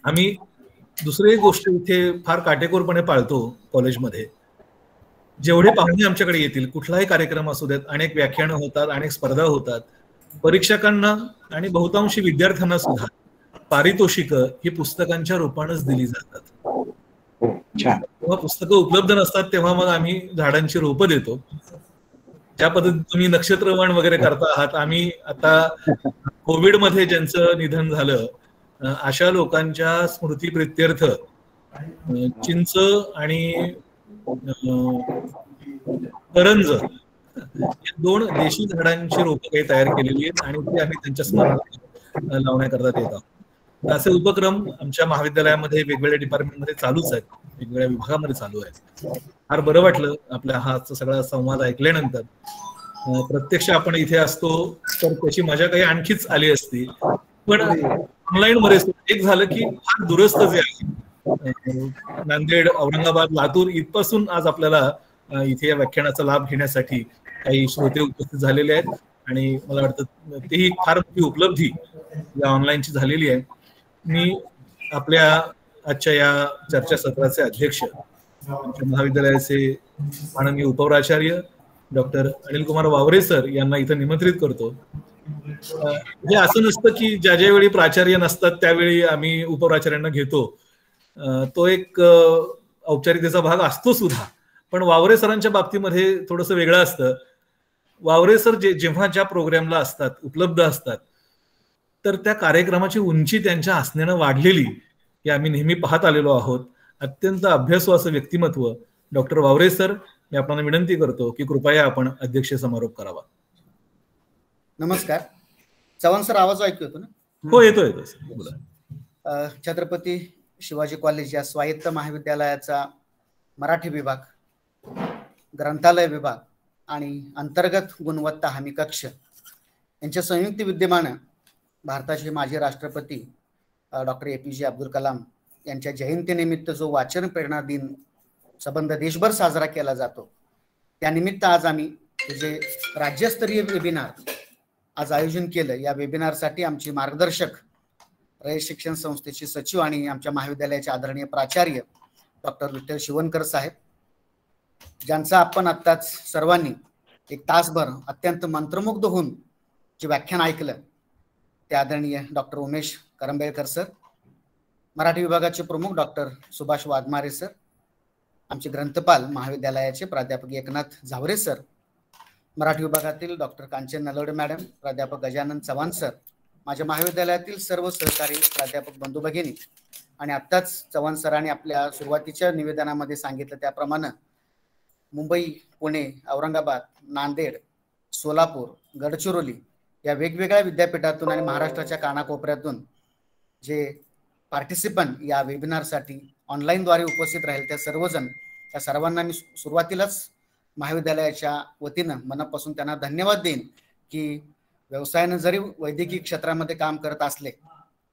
S1: आम्ही दुसरी एक गोष्ट इथे फार काटेकोरपणे पाळतो कॉलेजमध्ये, जेवढे पाहुणे आमच्याकडे येतील कुठलाही कार्यक्रम असू देत, अनेक व्याख्यानं होतात, अनेक स्पर्धा होतात, परीक्षकांना आणि बहुतांशी विद्यार्थ्यांना सुद्धा पारितोषिक ही पुस्तकांच्या रूपानंच दिली जातात. जेव्हा पुस्तकं उपलब्ध नसतात तेव्हा मग आम्ही झाडांची रोपं देतो. ज्या पद्धतीने तुम्ही नक्षत्रवन वगैरे करता आहात, आम्ही आता कोविडमध्ये ज्यांचं निधन झालं अशा लोकांच्या स्मृती प्रित्यर्थ चिंच आणि करंज या 2 देशी झाडांची रोपं काही तयार केलेली आहेत आणि ती आम्ही त्यांच्या स्मरणार्थ लावण्याकरता देत आहोत. असे उपक्रम आमच्या महाविद्यालयामध्ये वेगवेगळ्या डिपार्टमेंटमध्ये चालूच आहेत, वेगवेगळ्या विभागामध्ये चालू आहेत. फार बरं वाटलं आपल्या हा सगळा संवाद ऐकल्यानंतर. प्रत्यक्ष आपण इथे असतो तर त्याची मजा काही आणखीच आली असती, पण ऑनलाईन मध्ये एक झालं की फार दूरस्थ जे आहे नांदेड, औरंगाबाद, लातूर इथपासून आज आपल्याला इथे या व्याख्यानाचा लाभ घेण्यासाठी काही श्रोते उपस्थित झालेले आहेत आणि मला वाटतं तेही फार मोठी उपलब्धी या ऑनलाईनची झालेली आहे. मी आपल्या आजच्या या चर्चासत्राचे अध्यक्ष आमच्या महाविद्यालयाचे माननीय उपप्राचार्य डॉक्टर अनिल कुमार वावरे सर यांना इथं निमंत्रित करतो. हे असं नसतं की ज्या ज्यावेळी प्राचार्य नसतात त्यावेळी आम्ही उपप्राचार्यांना घेतो, तो एक औपचारिकतेचा भाग असतो सुद्धा, पण वावरे सरांच्या बाबतीमध्ये थोडंसं वेगळं असतं. वावरे सर जेव्हा ज्या प्रोग्रामला असतात, उपलब्ध असतात, तर त्या कार्यक्रमाची उंची त्यांच्या हसण्यानं वाढलेली हे आम्ही नेहमी पाहत आलेलो आहोत. अत्यंत अभ्यासू असं व्यक्तिमत्व डॉक्टर वावरे सर, मी आपल्याला विनंती करतो की कृपया आपण अध्यक्ष समारोप करावा.
S6: नमस्कार. चव्हाण सर, आवाज ऐकू येतो ना?
S1: हो, येतो.
S6: छत्रपती शिवाजी कॉलेज या स्वायत्त महाविद्यालयाचा मराठी विभाग, ग्रंथालय विभाग आणि अंतर्गत गुणवत्ता हमी कक्ष यांच्या संयुक्त विद्यमानं भारताचे माजी राष्ट्रपती डॉक्टर APJ अब्दुल कलाम यांच्या जयंतीनिमित्त जो वाचन प्रेरणा दिन संबंध देशभर साजरा केला जातो, त्यानिमित्त आज आम्ही जे राज्यस्तरीय वेबिनार आज आयोजन केलं, या वेबिनारसाठी आमचे मार्गदर्शक रयत शिक्षण संस्थेचे सचिव आणि आमच्या महाविद्यालयाचे आदरणीय प्राचार्य डॉक्टर विठ्ठल शिवणकर साहेब, ज्यांचा आपण आत्ताच सर्वांनी एक तासभर अत्यंत मंत्रमुग्ध होऊन जे व्याख्यान ऐकलं ते आदरणीय डॉक्टर उमेश करंबेळकर सर, मराठी विभागाचे प्रमुख डॉक्टर सुभाष वाघमारे सर, आमचे ग्रंथपाल महाविद्यालयाचे प्राध्यापक एकनाथ झावरे सर, मराठी विभागातील डॉक्टर कांचन नलवडे मॅडम, प्राध्यापक गजानन चव्हाण सर, माझ्या महाविद्यालयातील सर्व सहकारी प्राध्यापक बंधू भगिनी, आणि आत्ताच चव्हाण सरांनी आपल्या सुरुवातीच्या निवेदनामध्ये सांगितलं त्याप्रमाणे मुंबई, पुणे, औरंगाबाद, नांदेड, सोलापूर, गडचिरोली या वेगवेगळ्या विद्यापीठातून आणि महाराष्ट्राच्या कानाकोपऱ्यातून जे पार्टिसिपंट या वेबिनारसाठी ऑनलाईनद्वारे उपस्थित राहील त्या सर्वजण, त्या सर्वांना मी सुरुवातीलाच महाविद्यालयाच्या वतीनं मनापासून त्यांना धन्यवाद देईन की व्यवसायानं जरी वैद्यकीय क्षेत्रामध्ये काम करत असले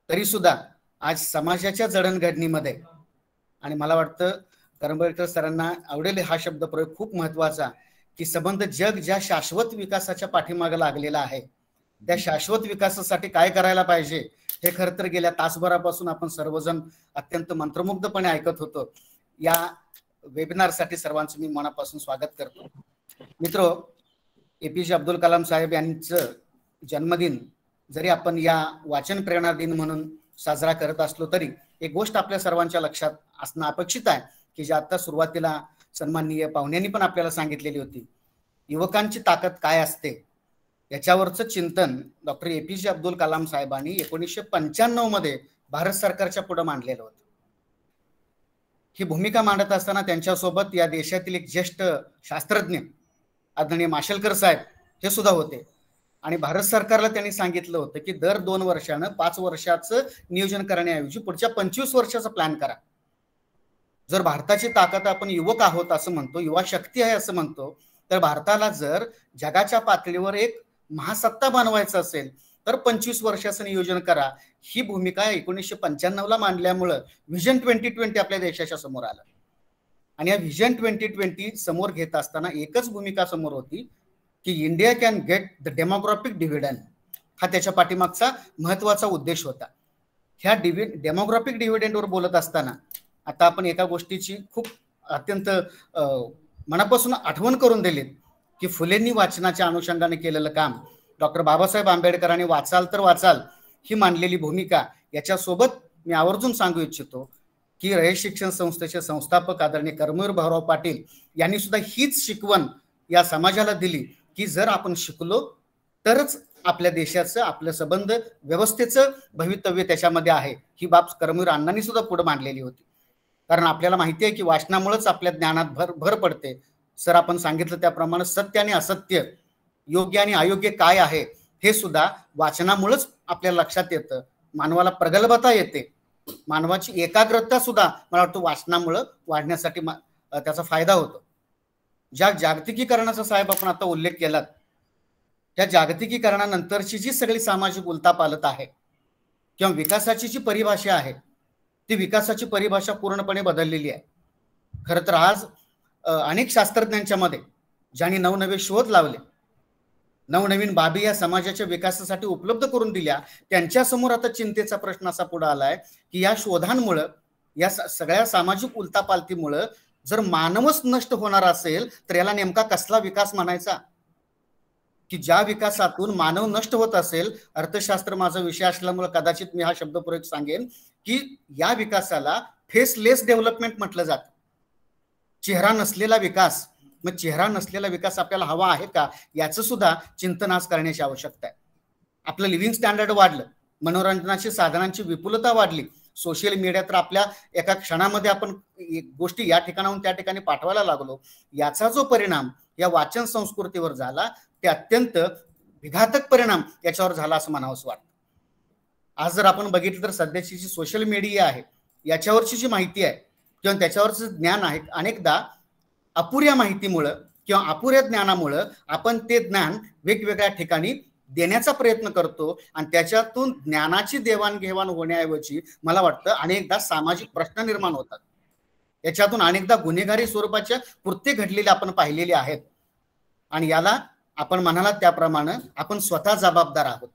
S6: तरी सुद्धा आज समाजाच्या जडणघडणीमध्ये, आणि मला वाटतं करंबेळकर सरांना आवडेल हा शब्द प्रयोग खूप महत्वाचा, की संबंध जग ज्या शाश्वत विकासाच्या पाठीमागे लागलेला आहे त्या शाश्वत विकासासाठी काय करायला पाहिजे हे खरं तर गेल्या तासभरापासून आपण सर्वजण अत्यंत मंत्रमुग्धपणे ऐकत होतो. या वेबिनारसाठी सर्वांचं मी मनापासून स्वागत करतो. मित्र, APJ अब्दुल कलाम साहेब यांचं जन्मदिन जरी आपण या वाचन प्रेरणा दिन म्हणून साजरा करत असलो तरी एक गोष्ट आपल्या सर्वांच्या लक्षात असणं अपेक्षित आहे की जे आता सुरुवातीला सन्माननीय पाहुण्यांनी पण आपल्याला सांगितलेली होती, युवकांची ताकद काय असते याच्यावरचं चिंतन डॉक्टर APJ अब्दुल कलाम साहेबांनी 1995 मध्ये भारत सरकारच्या पुढे मांडलेलं होतं. ही भूमिका मांडत असताना त्यांच्यासोबत या देशातील एक ज्येष्ठ शास्त्रज्ञ आदरणीय माशेलकर साहेब हे सुद्धा होते, आणि भारत सरकारला त्यांनी सांगितलं होतं की दर 2 वर्षानं 5 वर्षाचं नियोजन करण्याऐवजी पुढच्या 25 वर्षाचा प्लॅन करा. जर भारताची ताकद आपण युवक आहोत असं म्हणतो, युवा शक्ती आहे असं म्हणतो, तर भारताला जर जगाच्या पातळीवर एक महासत्ता बनवायचं असेल तर 25 वर्षाचं नियोजन करा. ही भूमिका 1995 मांडल्यामुळं व्हिजन 2020 आपल्या देशाच्या समोर आलं, आणि या व्हिजन 2020 समोर घेत असताना एकच भूमिका समोर होती की India can get the demographic dividend. हा त्याच्या पाठीमागचा महत्वाचा उद्देश होता. ह्या डेमोग्राफिक डिव्हिडंडवर बोलत असताना आता आपण एका गोष्टीची खूप अत्यंत मनापासून आठवण करून दिली की फुलेंनी वाचनाच्या अनुषंगाने केलेलं काम, डॉक्टर बाबासाहेब आंबेडकरांनी वाचाल तर वाचाल ही मांडलेली भूमिका, याच्यासोबत मी आवर्जून सांगू इच्छितो की रयत शिक्षण संस्थेचे संस्थापक आदरणीय कर्मवीर भाऊराव पाटील यांनी सुद्धा हीच शिकवण या समाजाला दिली की जर आपण शिकलो तरच आपल्या देशाचं, आपलं संबंध व्यवस्थेचं भवितव्य त्याच्यामध्ये आहे. ही बाब कर्मवीर अण्णांनी सुद्धा पुढे मांडलेली होती. कारण आपल्याला माहिती आहे की वाचनामुळेच आपल्या ज्ञानात भर पडते. सर आपण सांगितलं त्याप्रमाणे सत्य आणि असत्य, योग्य आणि अयोग्य काय आहे हे सुद्धा वाचनामुळेच आपल्याला लक्षात येतं. मानवाला प्रगल्भता येते, मानवाची एकाग्रता सुद्धा मला वाटतं वाचनामुळं वाढण्यासाठी त्याचा फायदा होतो. ज्या जागतिकीकरणाचा साहेब आपण आता उल्लेख केलात, त्या जागतिकीकरणानंतरची जी सगळी सामाजिक उलथापालथ आहे किंवा विकासाची जी परिभाषा आहे ती विकासाची परिभाषा पूर्णपणे बदललेली आहे. खरं तर आज अनेक शास्त्रज्ञांच्या मध्ये ज्यांनी नवनवे शोध लावले, नवनवीन बाबी या समाजाच्या विकासासाठी उपलब्ध करून दिल्या, त्यांच्या समोर आता चिंतेचा प्रश्न असा पुढे आलाय की या शोधांमुळे, या सगळ्या सामाजिक उलथापालथीमुळे जर मानवच नष्ट होणार असेल तर याला नेमका कसला विकास म्हणायचा? की ज्या विकासातून मानव नष्ट होत असेल, अर्थशास्त्र माझा विषय असल्यामुळे कदाचित मी हा शब्दप्रयोग सांगेन की या विकासाला फेसलेस डेव्हलपमेंट म्हटलं जातं. चेहरा नसलेला विकास. मग चेहरा नसलेला विकास आपल्याला हवा आहे का, याचं सुद्धा चिंतन आज करण्याची आवश्यकता आहे. आपलं लिव्हिंग स्टँडर्ड वाढलं, मनोरंजनाची साधनांची विपुलता वाढली, सोशल मीडिया तर आपल्या एका क्षणामध्ये आपण गोष्टी या ठिकाणाहून त्या ठिकाणी पाठवायला लागलो. याचा जो परिणाम या वाचन संस्कृतीवर झाला ते अत्यंत विघातक परिणाम याच्यावर झाला असं म्हणावंसं वाटतं. आज जर आपण बघितलं तर सध्याची जी सोशल मीडिया आहे याच्यावरची जी माहिती आहे किंवा त्याच्यावरचं ज्ञान आहे, अनेकदा अपुऱ्या माहितीमुळं किंवा अपुऱ्या ज्ञानामुळं आपण ते ज्ञान वेगवेगळ्या ठिकाणी देण्याचा प्रयत्न करतो आणि त्याच्यातून ज्ञानाची देवाणघेवाण होण्याऐवजी मला वाटतं अनेकदा सामाजिक प्रश्न निर्माण होतात. याच्यातून अनेकदा गुन्हेगारी स्वरूपाच्या कृत्ये घडलेले आपण पाहिलेले आहेत, आणि याला आपण म्हणाला त्याप्रमाणे आपण स्वतः जबाबदार आहोत.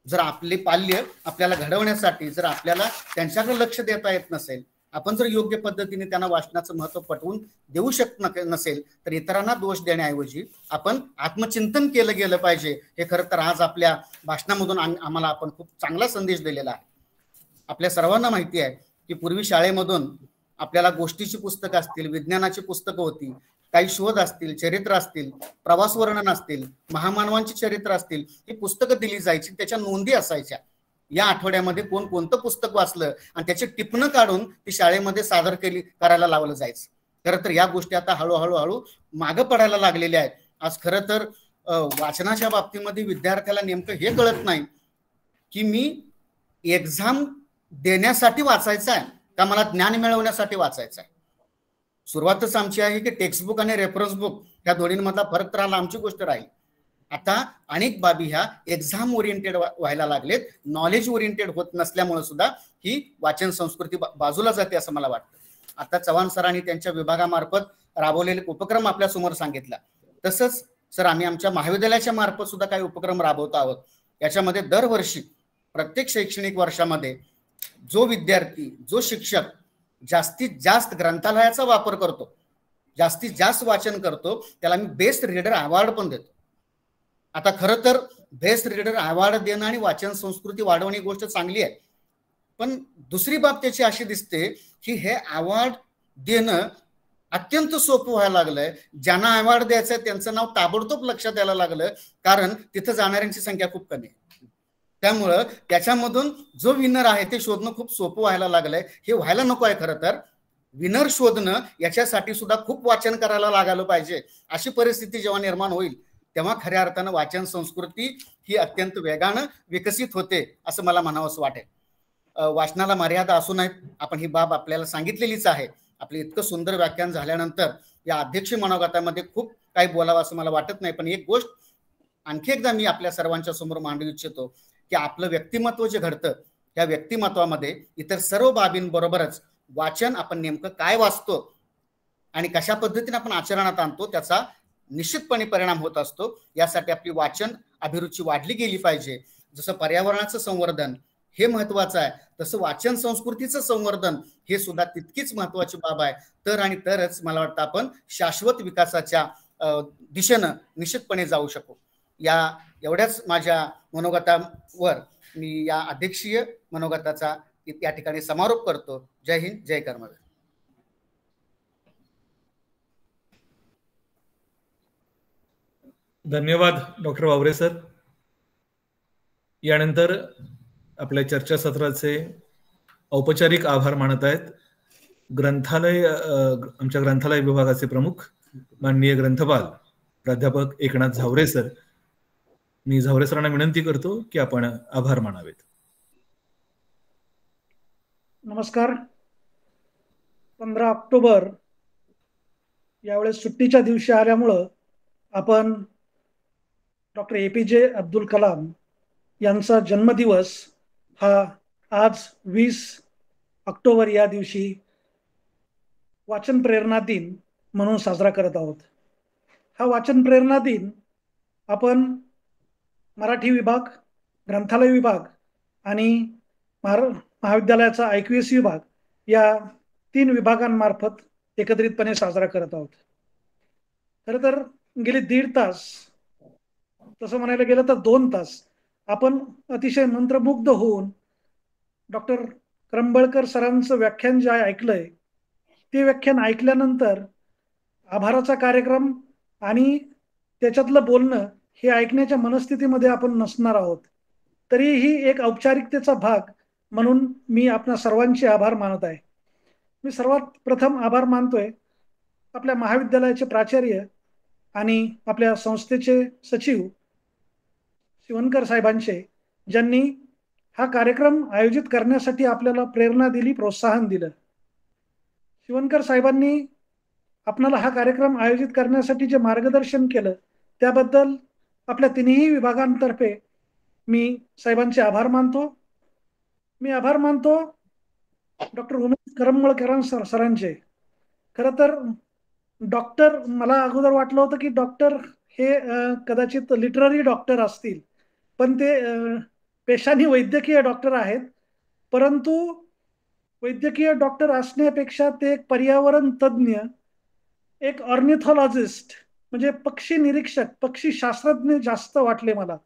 S6: जर आपले पाल्य आपल्याला घडवण्यासाठी जर आपल्याला त्यांच्याकडे लक्ष देता येत नसेल, आपण जर योग्य पद्धतीने त्यांना वाचनाचं महत्त्व पटवून देऊ शकत नसेल तर इतरांना दोष देण्याऐवजी आपण आत्मचिंतन केलं गेलं पाहिजे. हे खरं तर आज आपल्या भाषणामधून आम्हाला आपण खूप चांगला संदेश दिलेला आहे. आपल्या सर्वांना माहिती आहे की पूर्वी शाळेमधून आपल्याला गोष्टीची पुस्तकं असतील, विज्ञानाची पुस्तकं होती, काही शोध असतील, चरित्र असतील, प्रवास वर्णन असतील, महामानवांची चरित्र असतील, ही पुस्तकं दिली जायची, त्याच्या नोंदी असायच्या. या आठवड्यामध्ये कोण कोणतं पुस्तक वाचलं आणि त्याची टिपणं काढून ती शाळेमध्ये सादर करायला लावलं जायचं. खरं तर या गोष्टी आता हळूहळू मागं पडायला लागलेल्या आहेत. आज खरं तर वाचनाच्या बाबतीमध्ये विद्यार्थ्याला नेमकं हे कळत नाही की मी एक्झाम देण्यासाठी वाचायचं आहे का मला ज्ञान मिळवण्यासाठी वाचायचं आहे. सुरुवातच आमची आहे की टेक्स्टबुक आणि रेफरन्स बुक ह्या दोन्हीमधला फरक तर आला, आमची गोष्ट राहील. आता अनेक बाबी ह्या एक्झाम ओरिएंटेड व्हायला लागलेत, नॉलेज ओरिएंटेड होत नसल्यामुळे सुद्धा ही वाचन संस्कृती बाजूला जाते असं मला वाटतं. आता चव्हाण सरांनी त्यांच्या विभागामार्फत राबवलेले उपक्रम आपल्या समोर सांगितला. तसंच सर आम्ही आमच्या महाविद्यालयाच्या मार्फत सुद्धा काही उपक्रम राबवत आहोत. याच्यामध्ये दरवर्षी प्रत्येक शैक्षणिक वर्षामध्ये जो विद्यार्थी, जो शिक्षक जास्तीत जास्त ग्रंथालयाचा वापर करतो, जास्तीत जास्त वाचन करतो, त्याला मी बेस्ट रीडर अवॉर्ड पण देतो. आता खरं तर बेस्ट रीडर अवॉर्ड देणं आणि वाचन संस्कृती वाढवणे ही गोष्ट चांगली आहे, पण दुसरी बाब त्याची अशी दिसते की हे अवॉर्ड देणं अत्यंत सोपं व्हायला लागलंय. ज्यांना अवॉर्ड द्यायचं आहे त्यांचं नाव ताबडतोब लक्षात यायला लागलं, कारण तिथं जाणाऱ्यांची संख्या खूप कमी आहे. त्यामुळं त्याच्यामधून जो विनर आहे ते शोधणं खूप सोपं व्हायला लागलंय. हे व्हायला नको आहे. खरं तर विनर शोधणं याच्यासाठी सुद्धा खूप वाचन करायला लागायला पाहिजे. अशी परिस्थिती जेव्हा निर्माण होईल तेव्हा खऱ्या अर्थानं वाचन संस्कृती ही अत्यंत वेगानं विकसित होते असं मला म्हणावंसं वाटेल. वाचनाला मर्यादा असू नयेत, आपण ही बाब आपल्याला सांगितलेलीच आहे. आपले इतकं सुंदर व्याख्यान झाल्यानंतर या अध्यक्ष मनोगतामध्ये खूप काही बोलावं असं मला वाटत नाही, पण एक गोष्ट आणखी एकदा मी आपल्या सर्वांच्या समोर मांडू इच्छितो की आपलं व्यक्तिमत्व जे घडतं त्या व्यक्तिमत्वामध्ये इतर सर्व बाबींबरोबरच वाचन आपण नेमकं काय वाचतो आणि कशा पद्धतीने आपण आचरणात आणतो त्याचा निश्चितपणे परिणाम होत असतो. यासाठी आपली वाचन अभिरुची वाढली गेली पाहिजे. जसं पर्यावरणाचं संवर्धन हे महत्वाचं आहे, तसं वाचन संस्कृतीचं संवर्धन हे सुद्धा तितकीच महत्वाची बाब आहे. तर आणि तरच मला वाटतं आपण शाश्वत विकासाच्या दिशेनं निश्चितपणे जाऊ शकू. या एवढ्याच माझ्या मनोगतावर मी या अध्यक्षीय मनोगताचा या ठिकाणी समारोप करतो. जय हिंद, जय कर्मवीर.
S1: धन्यवाद डॉक्टर वावरे सर. यानंतर आपल्या चर्चासत्राचे औपचारिक आभार मानत आहेत आमच्या ग्रंथालय विभागाचे प्रमुख माननीय ग्रंथपाल प्राध्यापक एकनाथ झावरे सर. मी झावरे सरांना विनंती करतो की आपण आभार मानावेत.
S5: नमस्कार. 15 ऑक्टोबर यावेळेस सुट्टीच्या दिवशी आल्यामुळं आपण डॉक्टर APJ अब्दुल कलाम यांचा जन्मदिवस हा आज 20 ऑक्टोबर या दिवशी वाचन प्रेरणा दिन म्हणून साजरा करत आहोत. हा वाचन प्रेरणा दिन आपण मराठी विभाग, ग्रंथालय विभाग आणि महाविद्यालयाचा IQAC विभाग या 3 विभागांमार्फत एकत्रितपणे साजरा करत आहोत. खरं तर गेले 1.5 तास, तसं म्हणायला गेलं तर 2 तास आपण अतिशय मंत्रमुग्ध होऊन डॉक्टर करंबळकर सरांचं व्याख्यान जे ऐकलंय ते व्याख्यान ऐकल्यानंतर आभाराचा कार्यक्रम आणि त्याच्यातलं बोलणं हे ऐकण्याच्या मनस्थितीमध्ये आपण नसणार आहोत. तरीही एक औपचारिकतेचा भाग म्हणून मी आपल्या सर्वांचे आभार मानत आहे. मी सर्वात प्रथम आभार मानतोय आपल्या महाविद्यालयाचे प्राचार्य आणि आपल्या संस्थेचे सचिव शिवणकर साहेबांचे, ज्यांनी हा कार्यक्रम आयोजित करण्यासाठी आपल्याला प्रेरणा दिली, प्रोत्साहन दिलं. शिवणकर साहेबांनी आपल्याला हा कार्यक्रम आयोजित करण्यासाठी जे मार्गदर्शन केलं त्याबद्दल आपल्या 3ही विभागांतर्फे मी साहेबांचे आभार मानतो. मी आभार मानतो डॉक्टर उमेश करंबळकर सरांचे. खरं तर डॉक्टर, मला अगोदर वाटलं होतं की डॉक्टर हे कदाचित लिटररी डॉक्टर असतील, पण ते पेशाने वैद्यकीय डॉक्टर आहेत. परंतु वैद्यकीय डॉक्टर असण्यापेक्षा ते एक पर्यावरण तज्ज्ञ, एक ऑर्निथॉलॉजिस्ट म्हणजे पक्षी निरीक्षक, पक्षी शास्त्रज्ञ जास्त वाटले मला.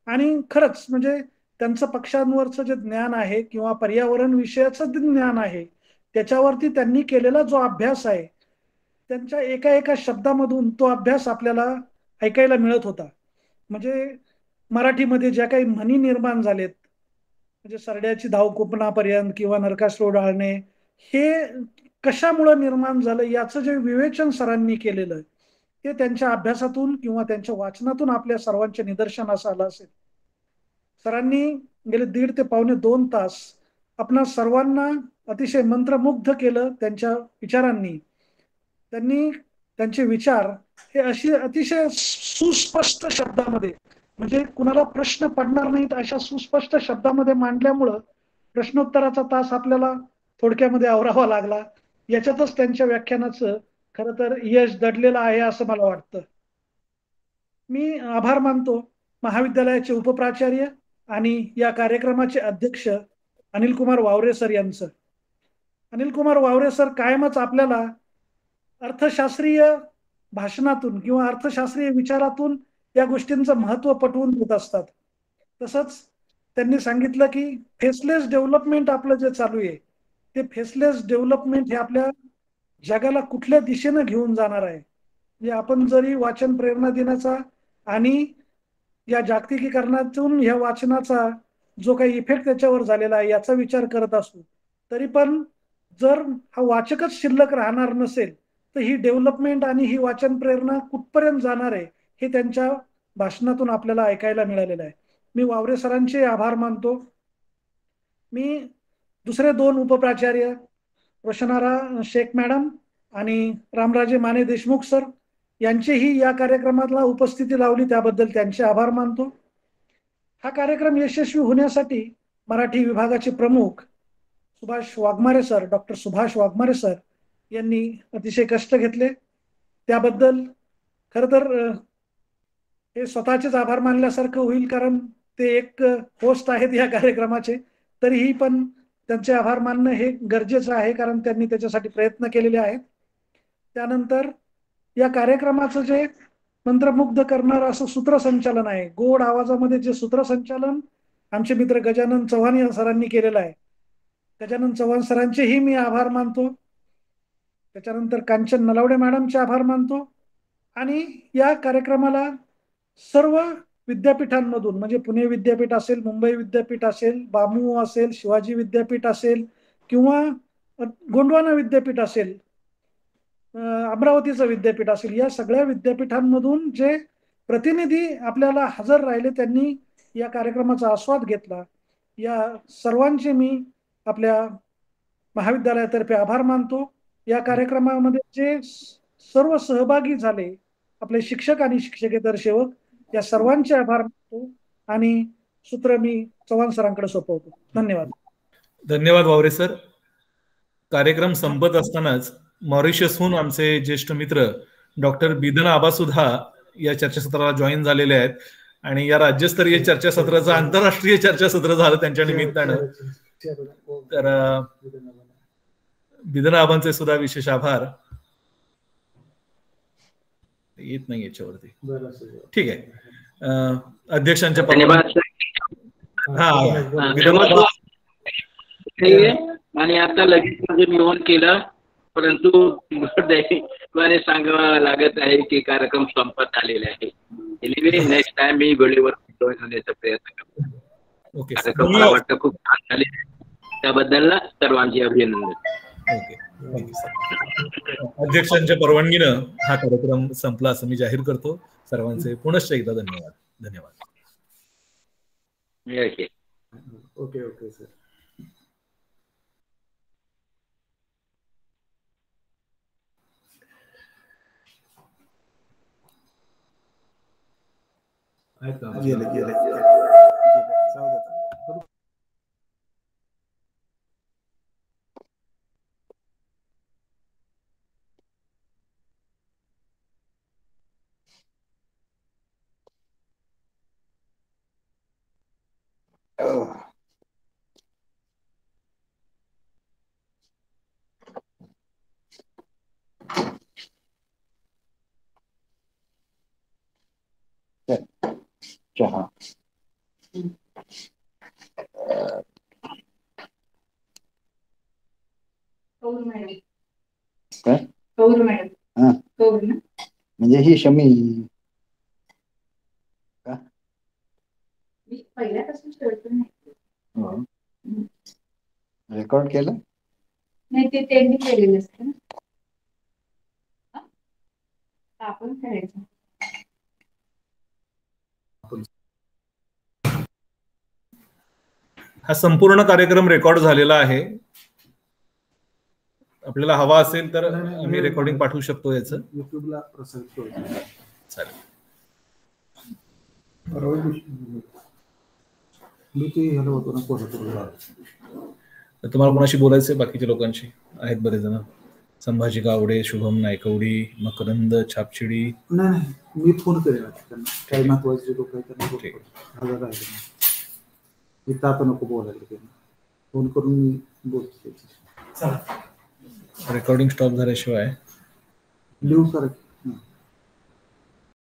S5: आणि खरंच म्हणजे त्यांचं पक्ष्यांवरचं जे ज्ञान आहे किंवा पर्यावरण विषयाचं ज्ञान आहे, त्याच्यावरती त्यांनी केलेला जो अभ्यास आहे, त्यांच्या एका एका शब्दामधून तो अभ्यास आपल्याला ऐकायला मिळत होता. म्हणजे मराठीमध्ये ज्या काही म्हणी निर्माण झालेत, म्हणजे सरड्याची धाव कोकणापर्यंत किंवा नरकासुर डाळणे, हे कशामुळे निर्माण झालं याचं जे विवेचन सरांनी केलेलं आहे, ते त्यांच्या अभ्यासातून किंवा त्यांच्या वाचनातून आपल्या सर्वांच्या निदर्शनास आलं असेल. सरांनी गेले 1.5 ते पावणे 2 तास आपणा सर्वांना अतिशय मंत्रमुग्ध केलं त्यांच्या विचारांनी. त्यांनी त्यांचे विचार हे अशी अतिशय सुस्पष्ट शब्दामध्ये, म्हणजे कुणाला प्रश्न पडणार नाहीत अशा सुस्पष्ट शब्दामध्ये मांडल्यामुळं प्रश्नोत्तराचा तास आपल्याला थोडक्यामध्ये आवरावा लागला. याच्यातच त्यांच्या व्याख्यानाचं खरं तर यश दडलेलं आहे असं मला वाटतं. मी आभार मानतो महाविद्यालयाचे उपप्राचार्य आणि या कार्यक्रमाचे अध्यक्ष अनिल कुमार वावरे सर यांचं. अनिल कुमार वावरे सर कायमच आपल्याला अर्थशास्त्रीय भाषणातून किंवा अर्थशास्त्रीय विचारातून या गोष्टींचं महत्त्व पटवून देत असतात. तसंच त्यांनी सांगितलं की फेसलेस डेव्हलपमेंट आपलं जे चालू आहे, ते फेसलेस डेव्हलपमेंट हे आपल्या जगाला कुठल्या दिशेनं घेऊन जाणार आहे. म्हणजे आपण जरी वाचन प्रेरणा दिनाचा आणि या जागतिकीकरणातून ह्या वाचनाचा जो काही इफेक्ट त्याच्यावर झालेला आहे याचा विचार करत असू, तरी पण जर हा वाचकच शिल्लक राहणार नसेल तर ही डेव्हलपमेंट आणि ही वाचन प्रेरणा कुठपर्यंत जाणार आहे हे त्यांच्या भाषणातून आपल्याला ऐकायला मिळालेलं आहे. मी वावरे सरांचे आभार मानतो. मी दुसरे 2 उपप्राचार्य रोशनारा शेख मॅडम आणि रामराजे माने देशमुख सर यांचेही या कार्यक्रमाला उपस्थिती लावली त्याबद्दल त्यांचे आभार मानतो. हा कार्यक्रम यशस्वी होण्यासाठी मराठी विभागाचे प्रमुख Subhash Waghmare sir, doctor Subhash Waghmare sir यांनी अतिशय कष्ट घेतले. त्याबद्दल खरं तर हे स्वतःचेच आभार मानल्यासारखं होईल, कारण ते एक होस्ट आहेत या कार्यक्रमाचे. तरीही पण त्यांचे आभार मानणं हे गरजेचं आहे, कारण त्यांनी त्याच्यासाठी प्रयत्न केलेले आहेत. त्यानंतर या कार्यक्रमाचं जे मंत्रमुग्ध करणारं असं सूत्रसंचालन आहे, गोड आवाजामध्ये जे सूत्रसंचालन आमचे मित्र गजानन चव्हाण या सरांनी केलेलं आहे, गजानन चव्हाण सरांचेही मी आभार मानतो. त्याच्यानंतर कांचन नलावडे मॅडमचे आभार मानतो. आणि या कार्यक्रमाला सर्व विद्यापीठांमधून, म्हणजे पुणे विद्यापीठ असेल, मुंबई विद्यापीठ असेल, बामू असेल, शिवाजी विद्यापीठ असेल किंवा गोंडवाना विद्यापीठ असेल, अमरावतीचं विद्यापीठ असेल, या सगळ्या विद्यापीठांमधून जे प्रतिनिधी आपल्याला हजर राहिले, त्यांनी या कार्यक्रमाचा आस्वाद घेतला. या सर्वांचे मी आपल्या महाविद्यालयातर्फे आभार मानतो. या कार्यक्रमामध्ये जे सर्व सहभागी झाले, आपले शिक्षक आणि शिक्षकेतर सेवक, या सर्वांचे आभार मानतो आणि सूत्र मी चव्हाण सरांकडे सोपवतो. धन्यवाद.
S1: धन्यवाद वावरे सर. कार्यक्रम संपत असतानाच मॉरिशसहून आमचे ज्येष्ठ मित्र डॉक्टर बिदन आबा सुद्धा या चर्चासत्राला जॉईन झालेले आहेत आणि या राज्यस्तरीय चर्चासत्राचं आंतरराष्ट्रीय चर्चासत्र झालं त्यांच्या निमित्तानं. तर बिदन आबांचे सुद्धा विशेष आभार. येत नाही याच्यावरती, ठीक आहे. अध्यक्षांच्या
S11: आणि आता लगेच माझे निवड केलं, परंतु दुर्दैवाने सांगावं लागत आहे की कार्यक्रम संपत आलेला आहे. एनिवे नेक्स्ट टाइम मी वेळेवर जॉईन होण्याचा प्रयत्न करतो. कार्यक्रम मला वाटतं खूप छान झाले, त्याबद्दल सर्वांचे अभिनंदन.
S1: Okay, thank you sir. अध्यक्षांच्या परवानगीनं हा कार्यक्रम संपला असं मी जाहीर करतो. सर्वांचे पुनश्च एकदा धन्यवाद. धन्यवाद.
S2: Okay okay sir. गेले गेले जाऊ देता.
S10: चहा. काय हा म्हणजे ही शमी का रेकॉर्ड केलं
S12: नाही ते त्यांनी केलेलं असतं ना आपण करायचं.
S1: हा संपूर्ण कार्यक्रम रेकॉर्ड झालेला आहे. आपल्याला हवा असेल तर आम्ही रेकॉर्डिंग पाठवू शकतो याचं.
S2: युट्यूबला प्रसारित करू.
S1: चालेल.
S2: मी ते ह्याला होतो ना कोल्हापूरला.
S1: तर तुम्हाला कोणाशी बोलायचंय? बाकीच्या लोकांशी आहेत बरेच जण. संभाजी गावडे, शुभम नायकवडी, मकरंद छापचिडी.
S2: नाही मी फोन करेन त्यांना. काही महत्वाचे लोक आहेत त्यांना इथं आता नको बोलायला त्यांना. फोन करून मी बोलतो.
S1: रेकॉर्डिंग स्टॉप झाल्याशिवाय
S2: लिहू करा.